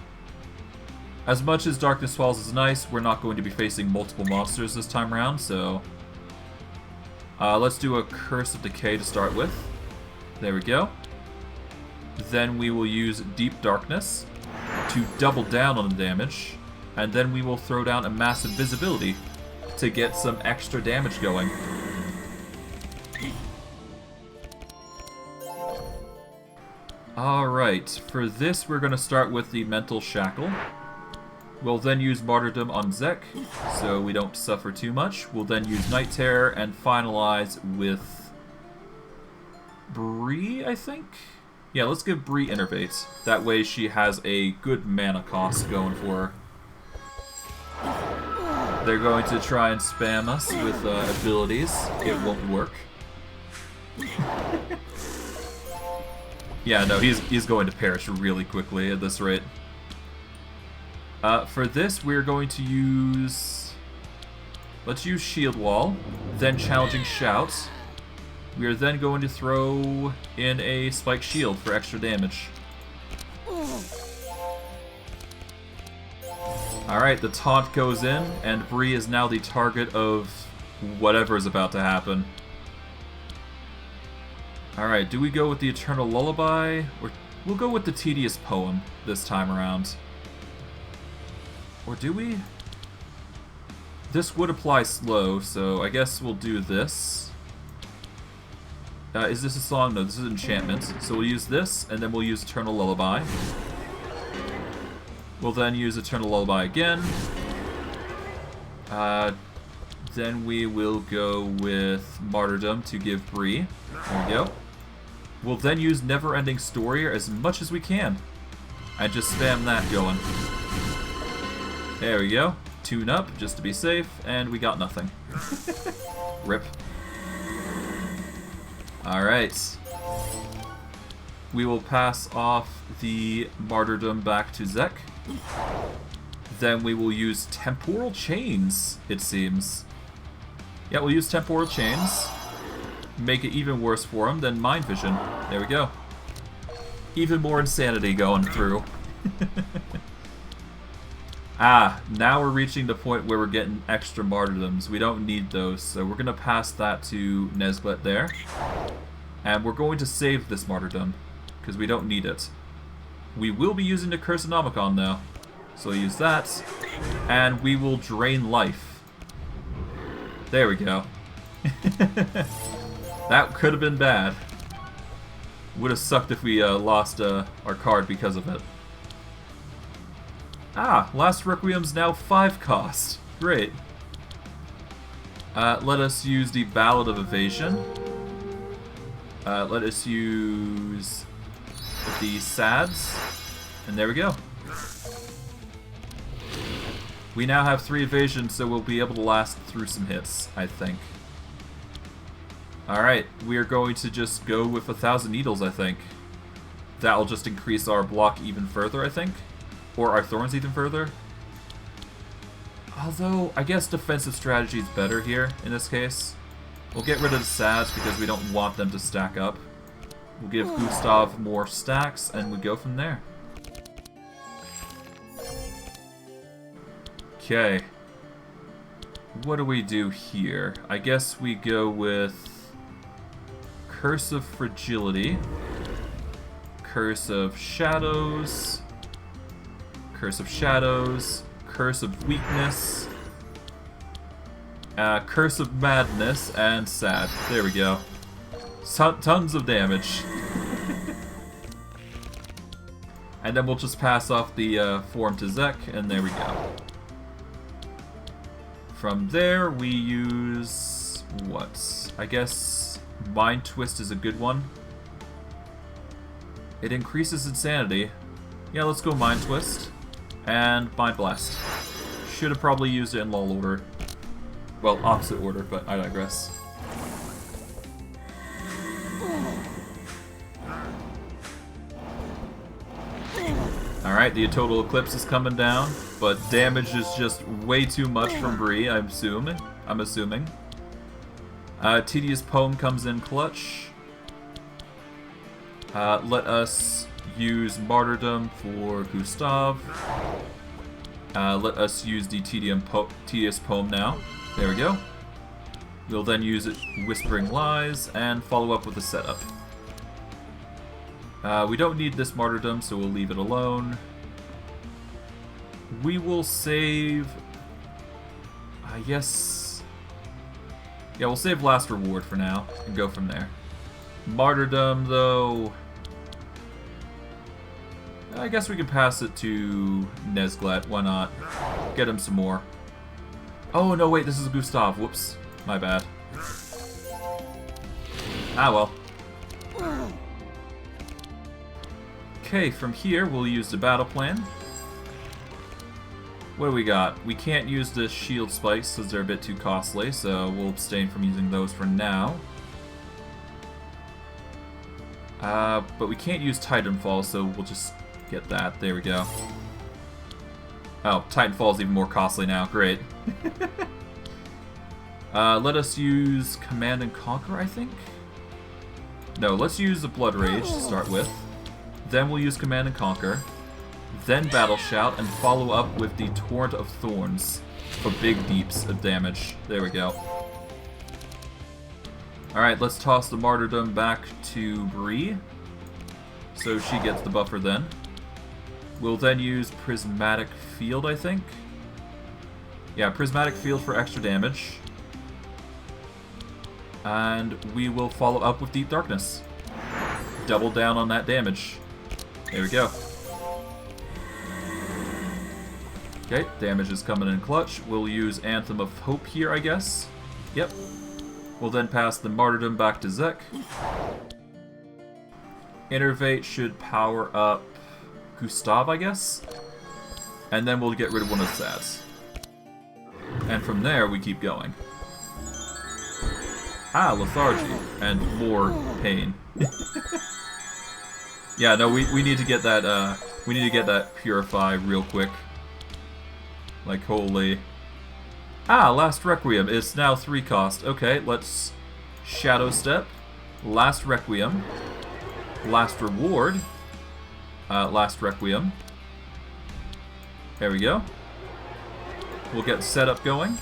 As much as Darkness Falls is nice, we're not going to be facing multiple monsters this time around, so... let's do a Curse of Decay to start with. There we go. Then we will use Deep Darkness to double down on the damage, and then we will throw down a Massive Visibility to get some extra damage going. Alright, for this we're going to start with the Mental Shackle. We'll then use Martyrdom on Nezglekt, so we don't suffer too much. We'll then use Night Terror and finalize with Bree, I think? Yeah, let's give Bree Innervate. That way she has a good mana cost going for her. They're going to try and spam us with abilities. It won't work. Yeah, no, he's going to perish really quickly at this rate. For this, we're going to use Let's use Shield Wall, then Challenging Shout. We are then going to throw in a Spike Shield for extra damage. Alright, the taunt goes in, and Bree is now the target of whatever is about to happen. Alright, do we go with the Eternal Lullaby? Or we'll go with the Tedious Poem this time around. Or do we? This would apply slow, so I guess we'll do this. Is this a song? No, this is enchantment. So we'll use this, and then we'll use Eternal Lullaby. We'll then use Eternal Lullaby again. Then we will go with Martyrdom to give Bree. There we go. We'll then use Never-Ending Story as much as we can. And just spam that going. There we go. Tune up, just to be safe, and we got nothing. Rip. Alright. We will pass off the Martyrdom back to Zek. Then we will use Temporal Chains, it seems. Yeah, we'll use Temporal Chains. Make it even worse for him than Mind Vision. There we go. Even more insanity going through. Ah, now we're reaching the point where we're getting extra martyrdoms. We don't need those, so we're going to pass that to Nezglekt there. And we're going to save this martyrdom, because we don't need it. We will be using the Cursonomicon though. So we'll use that, and we will drain life. There we go. That could have been bad. Would have sucked if we lost our card because of it. Ah, Last Requiem's now 5 cost. Great. Let us use the Ballad of Evasion. Let us use the Sads. And there we go. We now have 3 evasion, so we'll be able to last through some hits, I think. Alright, we are going to just go with 1,000 Needles, I think. That'll just increase our block even further, I think. Or our Thorns even further. Although, I guess defensive strategy is better here, in this case. We'll get rid of the Sads because we don't want them to stack up. We'll give Gustav more stacks, and we go from there. Okay. What do we do here? I guess we go with Curse of Fragility, Curse of Shadows, Curse of Shadows, Curse of Weakness, Curse of Madness, and Sad. There we go. Tons of damage. And then we'll just pass off the form to Zek, and there we go. From there, we use... what? I guess Mind Twist is a good one. It increases insanity. Yeah, let's go Mind Twist. And Mind Blast. Should have probably used it in lull order. Well, opposite order, but I digress. Alright, the Total Eclipse is coming down, but damage is just way too much from Bree, I'm assuming. Tedious Poem comes in clutch. Let us use Martyrdom for Gustav. Let us use the Tedious Poem now. There we go. We'll then use it Whispering Lies and follow up with a setup. We don't need this Martyrdom, so we'll leave it alone. We will save... I guess... yeah, we'll save Last Reward for now and go from there. Martyrdom, though... I guess we can pass it to Nezglekt. Why not? Get him some more. Oh, no, wait, this is Gustav. Whoops. My bad. Ah, well. Okay, from here, we'll use the battle plan. What do we got? We can't use the shield spikes because they're a bit too costly, so we'll abstain from using those for now. But we can't use Titanfall, so we'll just get that. There we go. Oh, Titanfall is even more costly now. Great. Let us use Command and Conquer, I think? No, let's use the Blood Rage to start with. Then we'll use Command and Conquer. Then Battle Shout, and follow up with the Torrent of Thorns for big deeps of damage. There we go. Alright, let's toss the Martyrdom back to Bree, so she gets the buffer then. We'll then use Prismatic Field, I think. Yeah, Prismatic Field for extra damage. And we will follow up with Deep Darkness. Double down on that damage. There we go. Okay, damage is coming in clutch. We'll use Anthem of Hope here, I guess. Yep. We'll then pass the Martyrdom back to Zek. Innervate should power up Gustav, I guess. And then we'll get rid of one of the stats. And from there, we keep going. Ah, lethargy. And more pain. Yeah, no, we need to get that, we need to get that Purify real quick. Like, holy... Ah, Last Requiem. It's now 3 cost. Okay, let's Shadow Step. Last Requiem. Last Reward. Last Requiem. There we go. We'll get setup going.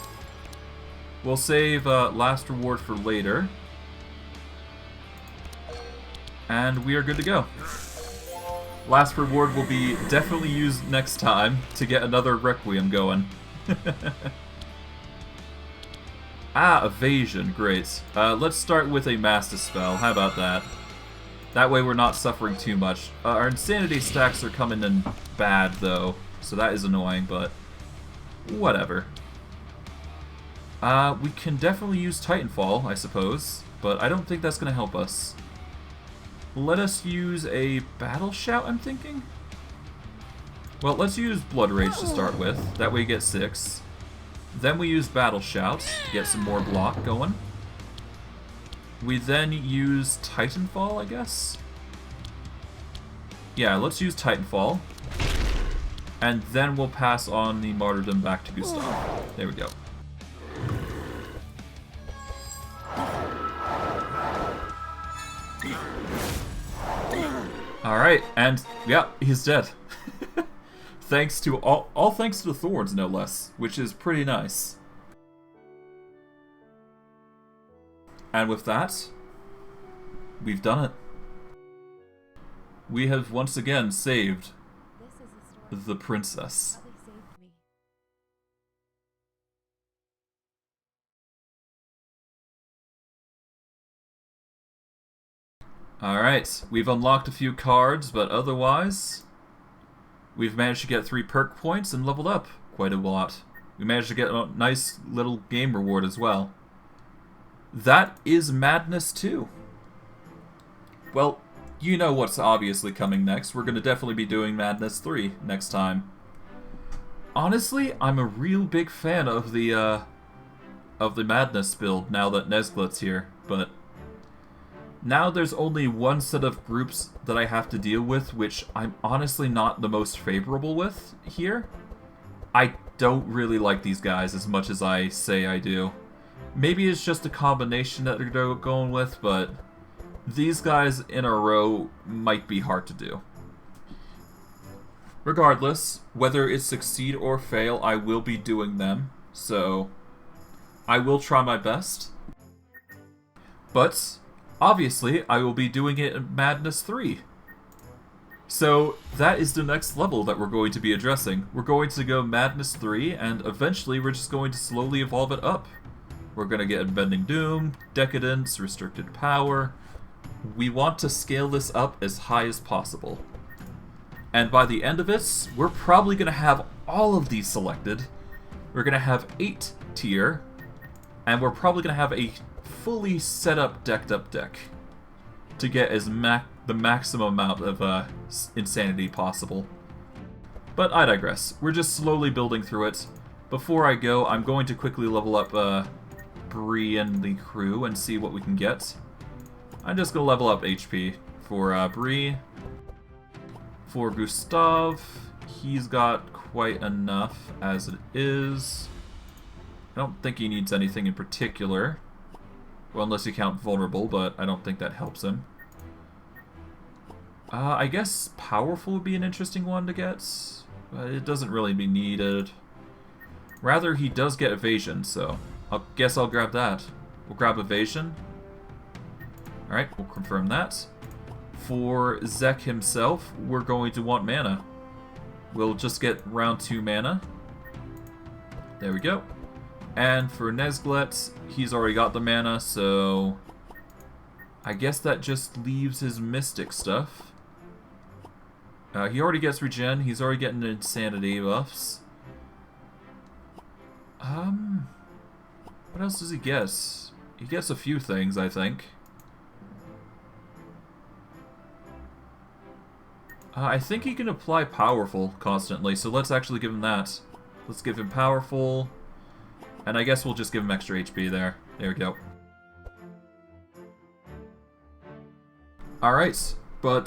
We'll save Last Reward for later. And we are good to go. Last Reward will be definitely used next time to get another Requiem going. Ah, Evasion. Great. Let's start with a Master Spell. How about that? That way we're not suffering too much. Our Insanity stacks are coming in bad, though, so that is annoying, but whatever. We can definitely use Titanfall, I suppose, but I don't think that's going to help us. Let us use a Battle Shout, I'm thinking? Well, let's use Blood Rage to start with. That way we get 6. Then we use Battle Shout to get some more block going. We then use Titanfall, I guess? Yeah, let's use Titanfall. And then we'll pass on the Martyrdom back to Gustav. There we go. Alright, and yeah, he's dead. Thanks to all thanks to the Thorns, no less, which is pretty nice. And with that, we've done it. We have once again saved the princess. Alright, we've unlocked a few cards, but otherwise, we've managed to get 3 perk points and leveled up quite a lot. We managed to get a nice little game reward as well. That is Madness 2. Well, you know what's obviously coming next. We're going to definitely be doing Madness 3 next time. Honestly, I'm a real big fan of the Madness build now that Nezglekt's here, but now there's only one set of groups that I have to deal with, which I'm honestly not the most favorable with here. I don't really like these guys as much as I say I do. Maybe it's just a combination that they're going with, but these guys in a row might be hard to do. Regardless, whether it succeed or fail, I will be doing them, so I will try my best. But obviously, I will be doing it in Madness 3. So that is the next level that we're going to be addressing. We're going to go Madness 3, and eventually we're just going to slowly evolve it up. We're going to get Unbending Doom, Decadence, Restricted Power. We want to scale this up as high as possible. And by the end of it, we're probably going to have all of these selected. We're going to have 8 tier, and we're probably going to have a fully set up, decked up deck to get as the maximum amount of insanity possible. But I digress. We're just slowly building through it. Before I go, I'm going to quickly level up Bree and the crew and see what we can get. I'm just going to level up HP for Bree. For Gustav, he's got quite enough as it is. I don't think he needs anything in particular. Well, unless you count vulnerable, but I don't think that helps him. I guess powerful would be an interesting one to get, but it doesn't really be needed. Rather, he does get evasion, so I guess I'll grab that. We'll grab evasion. Alright, we'll confirm that. For Zek himself, we're going to want mana. We'll just get round 2 mana. There we go. And for Nezglekt, he's already got the mana, so I guess that just leaves his mystic stuff. He already gets regen, he's already getting insanity buffs. What else does he get? He gets a few things, I think. I think he can apply powerful constantly, so let's actually give him that. Let's give him powerful, and I guess we'll just give him extra HP there. There we go. Alright, but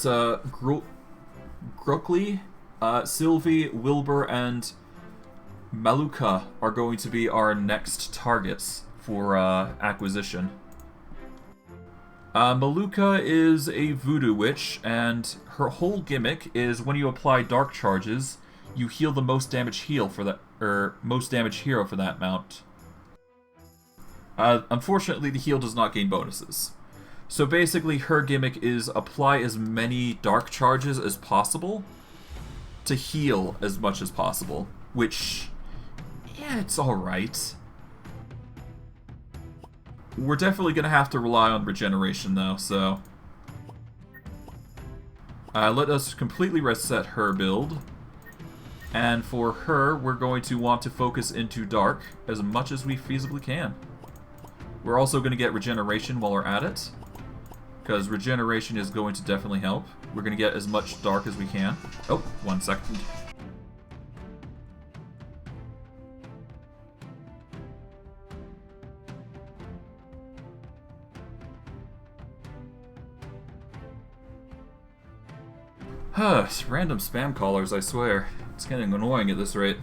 Grokli, Sylvie, Wilbur, and Maluka are going to be our next targets for acquisition. Maluka is a voodoo witch, and her whole gimmick is when you apply dark charges, you heal the most damage heal for that, or most damage hero for that mount. Unfortunately, the heal does not gain bonuses. So basically, her gimmick is apply as many dark charges as possible to heal as much as possible, which, yeah, it's alright. We're definitely going to have to rely on regeneration, though, so let us completely reset her build. And for her, we're going to want to focus into dark as much as we feasibly can. We're also going to get regeneration while we're at it, because regeneration is going to definitely help. We're going to get as much dark as we can. Oh, 1 second. Random spam callers, I swear. It's getting annoying at this rate.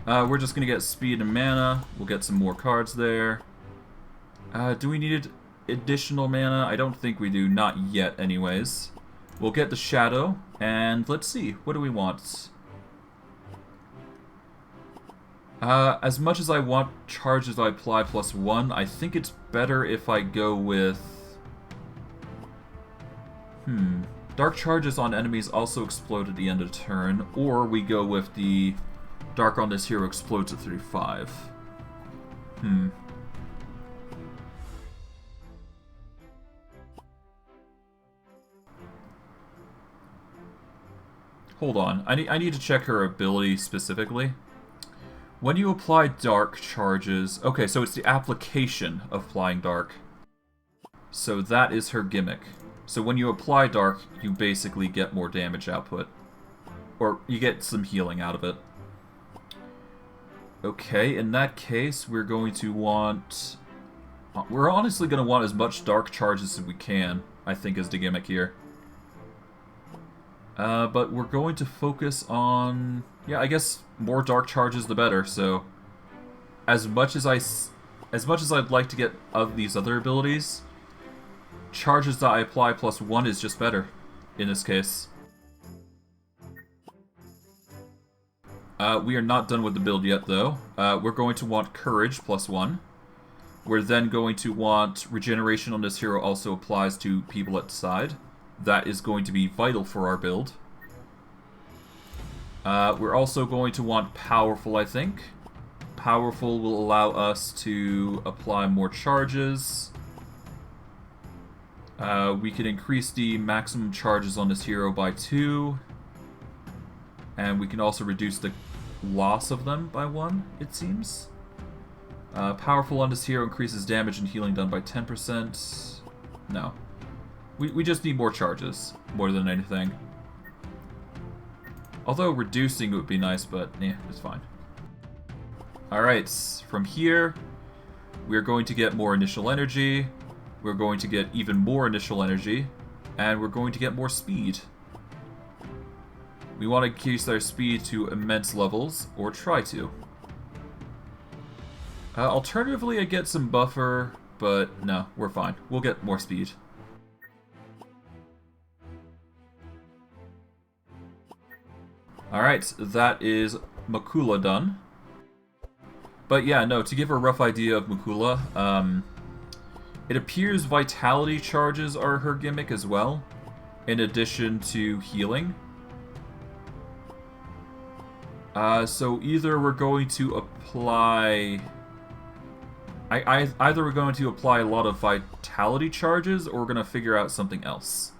We're just going to get speed and mana. We'll get some more cards there. Do we need additional mana? I don't think we do. Not yet, anyways. We'll get the shadow, and let's see. What do we want? As much as I want charges I apply +1, I think it's better if I go with... Dark charges on enemies also explode at the end of the turn, or we go with the dark on this hero explodes at 35. Hold on, I need to check her ability specifically. When you apply dark charges... Okay, so it's the application of applying dark. So that is her gimmick. So when you apply dark, you basically get more damage output. Or you get some healing out of it. Okay, in that case, we're going to want... We're honestly going to want as much dark charges as we can, I think, is the gimmick here. But we're going to focus on... Yeah, I guess more dark charges the better, so... As much as I'd like to get of these other abilities... Charges that I apply +1 is just better, in this case. We are not done with the build yet, though. We're going to want Courage +1. We're then going to want Regeneration on this hero also applies to people at the side. That is going to be vital for our build. We're also going to want Powerful, I think. Powerful will allow us to apply more charges. We can increase the maximum charges on this hero by 2. And we can also reduce the loss of them by 1, it seems. Powerful on this hero increases damage and healing done by 10%. No. We just need more charges, more than anything. Although reducing would be nice, but it's fine. Alright, from here, we're going to get more initial energy. We're going to get even more initial energy, and we're going to get more speed. We want to increase our speed to immense levels, or try to. Alternatively, I get some buffer, but no, we're fine. We'll get more speed. Alright, that is Makula done. But yeah, no, to give a rough idea of Makula, it appears vitality charges are her gimmick as well, in addition to healing. So either we're going to apply... either we're going to apply a lot of vitality charges, or we're going to figure out something else.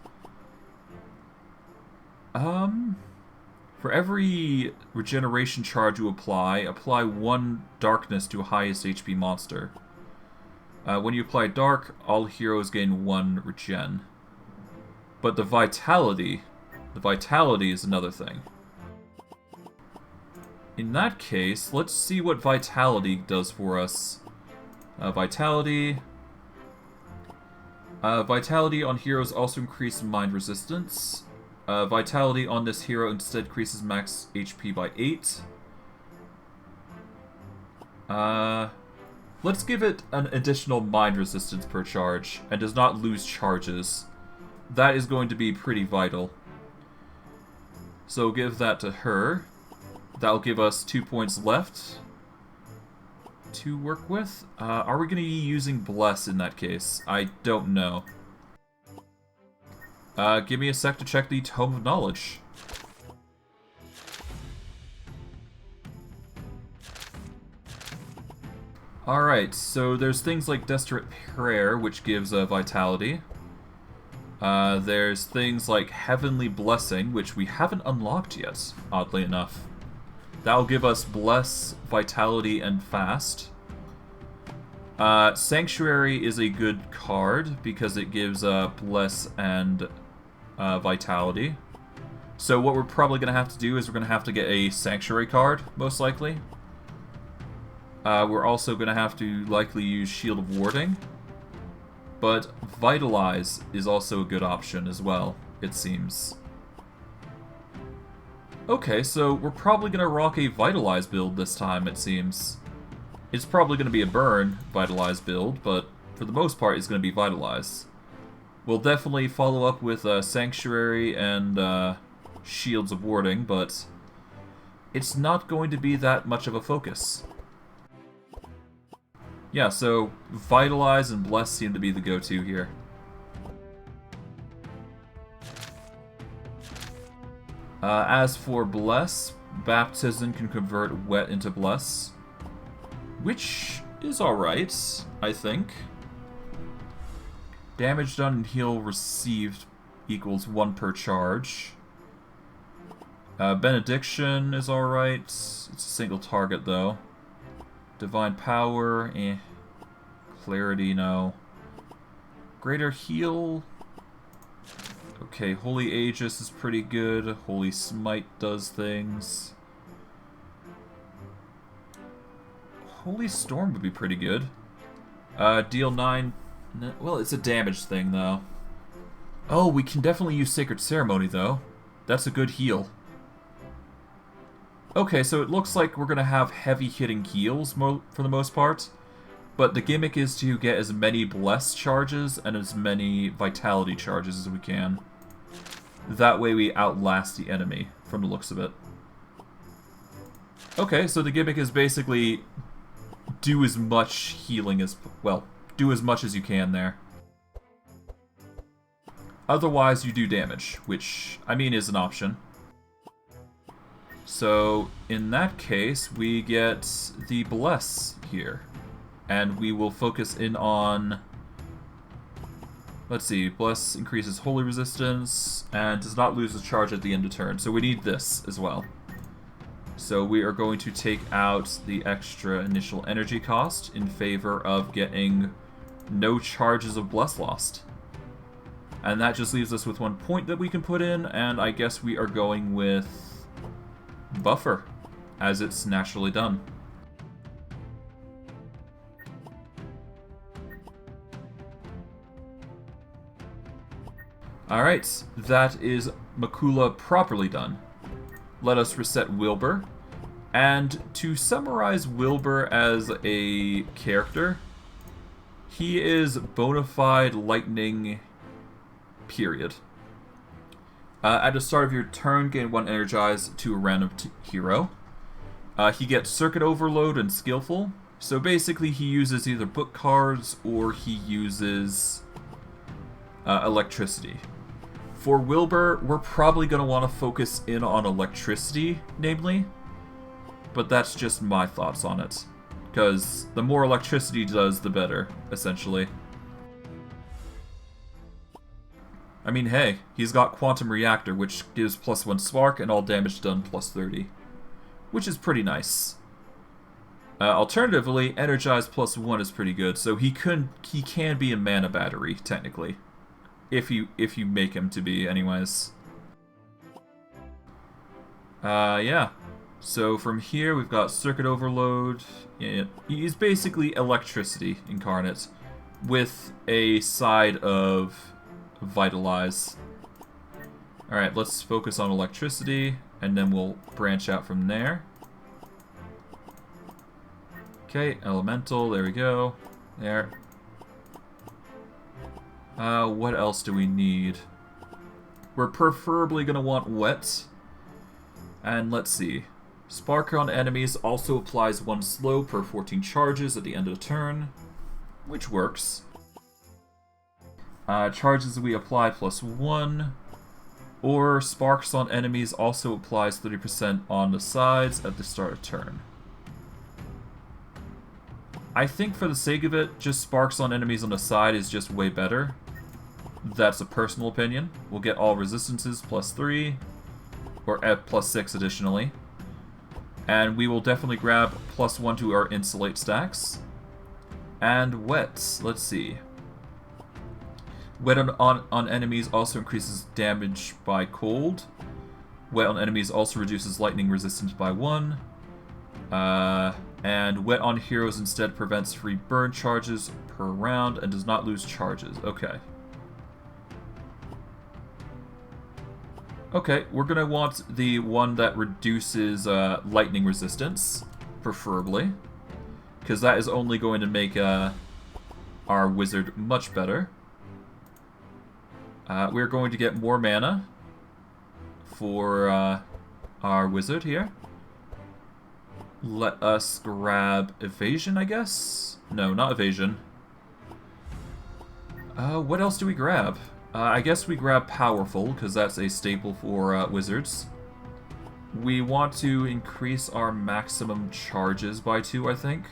For every regeneration charge you apply 1 darkness to highest HP monster. When you apply dark, all heroes gain 1 regen. But the vitality is another thing. In that case, let's see what vitality does for us. Vitality on heroes also increases mind resistance. Vitality on this hero instead increases max HP by 8. Let's give it an additional mind resistance per charge, and does not lose charges. That is going to be pretty vital. So give that to her. That'll give us 2 points left to work with. Are we going to be using Bless in that case? I don't know. Give me a sec to check the Tome of Knowledge. Alright, so there's things like Desperate Prayer, which gives Vitality. There's things like Heavenly Blessing, which we haven't unlocked yet, oddly enough. That'll give us Bless, Vitality, and Fast. Sanctuary is a good card, because it gives Bless and Vitality. So what we're probably going to have to do is we're going to have to get a Sanctuary card, most likely. We're also going to have to likely use Shield of Warding. But Vitalize is also a good option as well, it seems. Okay, so we're probably going to rock a Vitalize build this time, it seems. It's probably going to be a burn Vitalize build, but for the most part it's going to be Vitalize. We'll definitely follow up with Sanctuary and Shields of Warding, but it's not going to be that much of a focus. Yeah, so Vitalize and Bless seem to be the go-to here. As for Bless, Baptism can convert Wet into Bless, which is alright, I think. Damage done and heal received equals 1 per charge. Benediction is alright. It's a single target, though. Divine Power, eh. Clarity, no. Greater Heal. Okay, Holy Aegis is pretty good. Holy Smite does things. Holy Storm would be pretty good. Deal 9... Well, it's a damage thing, though. Oh, we can definitely use Sacred Ceremony, though. That's a good heal. Okay, so it looks like we're going to have heavy-hitting heals for the most part. But the gimmick is to get as many Bless charges and as many Vitality charges as we can. That way we outlast the enemy, from the looks of it. Okay, so the gimmick is basically do as much healing as... well, do as much as you can there. Otherwise, you do damage, which, I mean, is an option. So, in that case, we get the Bless here. And we will focus in on... Let's see, Bless increases Holy Resistance, and does not lose a charge at the end of turn. So we need this as well. So we are going to take out the extra initial energy cost in favor of getting no charges of Bless lost. And that just leaves us with 1 point that we can put in, and I guess we are going with Buffer, as it's naturally done. Alright, that is Makula properly done. Let us reset Wilbur. And to summarize Wilbur as a character, he is bona fide lightning, period. At the start of your turn, gain 1 energize to a random hero. He gets Circuit Overload and Skillful. So basically he uses either book cards or he uses electricity. For Wilbur, we're probably going to want to focus in on electricity, namely. But that's just my thoughts on it. Because the more electricity does, the better, essentially. I mean, hey, he's got Quantum Reactor, which gives +1 spark and all damage done +30. Which is pretty nice. Alternatively, Energize +1 is pretty good, so he can be a mana battery, technically. If you make him to be, anyways. Yeah. So from here, we've got Circuit Overload. Yeah, he's basically electricity incarnate, with a side of Vitalize. Alright, let's focus on electricity, and then we'll branch out from there. Okay, Elemental, there we go. There. What else do we need? We're preferably going to want Wet. And let's see. Spark on enemies also applies 1 slow per 14 charges at the end of the turn, which works. Charges we apply +1, or Sparks on enemies also applies 30% on the sides at the start of turn. I think for the sake of it, just Sparks on enemies on the side is just way better. That's a personal opinion. We'll get all resistances +3, or at +6 additionally. And we will definitely grab +1 to our Insulate stacks. And Wet, let's see. Wet on enemies also increases damage by cold. Wet on enemies also reduces lightning resistance by 1. And Wet on heroes instead prevents free burn charges per round and does not lose charges. Okay. Okay, we're going to want the one that reduces lightning resistance, preferably. Because that is only going to make our wizard much better. We're going to get more mana for our wizard here. Let us grab evasion, I guess? No, not evasion. What else do we grab? I guess we grab Powerful, because that's a staple for wizards. We want to increase our maximum charges by 2, I think.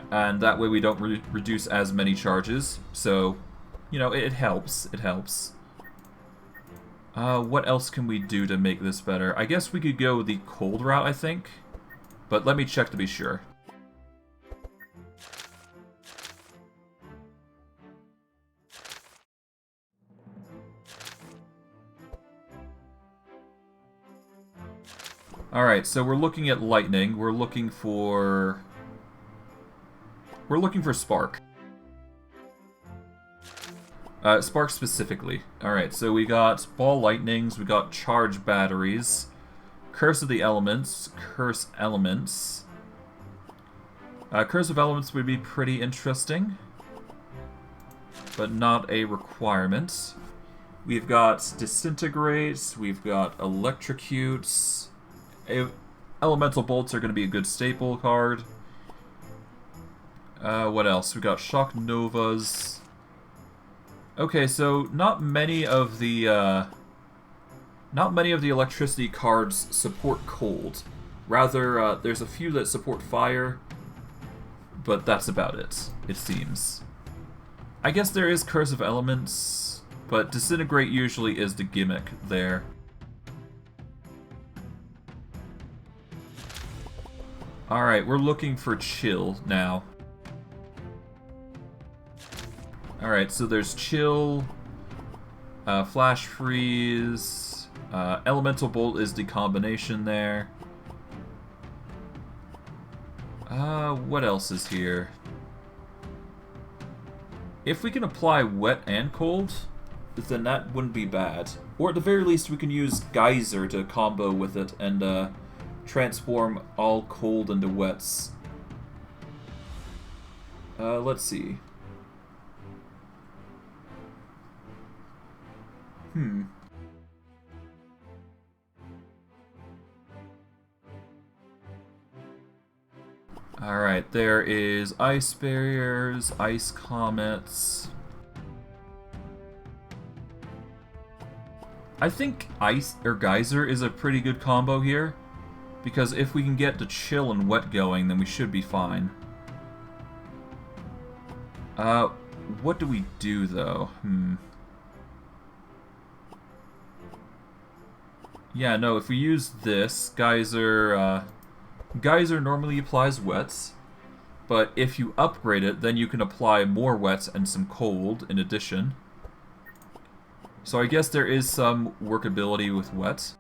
And that way we don't reduce as many charges. So, you know, it helps. It helps. What else can we do to make this better? I guess we could go the cold route, I think. But let me check to be sure. Alright, so we're looking at lightning. We're looking for spark. Spark specifically. Alright, so we got ball lightnings, we got charge batteries, curse of the elements, curse elements. Curse of elements would be pretty interesting, but not a requirement. We've got disintegrates, we've got electrocutes. Elemental bolts are going to be a good staple card. What else? We've got shock novas. Okay, so not many of the electricity cards support cold. Rather, there's a few that support fire, but that's about it, it seems. I guess there is Curse of Elements, but Disintegrate usually is the gimmick there. Alright, we're looking for Chill now. Alright, so there's Chill, Flash Freeze, Elemental Bolt is the combination there. What else is here? If we can apply Wet and Cold, then that wouldn't be bad. Or at the very least, we can use Geyser to combo with it and transform all cold into wets. Let's see. Alright, there is ice barriers, ice comets. I think ice or geyser is a pretty good combo here, because if we can get the chill and wet going, then we should be fine. What do we do though? Yeah, no, if we use this, Geyser normally applies wets, but if you upgrade it, then you can apply more wets and some cold in addition. So I guess there is some workability with wets.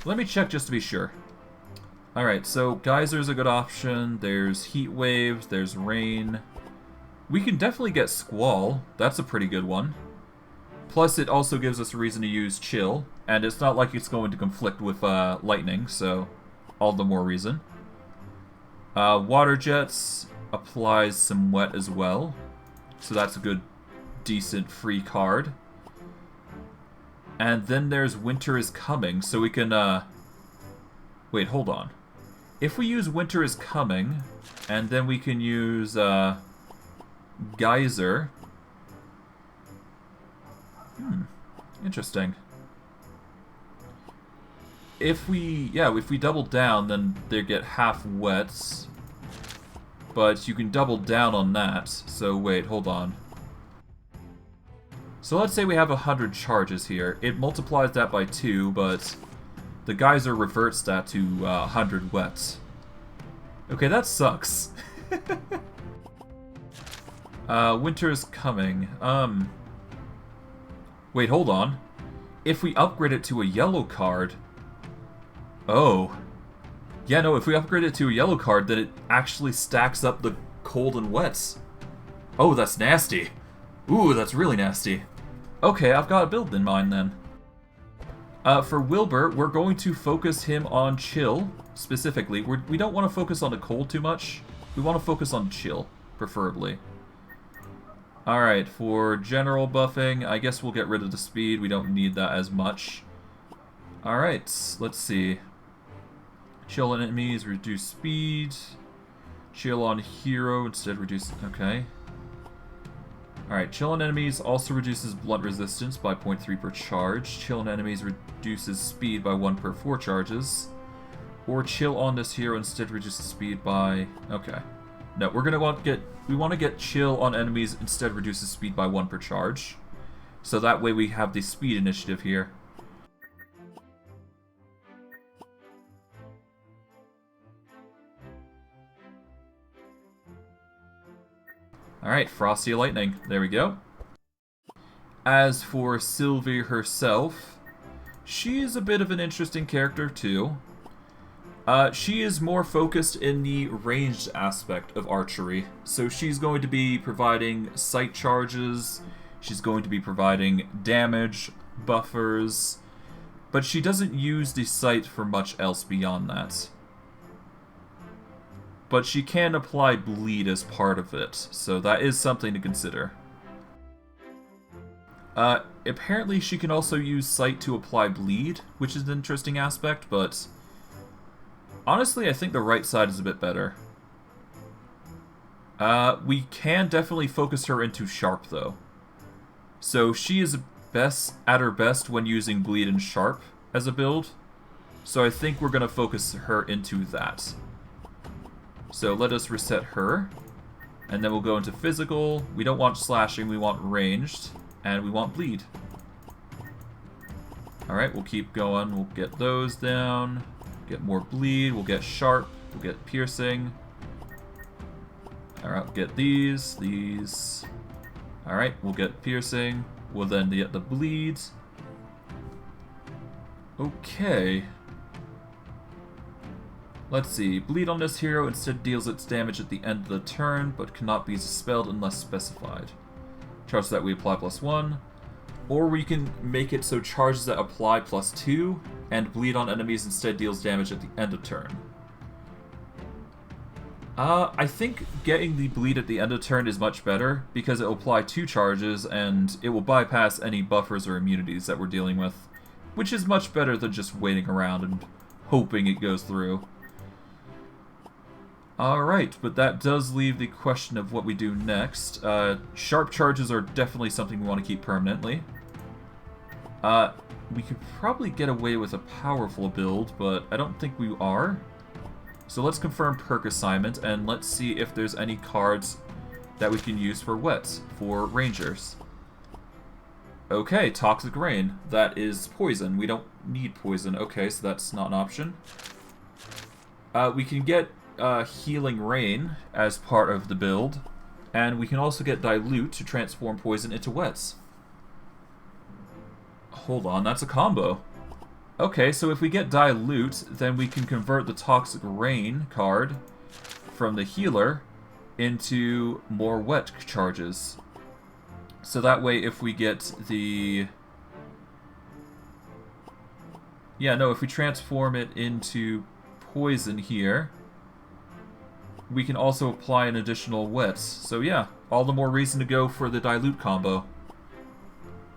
Let me check just to be sure. Alright, so Geyser's a good option, there's heat waves, there's rain. We can definitely get Squall, that's a pretty good one. Plus it also gives us a reason to use Chill, and it's not like it's going to conflict with lightning, so all the more reason. Water Jets applies some wet as well, so that's a good, decent free card. And then there's Winter is Coming, so we can, wait, hold on. If we use Winter is Coming, and then we can use, Geyser. Interesting. If we double down, then they get half wets. But you can double down on that, so wait, hold on. So let's say we have 100 charges here. It multiplies that by 2, but the Geyser reverts that to 100 wets. Okay, that sucks. Winter's Coming. Wait, hold on. If we upgrade it to a yellow card... Oh. Yeah, no, if we upgrade it to a yellow card, then it actually stacks up the cold and wets. Oh, that's nasty. Ooh, that's really nasty. Okay, I've got a build in mind then. For Wilbur, we're going to focus him on chill, specifically. We don't want to focus on the cold too much. We want to focus on chill, preferably. Alright, for general buffing, I guess we'll get rid of the speed. We don't need that as much. Alright, let's see. Chill on enemies, reduce speed. Chill on hero, instead reduce... Okay. Alright, chill on enemies also reduces blunt resistance by 0.3 per charge. Chill on enemies reduces speed by 1 per 4 charges. Or chill on this hero instead reduces speed by... Okay. No, we're gonna we want to get chill on enemies instead reduces speed by 1 per charge. So that way we have the speed initiative here. Alright, Frosty Lightning. There we go. As for Sylvie herself, she is a bit of an interesting character too. She is more focused in the ranged aspect of archery. So she's going to be providing sight charges, she's going to be providing damage, buffers, but she doesn't use the sight for much else beyond that. But she can apply bleed as part of it, so that is something to consider. Apparently she can also use sight to apply bleed, which is an interesting aspect, but honestly I think the right side is a bit better. We can definitely focus her into sharp though. So she is at her best when using bleed and sharp as a build, so I think we're going to focus her into that. So let us reset her, and then we'll go into physical. We don't want slashing, we want ranged, and we want bleed. Alright, we'll keep going, we'll get those down, get more bleed, we'll get sharp, we'll get piercing. Alright, we'll get these. Alright, we'll get piercing, we'll then get the bleed. Okay. Let's see, bleed on this hero instead deals its damage at the end of the turn, but cannot be dispelled unless specified. Charges that we apply +1. Or we can make it so charges that apply +2 and bleed on enemies instead deals damage at the end of turn. I think getting the bleed at the end of turn is much better because it will apply 2 charges and it will bypass any buffers or immunities that we're dealing with, which is much better than just waiting around and hoping it goes through. Alright, but that does leave the question of what we do next. Sharp charges are definitely something we want to keep permanently. We could probably get away with a powerful build, but I don't think we are. So let's confirm perk assignment, and let's see if there's any cards that we can use for wets, for rangers. Okay, Toxic Rain. That is poison. We don't need poison. Okay, so that's not an option. We can get Healing Rain as part of the build, and we can also get Dilute to transform poison into wets. Hold on, that's a combo. Okay, so if we get Dilute, then we can convert the Toxic Rain card from the healer into more wet charges. So that way if we get the... Yeah, no, if we transform it into poison here, we can also apply an additional wet. So yeah, all the more reason to go for the Dilute combo.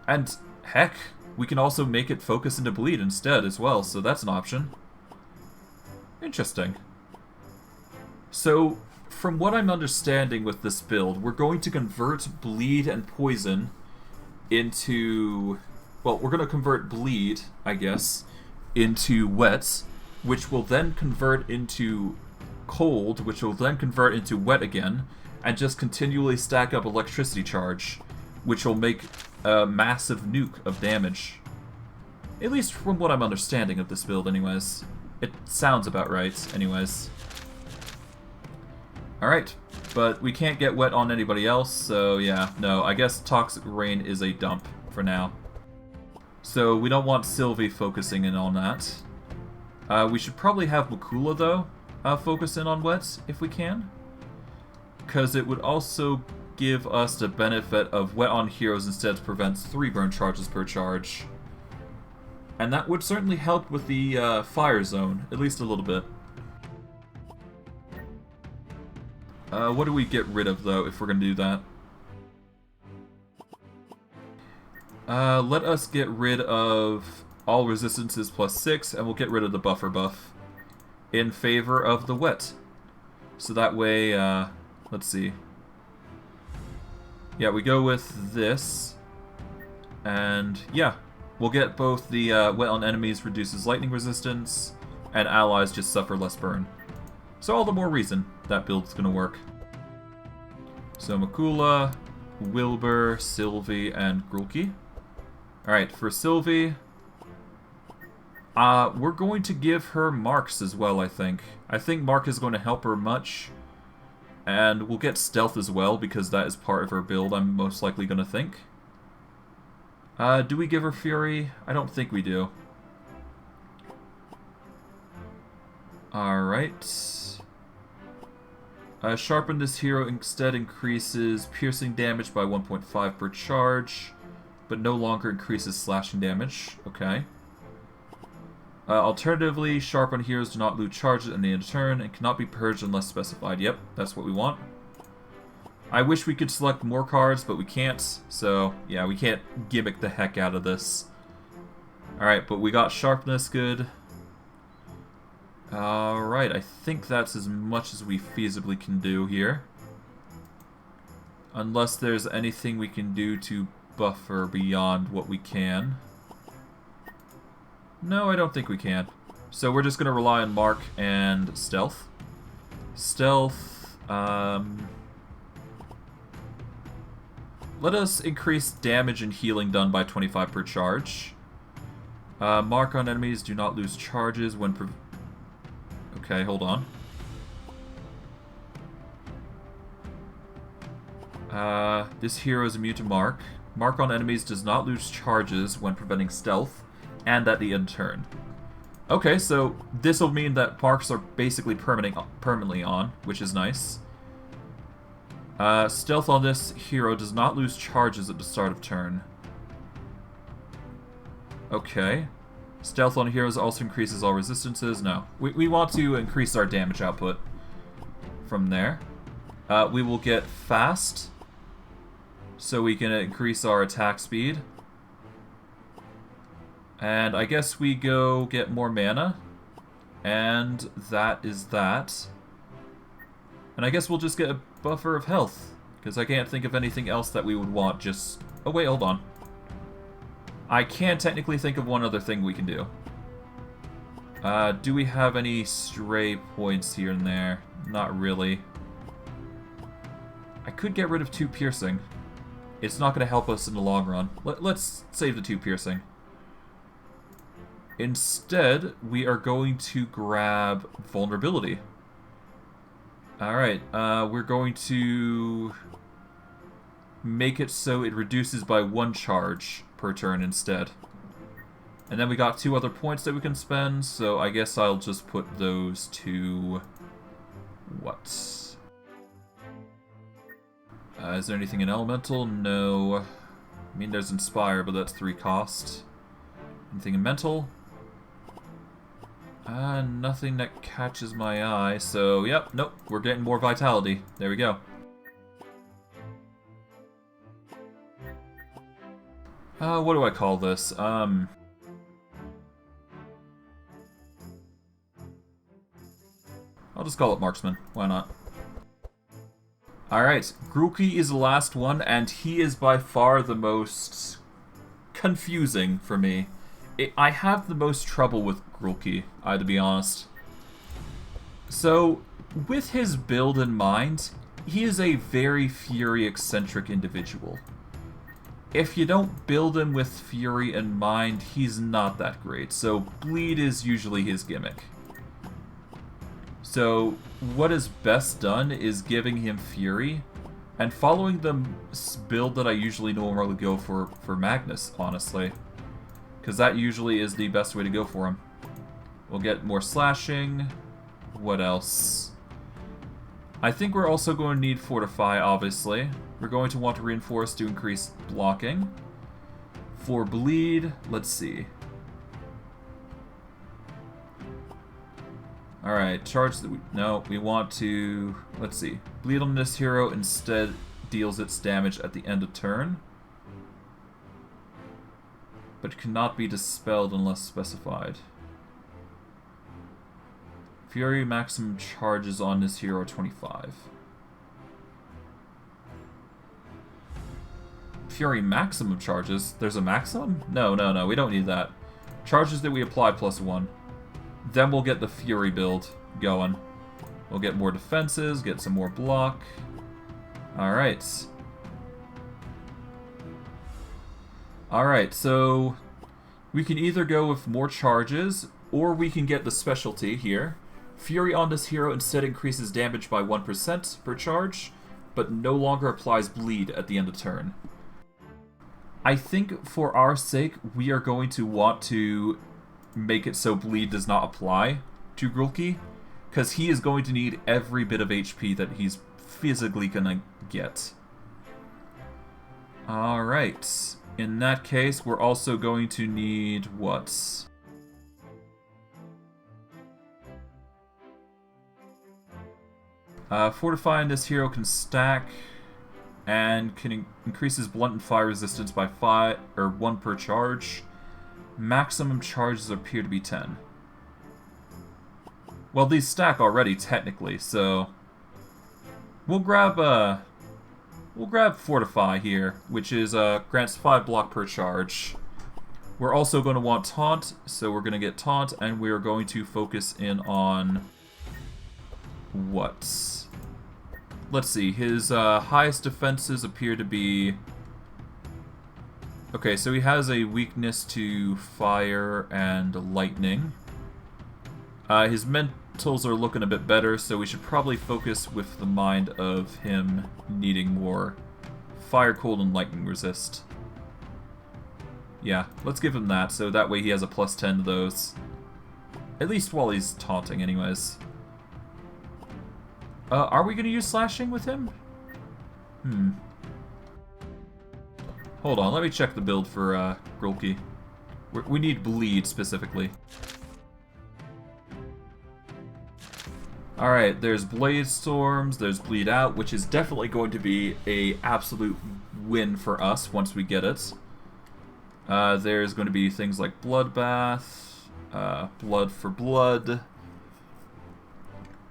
And heck, we can also make it focus into bleed instead as well, so that's an option. Interesting. So, from what I'm understanding with this build, we're going to convert bleed and poison into... Well, we're going to convert bleed, I guess, into wet, which will then convert into cold, which will then convert into wet again, and just continually stack up electricity charge, which will make a massive nuke of damage. At least from what I'm understanding of this build anyways. It sounds about right, anyways. Alright, but we can't get wet on anybody else, so yeah, no, I guess Toxic Rain is a dump for now. So we don't want Sylvie focusing in on that. We should probably have Makula, though, focus in on wet, if we can. Because it would also give us the benefit of wet on heroes instead prevents 3 burn charges per charge. And that would certainly help with the fire zone, at least a little bit. What do we get rid of, though, if we're going to do that? Let us get rid of all resistances +6, and we'll get rid of the buffer buff in favor of the wet. So that way, let's see. Yeah, we go with this, and yeah, we'll get both the wet on enemies reduces lightning resistance, and allies just suffer less burn. So all the more reason that build's gonna work. So Makula, Wilbur, Sylvie, and Grulki. Alright, for Sylvie, we're going to give her Marks as well, I think. I think Mark is going to help her much. And we'll get Stealth as well, because that is part of her build, I'm most likely going to think. Do we give her Fury? I don't think we do. Alright. Sharpen this hero instead increases piercing damage by 1.5 per charge, but no longer increases slashing damage. Okay. Alternatively, sharpen heroes do not lose charges at the end of turn and cannot be purged unless specified. Yep, that's what we want. I wish we could select more cards, but we can't. So, yeah, we can't gimmick the heck out of this. Alright, but we got sharpness, good. Alright, I think that's as much as we feasibly can do here. Unless there's anything we can do to buffer beyond what we can. No, I don't think we can. So we're just going to rely on Mark and Stealth. Stealth, let us increase damage and healing done by 25 per charge. Mark on enemies do not lose charges when... Okay, hold on. This hero is immune to Mark. Mark on enemies does not lose charges when preventing stealth, and at the end turn. Okay, so this will mean that Marks are basically permanently on, which is nice. Stealth on this hero does not lose charges at the start of turn. Okay. Stealth on heroes also increases all resistances. No. We want to increase our damage output from there. We will get fast, so we can increase our attack speed. And I guess we go get more mana. And that is that. And I guess we'll just get a buffer of health, because I can't think of anything else that we would want. Just... oh wait, hold on. I can technically think of one other thing we can do. Do we have any stray points here and there? Not really. I could get rid of 2 piercing. It's not going to help us in the long run. Let's save the 2 piercing. Instead, we are going to grab vulnerability. Alright, we're going to make it so it reduces by 1 charge per turn instead. And then we got 2 other points that we can spend, so I guess I'll just put those to... what? Is there anything in Elemental? No. I mean, there's Inspire, but that's 3 cost. Anything in Mental? Nothing that catches my eye, so yep, nope, we're getting more Vitality. There we go. What do I call this? I'll just call it Marksman. Why not? Alright, Grulki is the last one, and he is by far the most confusing for me. I have the most trouble with Grulki, to be honest. So, with his build in mind, he is a very Fury-eccentric individual. If you don't build him with Fury in mind, he's not that great, so Bleed is usually his gimmick. So, what is best done is giving him Fury, and following the build that I usually normally go for Magnus, honestly. Because that usually is the best way to go for him. We'll get more slashing. What else? I think we're also going to need Fortify, obviously. We're going to want to reinforce to increase blocking. For Bleed, let's see. Alright, charge that we... no, we want to... let's see. Bleed on this hero instead deals its damage at the end of turn. But cannot be dispelled unless specified. Fury maximum charges on this hero are 25. Fury maximum charges? There's a maximum? No, we don't need that. Charges that we apply +1. Then we'll get the Fury build going. We'll get more defenses, get some more block. Alright. Alright, so we can either go with more charges, or we can get the specialty here. Fury on this hero instead increases damage by 1% per charge, but no longer applies bleed at the end of turn. I think for our sake, we are going to want to make it so bleed does not apply to Grulki, because he is going to need every bit of HP that he's physically gonna get. Alright. In that case, we're also going to need what? Fortifying this hero can stack and can increase his blunt and fire resistance by 1 per charge. Maximum charges appear to be 10. Well, these stack already technically, so we'll grab Fortify here, which is grants 5 block per charge. We're also going to want Taunt, so we're going to get Taunt, and we're going to focus in on what? Let's see, his highest defenses appear to be... okay, so he has a weakness to fire and lightning. His mentals are looking a bit better, so we should probably focus with the mind of him needing more fire, cold, and lightning resist. Yeah, let's give him that, so that way he has a +10 to those. At least while he's taunting, anyways. Are we going to use slashing with him? Hold on, let me check the build for Grulki. We need bleed specifically. Alright, there's Blade Storms, there's Bleed Out, which is definitely going to be a absolute win for us once we get it. There's going to be things like Bloodbath, Blood for Blood.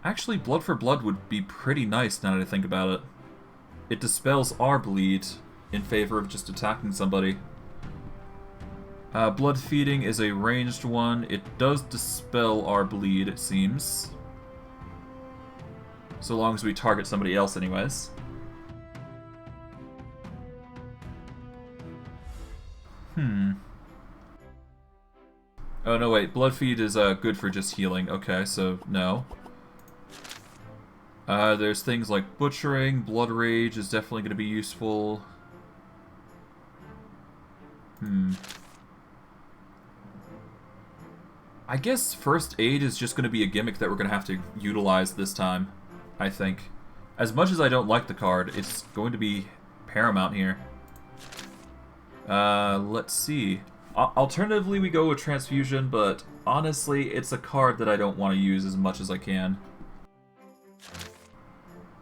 Actually, Blood for Blood would be pretty nice now that I think about it. It dispels our bleed in favor of just attacking somebody. Blood Feeding is a ranged one. It does dispel our bleed, it seems. So long as we target somebody else anyways. Oh, no, wait. Blood Feed is good for just healing. Okay, so no. There's things like Butchering. Blood Rage is definitely going to be useful. I guess First Aid is just going to be a gimmick that we're going to have to utilize this time, I think. As much as I don't like the card, it's going to be paramount here. Let's see. Alternatively, we go with Transfusion, but honestly, it's a card that I don't want to use as much as I can.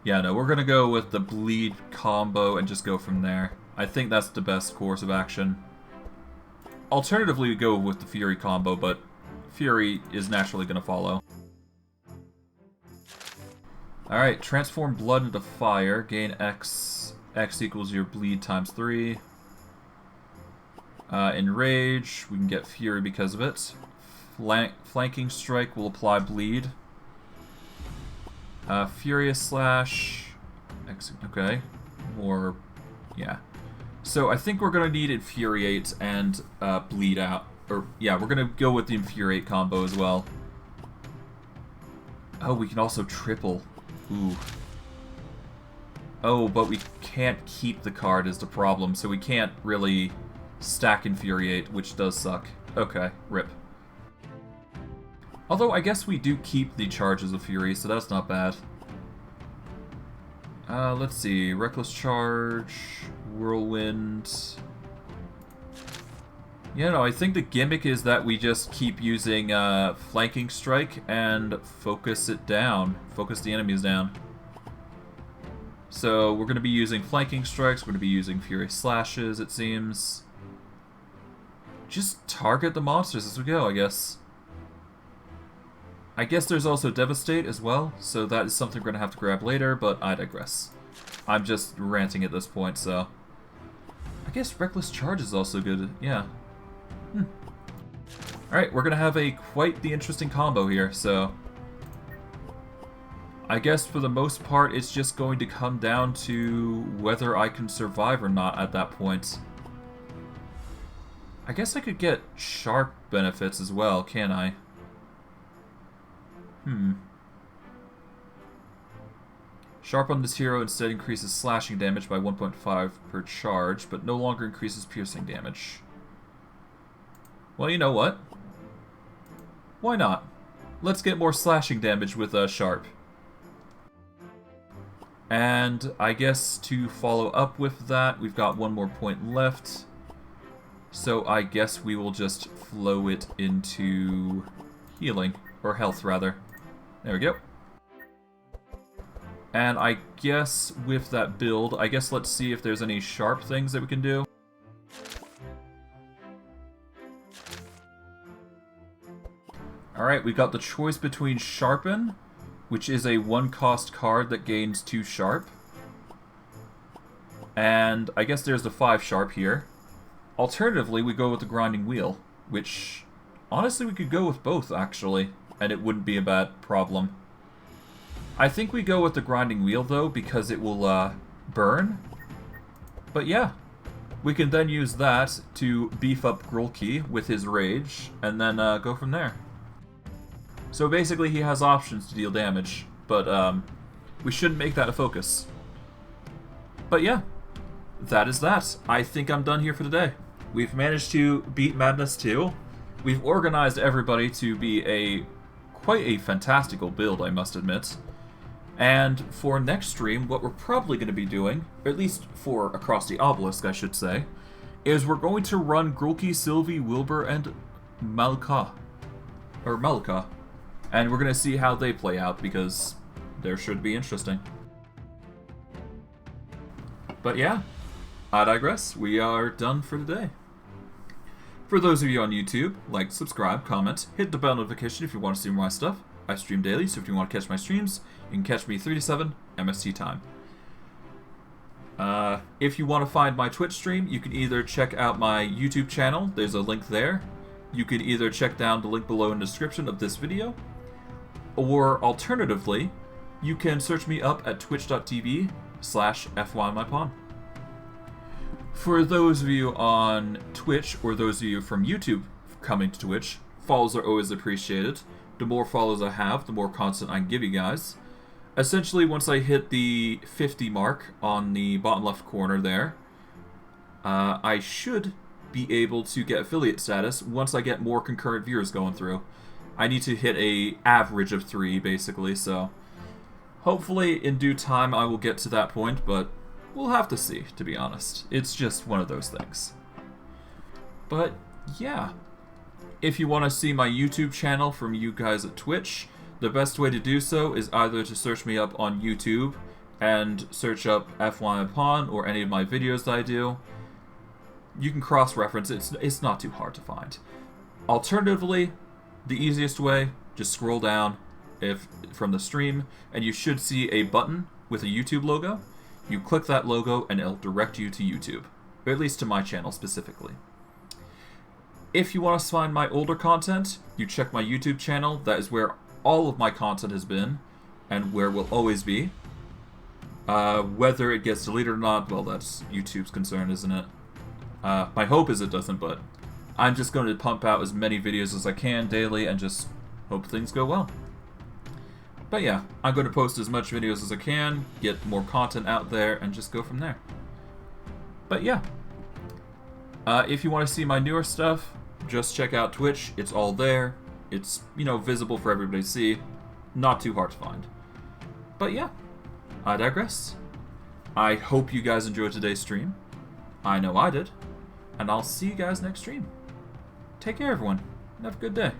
Yeah, no, we're going to go with the Bleed combo and just go from there. I think that's the best course of action. Alternatively, we go with the Fury combo, but Fury is naturally going to follow. Alright, transform blood into fire. Gain X. X equals your bleed times 3. Enrage, we can get Fury because of it. Flanking Strike will apply bleed. Furious Slash. Okay. More. Yeah. So I think we're going to need Infuriate and Bleed Out. Or, yeah, we're going to go with the Infuriate combo as well. Oh, we can also triple. Ooh. Oh, but we can't keep the card is the problem, so we can't really stack Infuriate, which does suck. Okay, rip. Although, I guess we do keep the charges of Fury, so that's not bad. Let's see. Reckless Charge, Whirlwind. Yeah, no, I think the gimmick is that we just keep using Flanking Strike and focus it down. Focus the enemies down. So we're going to be using Flanking Strikes, we're going to be using Fury Slashes, it seems. Just target the monsters as we go, I guess. I guess there's also Devastate as well, so that is something we're going to have to grab later, but I digress. I'm just ranting at this point, so... I guess Reckless Charge is also good, yeah. Alright, we're going to have quite the interesting combo here, so... I guess for the most part, it's just going to come down to whether I can survive or not at that point. I guess I could get Sharp benefits as well, can I? Sharp on this hero instead increases slashing damage by 1.5 per charge, but no longer increases piercing damage. Well, you know what? Why not? Let's get more slashing damage with Sharp. And I guess to follow up with that, we've got one more point left. So I guess we will just flow it into healing, or health rather. There we go. And I guess with that build, I guess let's see if there's any sharp things that we can do. Alright, we've got the choice between Sharpen, which is a 1-cost card that gains 2 sharp. And I guess there's the 5 sharp here. Alternatively, we go with the Grinding Wheel, which honestly we could go with both actually, and it wouldn't be a bad problem. I think we go with the Grinding Wheel though, because it will burn. But yeah, we can then use that to beef up Grulki with his rage, and then go from there. So basically he has options to deal damage, but we shouldn't make that a focus. But yeah, that is that. I think I'm done here for today. We've managed to beat Madness 2. We've organized everybody to be quite a fantastical build, I must admit. And for next stream, what we're probably going to be doing, or at least for Across the Obelisk, I should say, is we're going to run Grulki, Sylvie, Wilbur, and Malka. And we're going to see how they play out, because they should be interesting. But yeah, I digress. We are done for today. For those of you on YouTube, like, subscribe, comment, hit the bell notification if you want to see more of my stuff. I stream daily, so if you want to catch my streams, you can catch me 3 to 7 MST time. If you want to find my Twitch stream, you can either check out my YouTube channel. There's a link there. You can either check down the link below in the description of this video, or alternatively, you can search me up at twitch.tv/FYMyPawn. For those of you on Twitch, or those of you from YouTube coming to Twitch, follows are always appreciated. The more follows I have, the more content I can give you guys. Essentially, once I hit the 50 mark on the bottom left corner there, I should be able to get affiliate status once I get more concurrent viewers going through. I need to hit a average of 3, basically, so hopefully in due time I will get to that point, but we'll have to see, to be honest. It's just one of those things. But yeah. If you want to see my YouTube channel from you guys at Twitch, the best way to do so is either to search me up on YouTube and search up FYMyPawn or any of my videos that I do. You can cross-reference, it's not too hard to find. Alternatively, the easiest way, just scroll down from the stream, and you should see a button with a YouTube logo. You click that logo and it'll direct you to YouTube, or at least to my channel specifically. If you want to find my older content, you check my YouTube channel. That is where all of my content has been, and where will always be. Whether it gets deleted or not, well, that's YouTube's concern, isn't it? My hope is it doesn't, but I'm just going to pump out as many videos as I can daily and just hope things go well. But yeah, I'm going to post as much videos as I can, get more content out there, and just go from there. But yeah. If you want to see my newer stuff, just check out Twitch. It's all there. It's, visible for everybody to see. Not too hard to find. But yeah, I digress. I hope you guys enjoyed today's stream. I know I did. And I'll see you guys next stream. Take care, everyone. Have a good day.